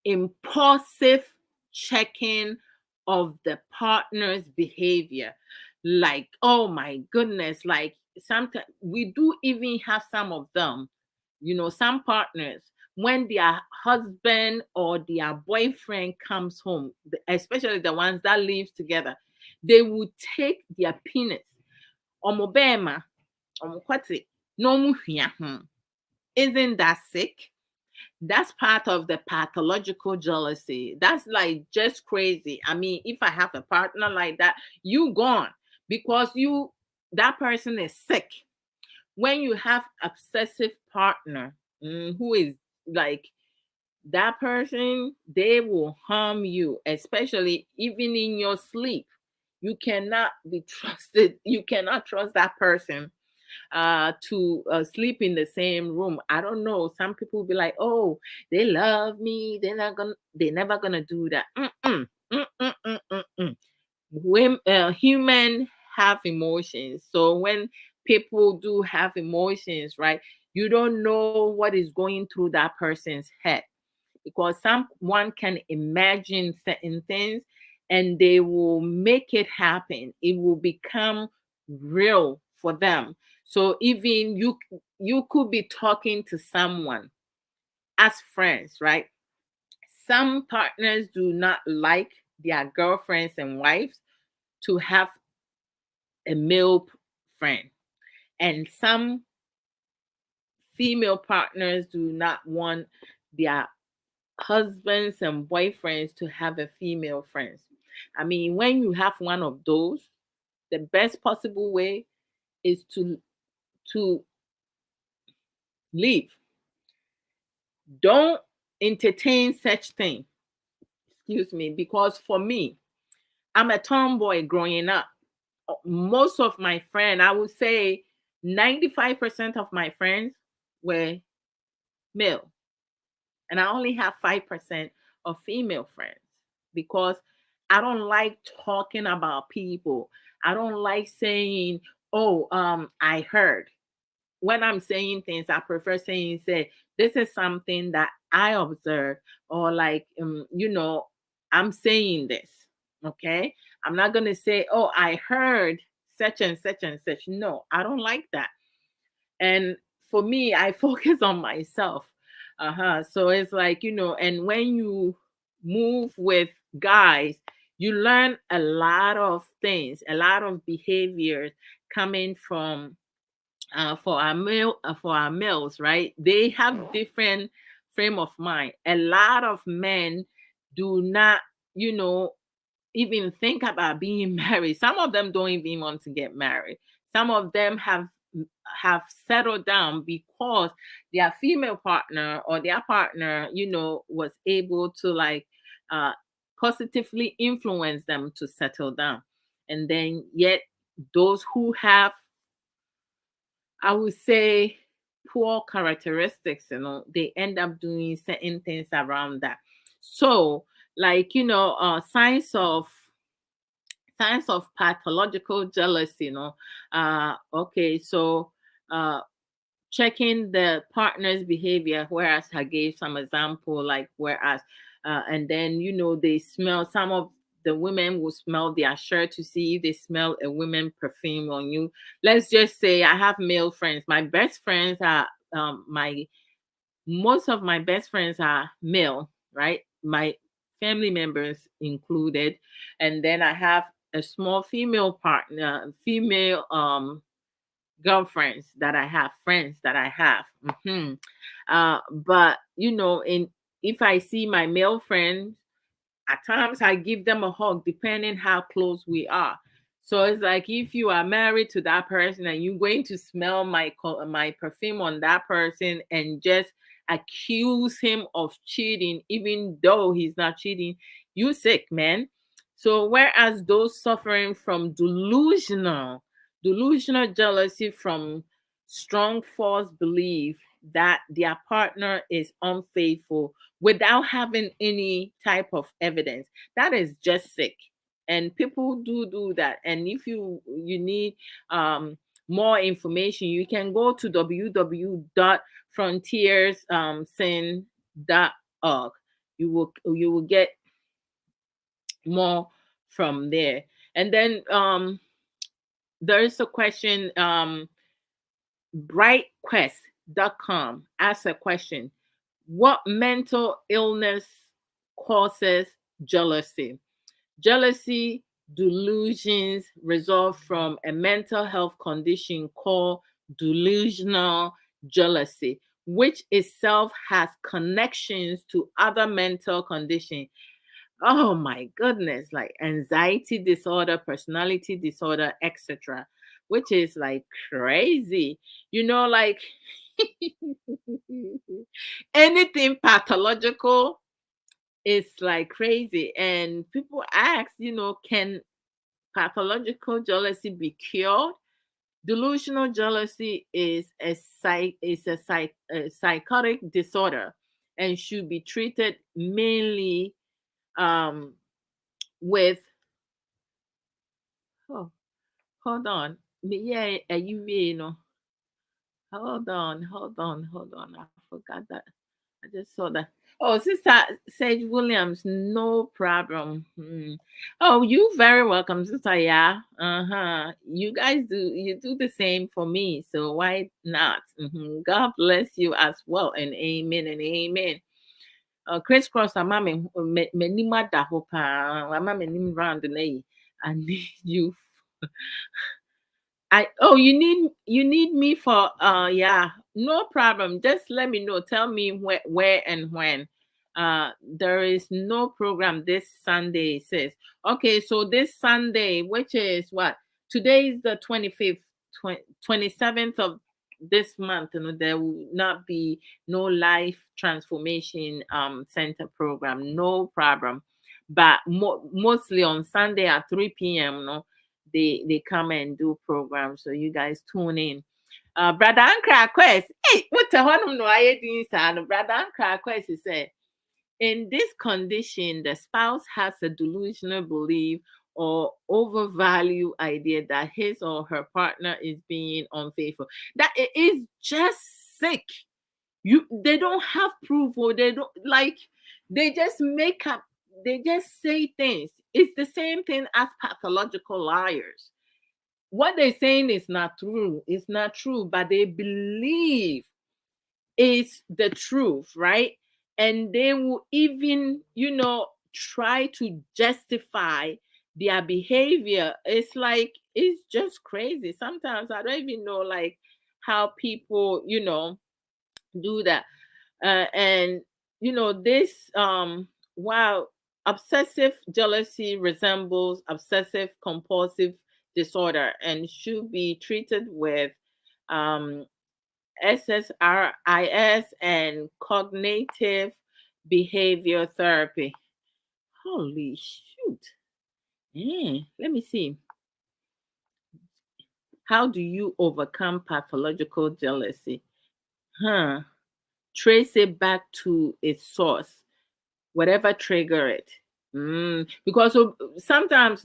impulsive checking of the partner's behavior. Like, oh my goodness, like sometimes we do even have some of them, some partners, when their husband or their boyfriend comes home, especially the ones that live together, they would take their penis. Omobema, omokwati, no muhia. Isn't that sick? That's part of the pathological jealousy. That's like just crazy. I mean, if I have a partner like that, you gone, because that person is sick. When you have obsessive partner who is like that person, they will harm you, especially even in your sleep. You cannot be trusted. You cannot trust that person to sleep in the same room. I don't know. Some people will be like, "Oh, they love me. They're never gonna do that." Mm-mm, mm-mm, mm-mm, mm. Human have emotions. So when people do have emotions, right? You don't know what is going through that person's head, because someone can imagine certain things and they will make it happen. It will become real for them. So even you could be talking to someone as friends, right? Some partners do not like their girlfriends and wives to have a male friend, and some female partners do not want their husbands and boyfriends to have a female friends. I mean, when you have one of those, the best possible way is to leave. Don't entertain such thing. Excuse me, because for me, I'm a tomboy growing up. Most of my friends, I would say 95% of my friends were male. And I only have 5% of female friends because I don't like talking about people. I don't like saying, oh, I heard. When I'm saying things, I prefer saying, say, this is something that I observed, or like, I'm saying this. Okay. I'm not going to say, oh, I heard such and such and such. No, I don't like that. And for me, I focus on myself. So it's like, and when you move with guys, you learn a lot of things, a lot of behaviors coming from for our males, right? They have different frame of mind. A lot of men do not, you know, even think about being married. Some of them don't even want to get married. Some of them have settled down because their female partner or their partner, was able to like uh positively influence them to settle down. And then yet those who have, I would say, poor characteristics, they end up doing certain things around that. So, like, signs of pathological jealousy, okay, so uh checking the partner's behavior, whereas I gave some example, like whereas and then they smell, some of the women will smell their shirt to see if they smell a women perfume on you. Let's just say I have male friends. My best friends are my most of my best friends are male, right? My family members included. And then I have a small female partner, female girlfriends that I have, friends that I have. But in if I see my male friends, at times I give them a hug depending how close we are. So it's like if you are married to that person and you're going to smell my perfume on that person and just accuse him of cheating, even though he's not cheating, you sick, man. So whereas those suffering from delusional jealousy from strong false belief that their partner is unfaithful without having any type of evidence, that is just sick. And people do that. And if you need more information, you can go to www.frontierssin.org. You will get more from there. And then there is a question, brightquest.com asks a question: what mental illness causes jealousy? Jealousy delusions result from a mental health condition called delusional jealousy, which itself has connections to other mental conditions. Oh my goodness, like anxiety disorder, personality disorder, etc., which is like crazy. Like anything pathological is like crazy. And people ask, can pathological jealousy be cured? Delusional jealousy is a psychotic disorder and should be treated mainly um with oh hold on, yeah, hold on, I forgot that. I just saw that. Oh, Sister Sage Williams, no problem. Oh, you very welcome, Sister. Yeah. You do the same for me, so why not? God bless you as well, and amen and amen. Crisscross, ama me nim ada hɔ paa, ama me nim round na yi. I need you. You need me for yeah. No problem. Just let me know. Tell me where and when. There is no program this Sunday, sis. Okay, so this Sunday, which is what? Today is the 25th, 27th of this month, there will not be no life transformation center program. No problem. But mostly on Sunday at 3 p.m. No, they come and do programs. So you guys tune in. Brother Ankara Quest. Hey, what the hell no I doing, son? Brother Ankara Quest said, in this condition, the spouse has a delusional belief or overvalue idea that his or her partner is being unfaithful. That it is just sick. They don't have proof, or they don't like, they just make up, they just say things. It's the same thing as pathological liars. What they're saying is not true. It's not true, but they believe it's the truth, right? And they will even, try to justify their behavior. It's like, it's just crazy. Sometimes I don't even know, like, how people, do that. And, this, wow, obsessive jealousy resembles obsessive compulsive disorder and should be treated with um, SSRIs and cognitive behavior therapy. Holy shoot. Let me see. How do you overcome pathological jealousy? Trace it back to its source, whatever trigger it. Because sometimes,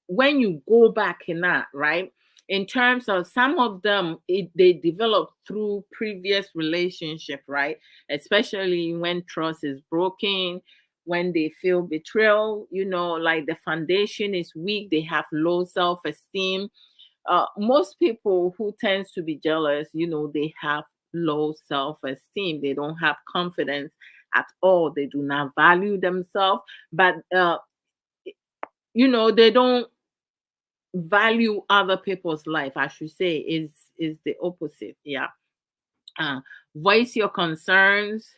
when you go back in that, right, in terms of some of them, they develop through previous relationship, right? Especially when trust is broken, when they feel betrayal, like the foundation is weak, they have low self-esteem. Most people who tends to be jealous, they have low self-esteem. They don't have confidence at all. They do not value themselves, but they don't value other people's life. I should say is the opposite. Yeah. Voice your concerns.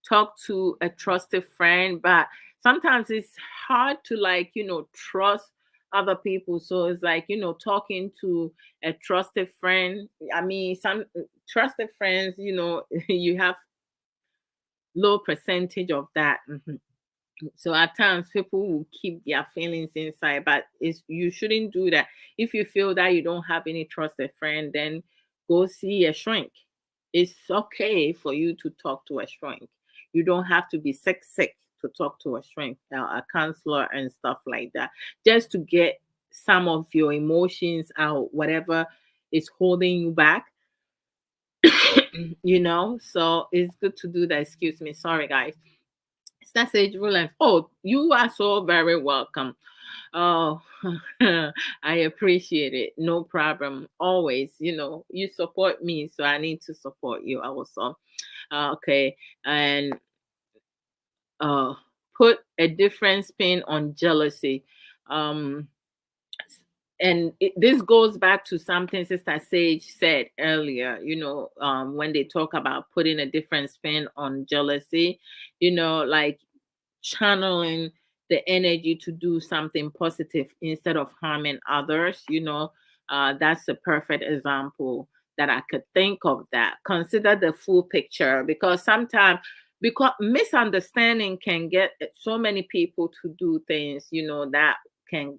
Talk to a trusted friend, but sometimes it's hard to, like, trust other people. So it's like, talking to a trusted friend. I mean, some trusted friends, you have low percentage of that. So at times people will keep their feelings inside, but you shouldn't do that. If you feel that you don't have any trusted friend, then go see a shrink. It's okay for you to talk to a shrink. You don't have to be sick to talk to a shrink, a counselor and stuff like that, just to get some of your emotions out, whatever is holding you back. So it's good to do that. Excuse me, sorry guys. Stage Roland. Oh, you are so very welcome. Oh, I appreciate it. No problem. Always, you support me, so I need to support you also. Okay, and uh, put a different spin on jealousy. And this goes back to something Sister Sage said earlier, when they talk about putting a different spin on jealousy, like channeling the energy to do something positive instead of harming others. That's a perfect example that I could think of. That consider the full picture, because sometimes, because misunderstanding can get so many people to do things, that can,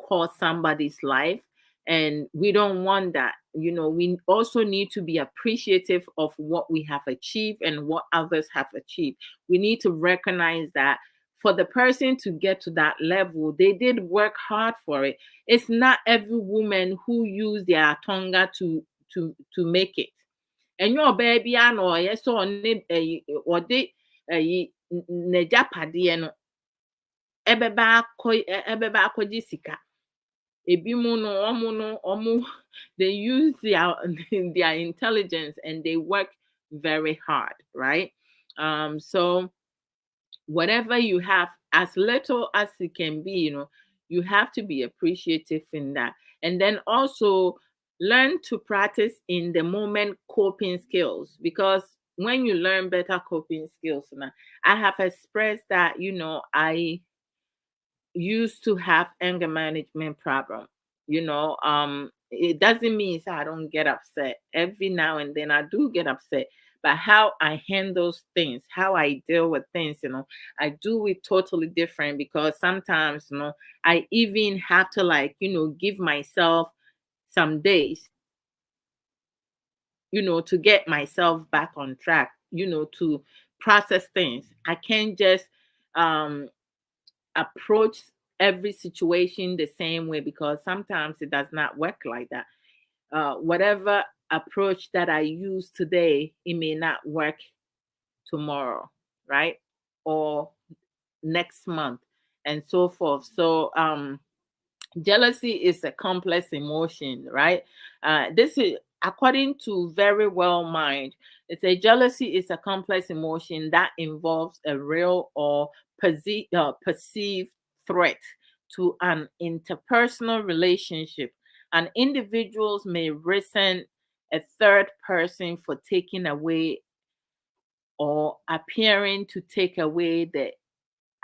cost somebody's life. And we don't want that. We also need to be appreciative of what we have achieved and what others have achieved. We need to recognize that for the person to get to that level, they did work hard for it. It's not every woman who used their tonga to make it. And your baby, I know, yes, or de ne japade no ebeba akɔgye sika. Ebi mu no omo they use their intelligence and they work very hard, right? So whatever you have, as little as it can be, you have to be appreciative in that. And then also Learn to practice in the moment coping skills, because when you learn better coping skills, now, I have expressed that, I used to have anger management problem. It doesn't mean that I don't get upset. Every now and then I do get upset, but how I handle things, how I deal with things, I do it totally different, because sometimes, I even have to, like, give myself some days, to get myself back on track, to process things. I can't just um approach every situation the same way, because sometimes it does not work like that. Whatever approach that I use today, it may not work tomorrow, right? Or next month, and so forth. So, jealousy is a complex emotion, right? This is according to Very Well Mind. It's a jealousy is a complex emotion that involves a real or perceived threat to an interpersonal relationship. And individuals may resent a third person for taking away or appearing to take away the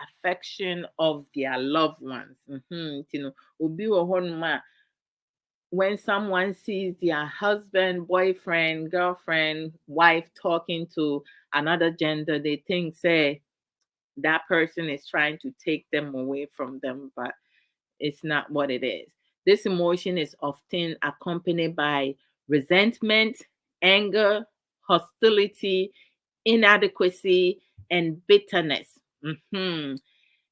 affection of their loved ones. Obi wɔ hɔnom a, when someone sees their husband, boyfriend, girlfriend, wife talking to another gender, they think, say, that person is trying to take them away from them, but it's not what it is. This emotion is often accompanied by resentment, anger, hostility, inadequacy, and bitterness.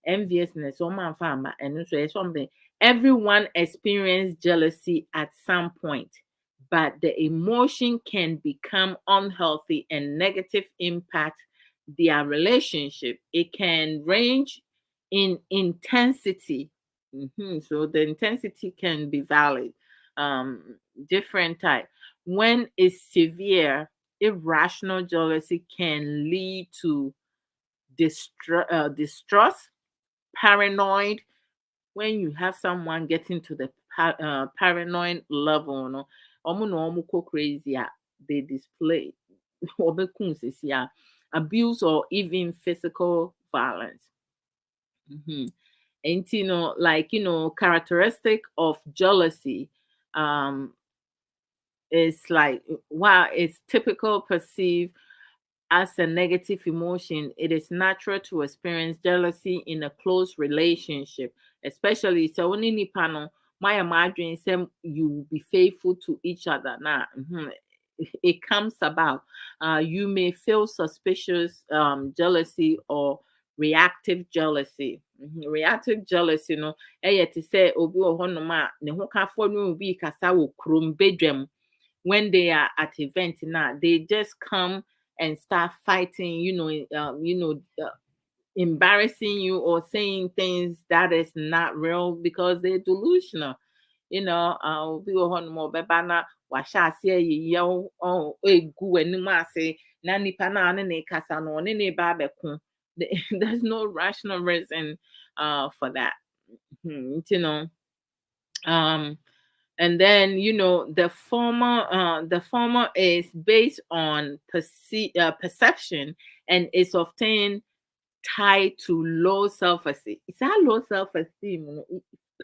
Enviousness, and so something. Everyone experiences jealousy at some point, but the emotion can become unhealthy and negative impact their relationship. It can range in intensity. So the intensity can be valid, different type. When it's severe, irrational jealousy can lead to distrust, paranoid. When you have someone getting to the paranoid level, no, omo crazy, they display abuse or even physical violence. And like, characteristic of jealousy, is like, while it's typical perceived as a negative emotion, it is natural to experience jealousy in a close relationship, especially so when in panel, my imagine say you will be faithful to each other. Now, it comes about. You may feel suspicious, jealousy, or reactive jealousy. Reactive jealousy, to say obi ohonoma ne ho kafo no obi kasa wo krom bedwam. When they are at event now, they just come and start fighting, embarrassing you or saying things that is not real because they're delusional. Obi wɔ hɔ nom a ɔbɛba na wahyɛ aseɛ yeyɛ egu w'anim ase na nipa na ɔne ne kasa no ɔne ne ba abɛko. There's no rational reason for that. And then the former is based on perception, and is often tied to low self-esteem. It's that low self-esteem.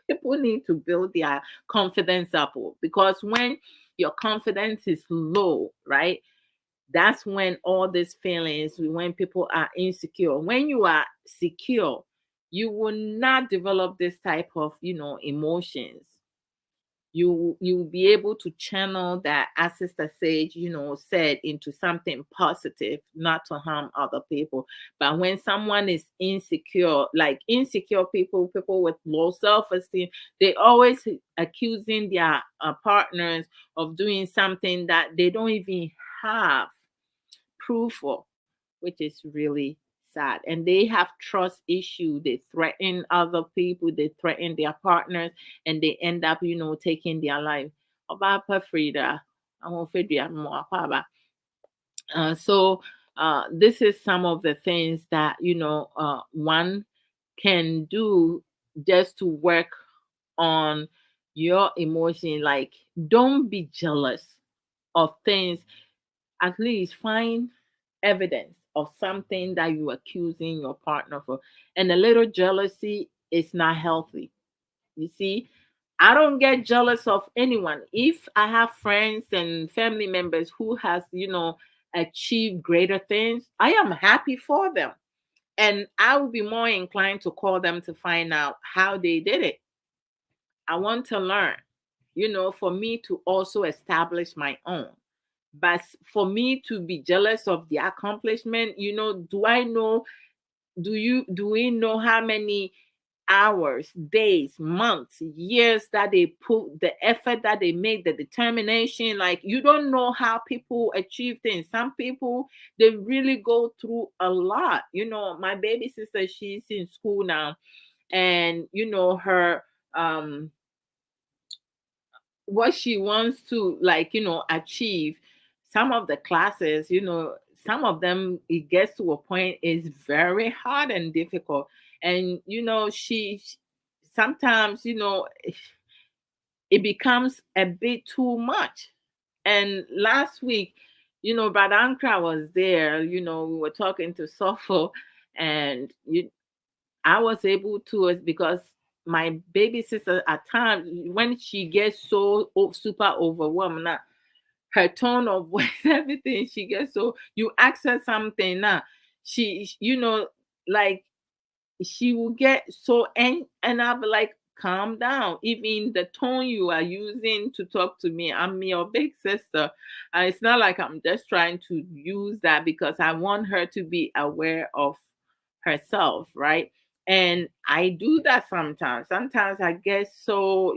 People need to build their confidence up, because when your confidence is low, right, that's when all these feelings, when people are insecure. When you are secure, you will not develop this type of emotions. You will be able to channel that, as Sister Sage, said, into something positive, not to harm other people. But when someone is insecure, like insecure people with low self-esteem, they always accusing their partners of doing something that they don't even have proof of, which is really sad. And they have trust issue. They threaten other people, they threaten their partners, and they end up, taking their life. So this is some of the things that one can do just to work on your emotion. Like, don't be jealous of things. At least find evidence of something that you accusing your partner for. And a little jealousy is not healthy. You see, I don't get jealous of anyone. If I have friends and family members who has, achieved greater things, I am happy for them. And I will be more inclined to call them to find out how they did it. I want to learn, for me to also establish my own. But for me to be jealous of the accomplishment, do we know how many hours, days, months, years that they put, the effort that they make, the determination? Like, you don't know how people achieve things. Some people, they really go through a lot. My baby sister, she's in school now, and her what she wants to, like, achieve, some of the classes, some of them, it gets to a point is very hard and difficult. And she sometimes, it becomes a bit too much. And last week, Brother Ankra was there, we were talking to Sofo, and I was able to, is because my baby sister, at times when she gets so super overwhelmed now, her tone of voice, everything, she gets so, you ask her something now, she, like, she will get so, and I'll be like, calm down. Even the tone you are using to talk to me, I'm your big sister. And it's not like I'm just trying to use that, because I want her to be aware of herself, right? And I do that sometimes. Sometimes I get so,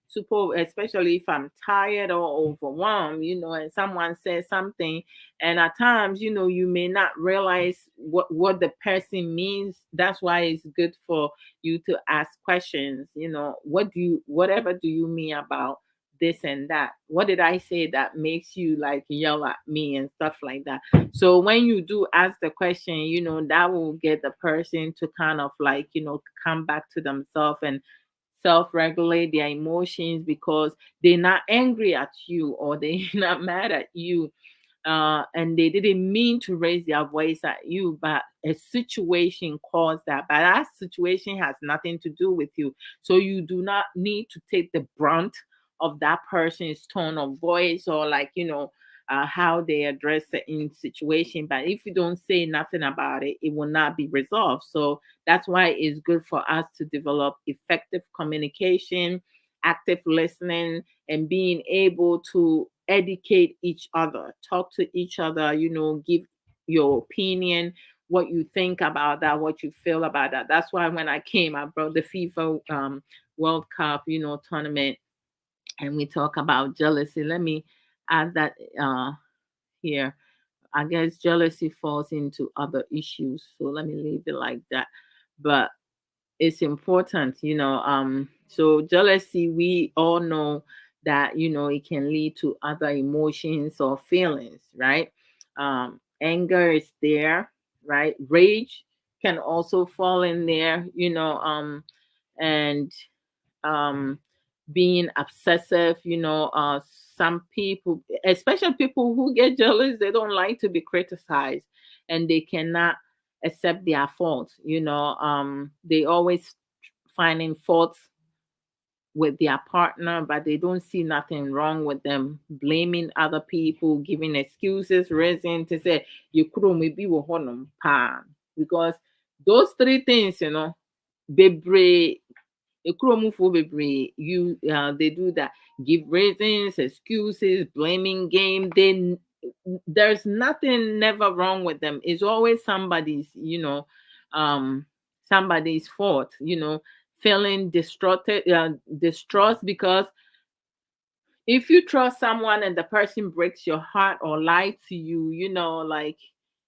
super, especially if I'm tired or overwhelmed, and someone says something, and at times, you may not realize what the person means. That's why it's good for you to ask questions. Whatever do you mean about this and that? What did I say that makes you like yell at me and stuff like that? So when you do ask the question, that will get the person to kind of like, come back to themselves and self-regulate their emotions, because they're not angry at you, or they're not mad at you, and they didn't mean to raise their voice at you, but a situation caused that. But that situation has nothing to do with you. So you do not need to take the brunt of that person's tone of voice, or like, how they address the in situation. But if you don't say nothing about it, it will not be resolved. So that's why it's good for us to develop effective communication, active listening, and being able to educate each other, talk to each other, give your opinion, what you think about that, what you feel about that. That's why when I came, I brought the FIFA World Cup, tournament, and we talk about jealousy. Let me add that here. I guess jealousy falls into other issues, so let me leave it like that. But it's important, so jealousy, we all know that, it can lead to other emotions or feelings, right? Anger is there, right? Rage can also fall in there, and um being obsessive, some people, especially people who get jealous, they don't like to be criticized, and they cannot accept their faults, they always finding faults with their partner, but they don't see nothing wrong with them, blaming other people, giving excuses, reason to say you couldn't maybe pa, because those three things, bebre, you they do that, give reasons, excuses, blaming game. Then there's nothing never wrong with them. It's always somebody's, somebody's fault, feeling distrust, because if you trust someone and the person breaks your heart or lie to you, like,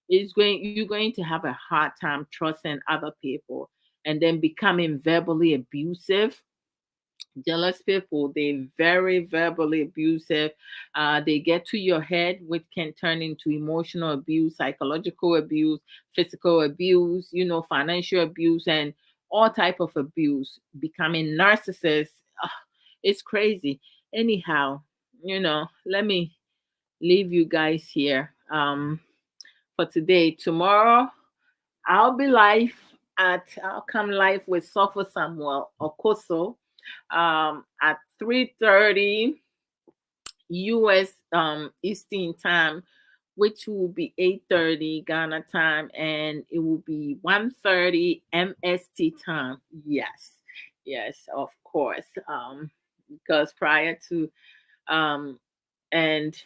you're going to have a hard time trusting other people, and then becoming verbally abusive. Jealous people, they very verbally abusive. They get to your head, which can turn into emotional abuse, psychological abuse, physical abuse, financial abuse, and all type of abuse. Becoming narcissists, It's crazy. Anyhow, let me leave you guys here for today. Tomorrow I'll come live with Sopher Samuel Okoso at 3:30 US Eastern time, which will be 8:30 Ghana time, and it will be 1:30 MST time. Yes, of course. Because prior to and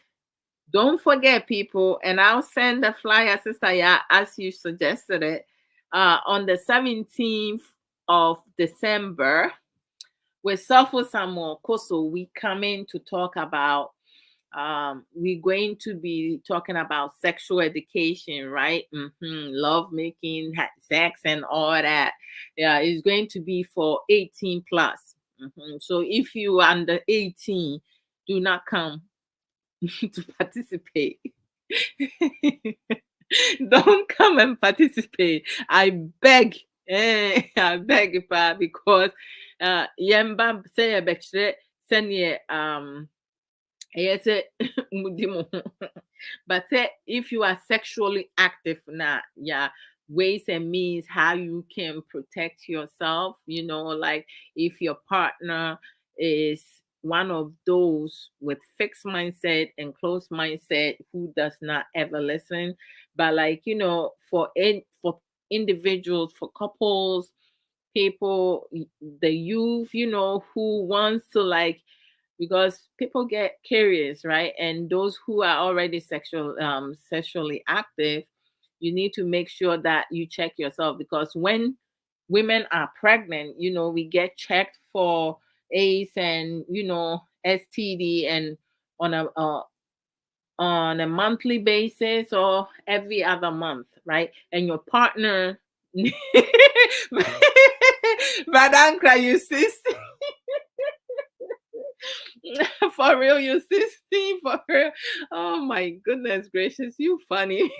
don't forget, people, and I'll send the flyer, Sister Ya, as you suggested it, on the 17th of December with Sopho Samuel Koso. We come in to talk about we're going to be talking about sexual education, right? Love making, sex, and all that. Yeah, it's going to be for 18 plus. So if you are under 18, do not come to participate. Don't come and participate. I beg. I beg, pa, because yemba say a send yes, but if you are sexually active now, yeah, ways and means how you can protect yourself, like if your partner is one of those with fixed mindset and closed mindset who does not ever listen, but like for individuals, for couples, people, the youth, who wants to like, because people get curious, right? And those who are already sexually active, you need to make sure that you check yourself, because when women are pregnant, we get checked for AIDS and STD, and on a monthly basis or every other month, right? And your partner Badankra, you sis. For real, you 16, for real. Oh my goodness gracious, you funny.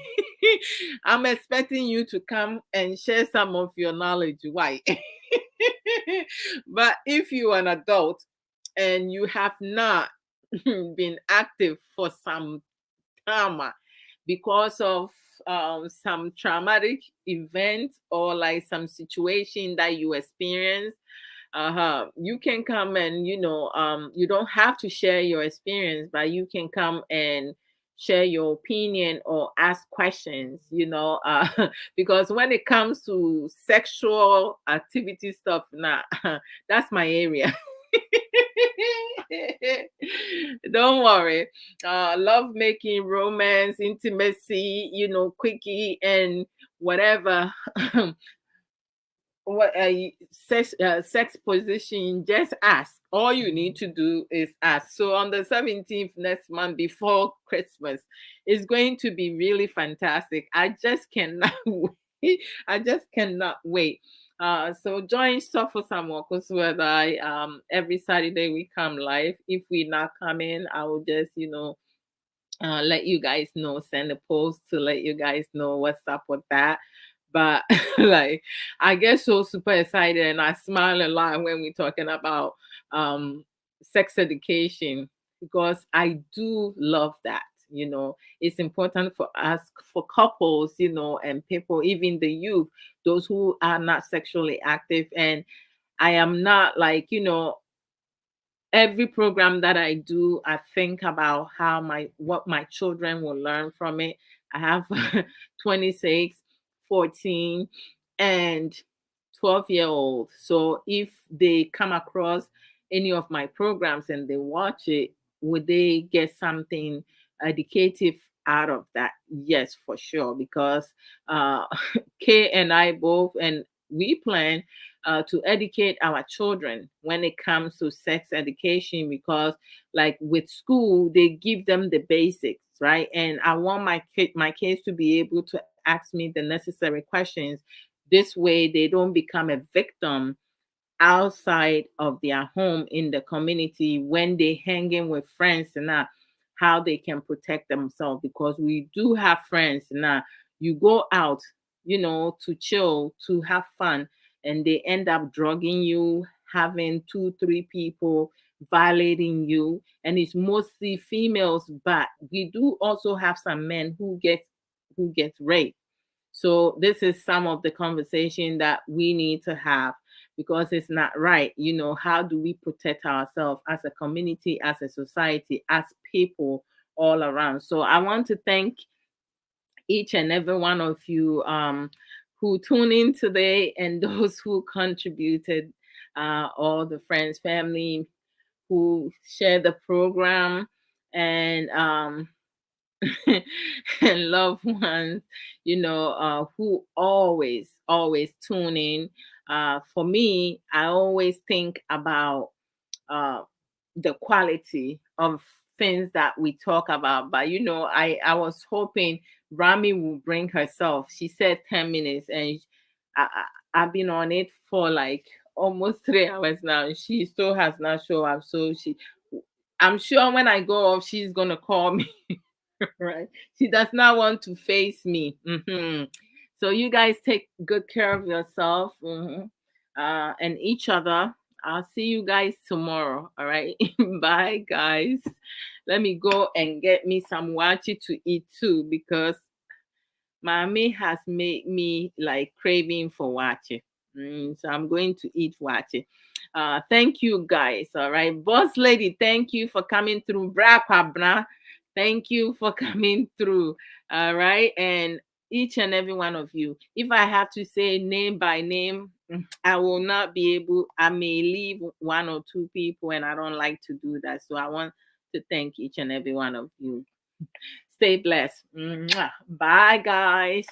I'm expecting you to come and share some of your knowledge. Why? But if you are an adult and you have not been active for some time because of some traumatic event or like some situation that you experienced, you can come and you don't have to share your experience, but you can come and share your opinion or ask questions, because when it comes to sexual activity stuff, nah, that's my area. Don't worry. Love making, romance, intimacy, quickie and whatever. What sex position, just ask. All you need to do is ask. So on the 17th next month, before Christmas, it's going to be really fantastic. I just cannot wait. I just cannot wait. So join Suffer Samuel Kosuwedai. Every Saturday we come live. If we not coming, I will just let you guys know, send a post to let you guys know what's up with that. But like, I get so super excited and I smile a lot when we're talking about sex education, because I do love that. It's important for us, for couples, and people, even the youth, those who are not sexually active. And I am not like, every program that I do, I think about what my children will learn from it. I have 26, 14, and 12-year-old. So if they come across any of my programs and they watch it, would they get something educative out of that? Yes, for sure. Because Kay and I both, and we plan to educate our children when it comes to sex education, because like with school they give them the basics, right? And I want my kids to be able to ask me the necessary questions. This way they don't become a victim outside of their home in the community when they hanging with friends and how they can protect themselves, because we do have friends now. You go out, to chill, to have fun, and they end up drugging you, having 2 3 people violating you, and it's mostly females, but we do also have some men who get raped. So this is some of the conversation that we need to have, because it's not right. How do we protect ourselves as a community, as a society, as people all around? So I want to thank each and every one of you who tune in today, and those who contributed, all the friends, family who share the program, and and loved ones, who always tune in. For me, I always think about uh, the quality of things that we talk about. But I was hoping Rami will bring herself. She said 10 minutes, and I've been on it for like almost 3 hours now. She still has not shown up. So I'm sure when I go off, she's gonna call me. Right? She does not want to face me. So you guys take good care of yourself, and each other. I'll see you guys tomorrow. All right. Bye, guys. Let me go and get me some wachi to eat too, because mommy has made me like craving for wachi. So I'm going to eat wachi. Thank you, guys. All right. Boss lady, thank you for coming through. Bra Kwabna, thank you for coming through. All right. And each and every one of you, if I have to say name by name, I will not be able. I may leave one or two people, and I don't like to do that. So I want to thank each and every one of you. Stay blessed. Mwah. Bye, guys.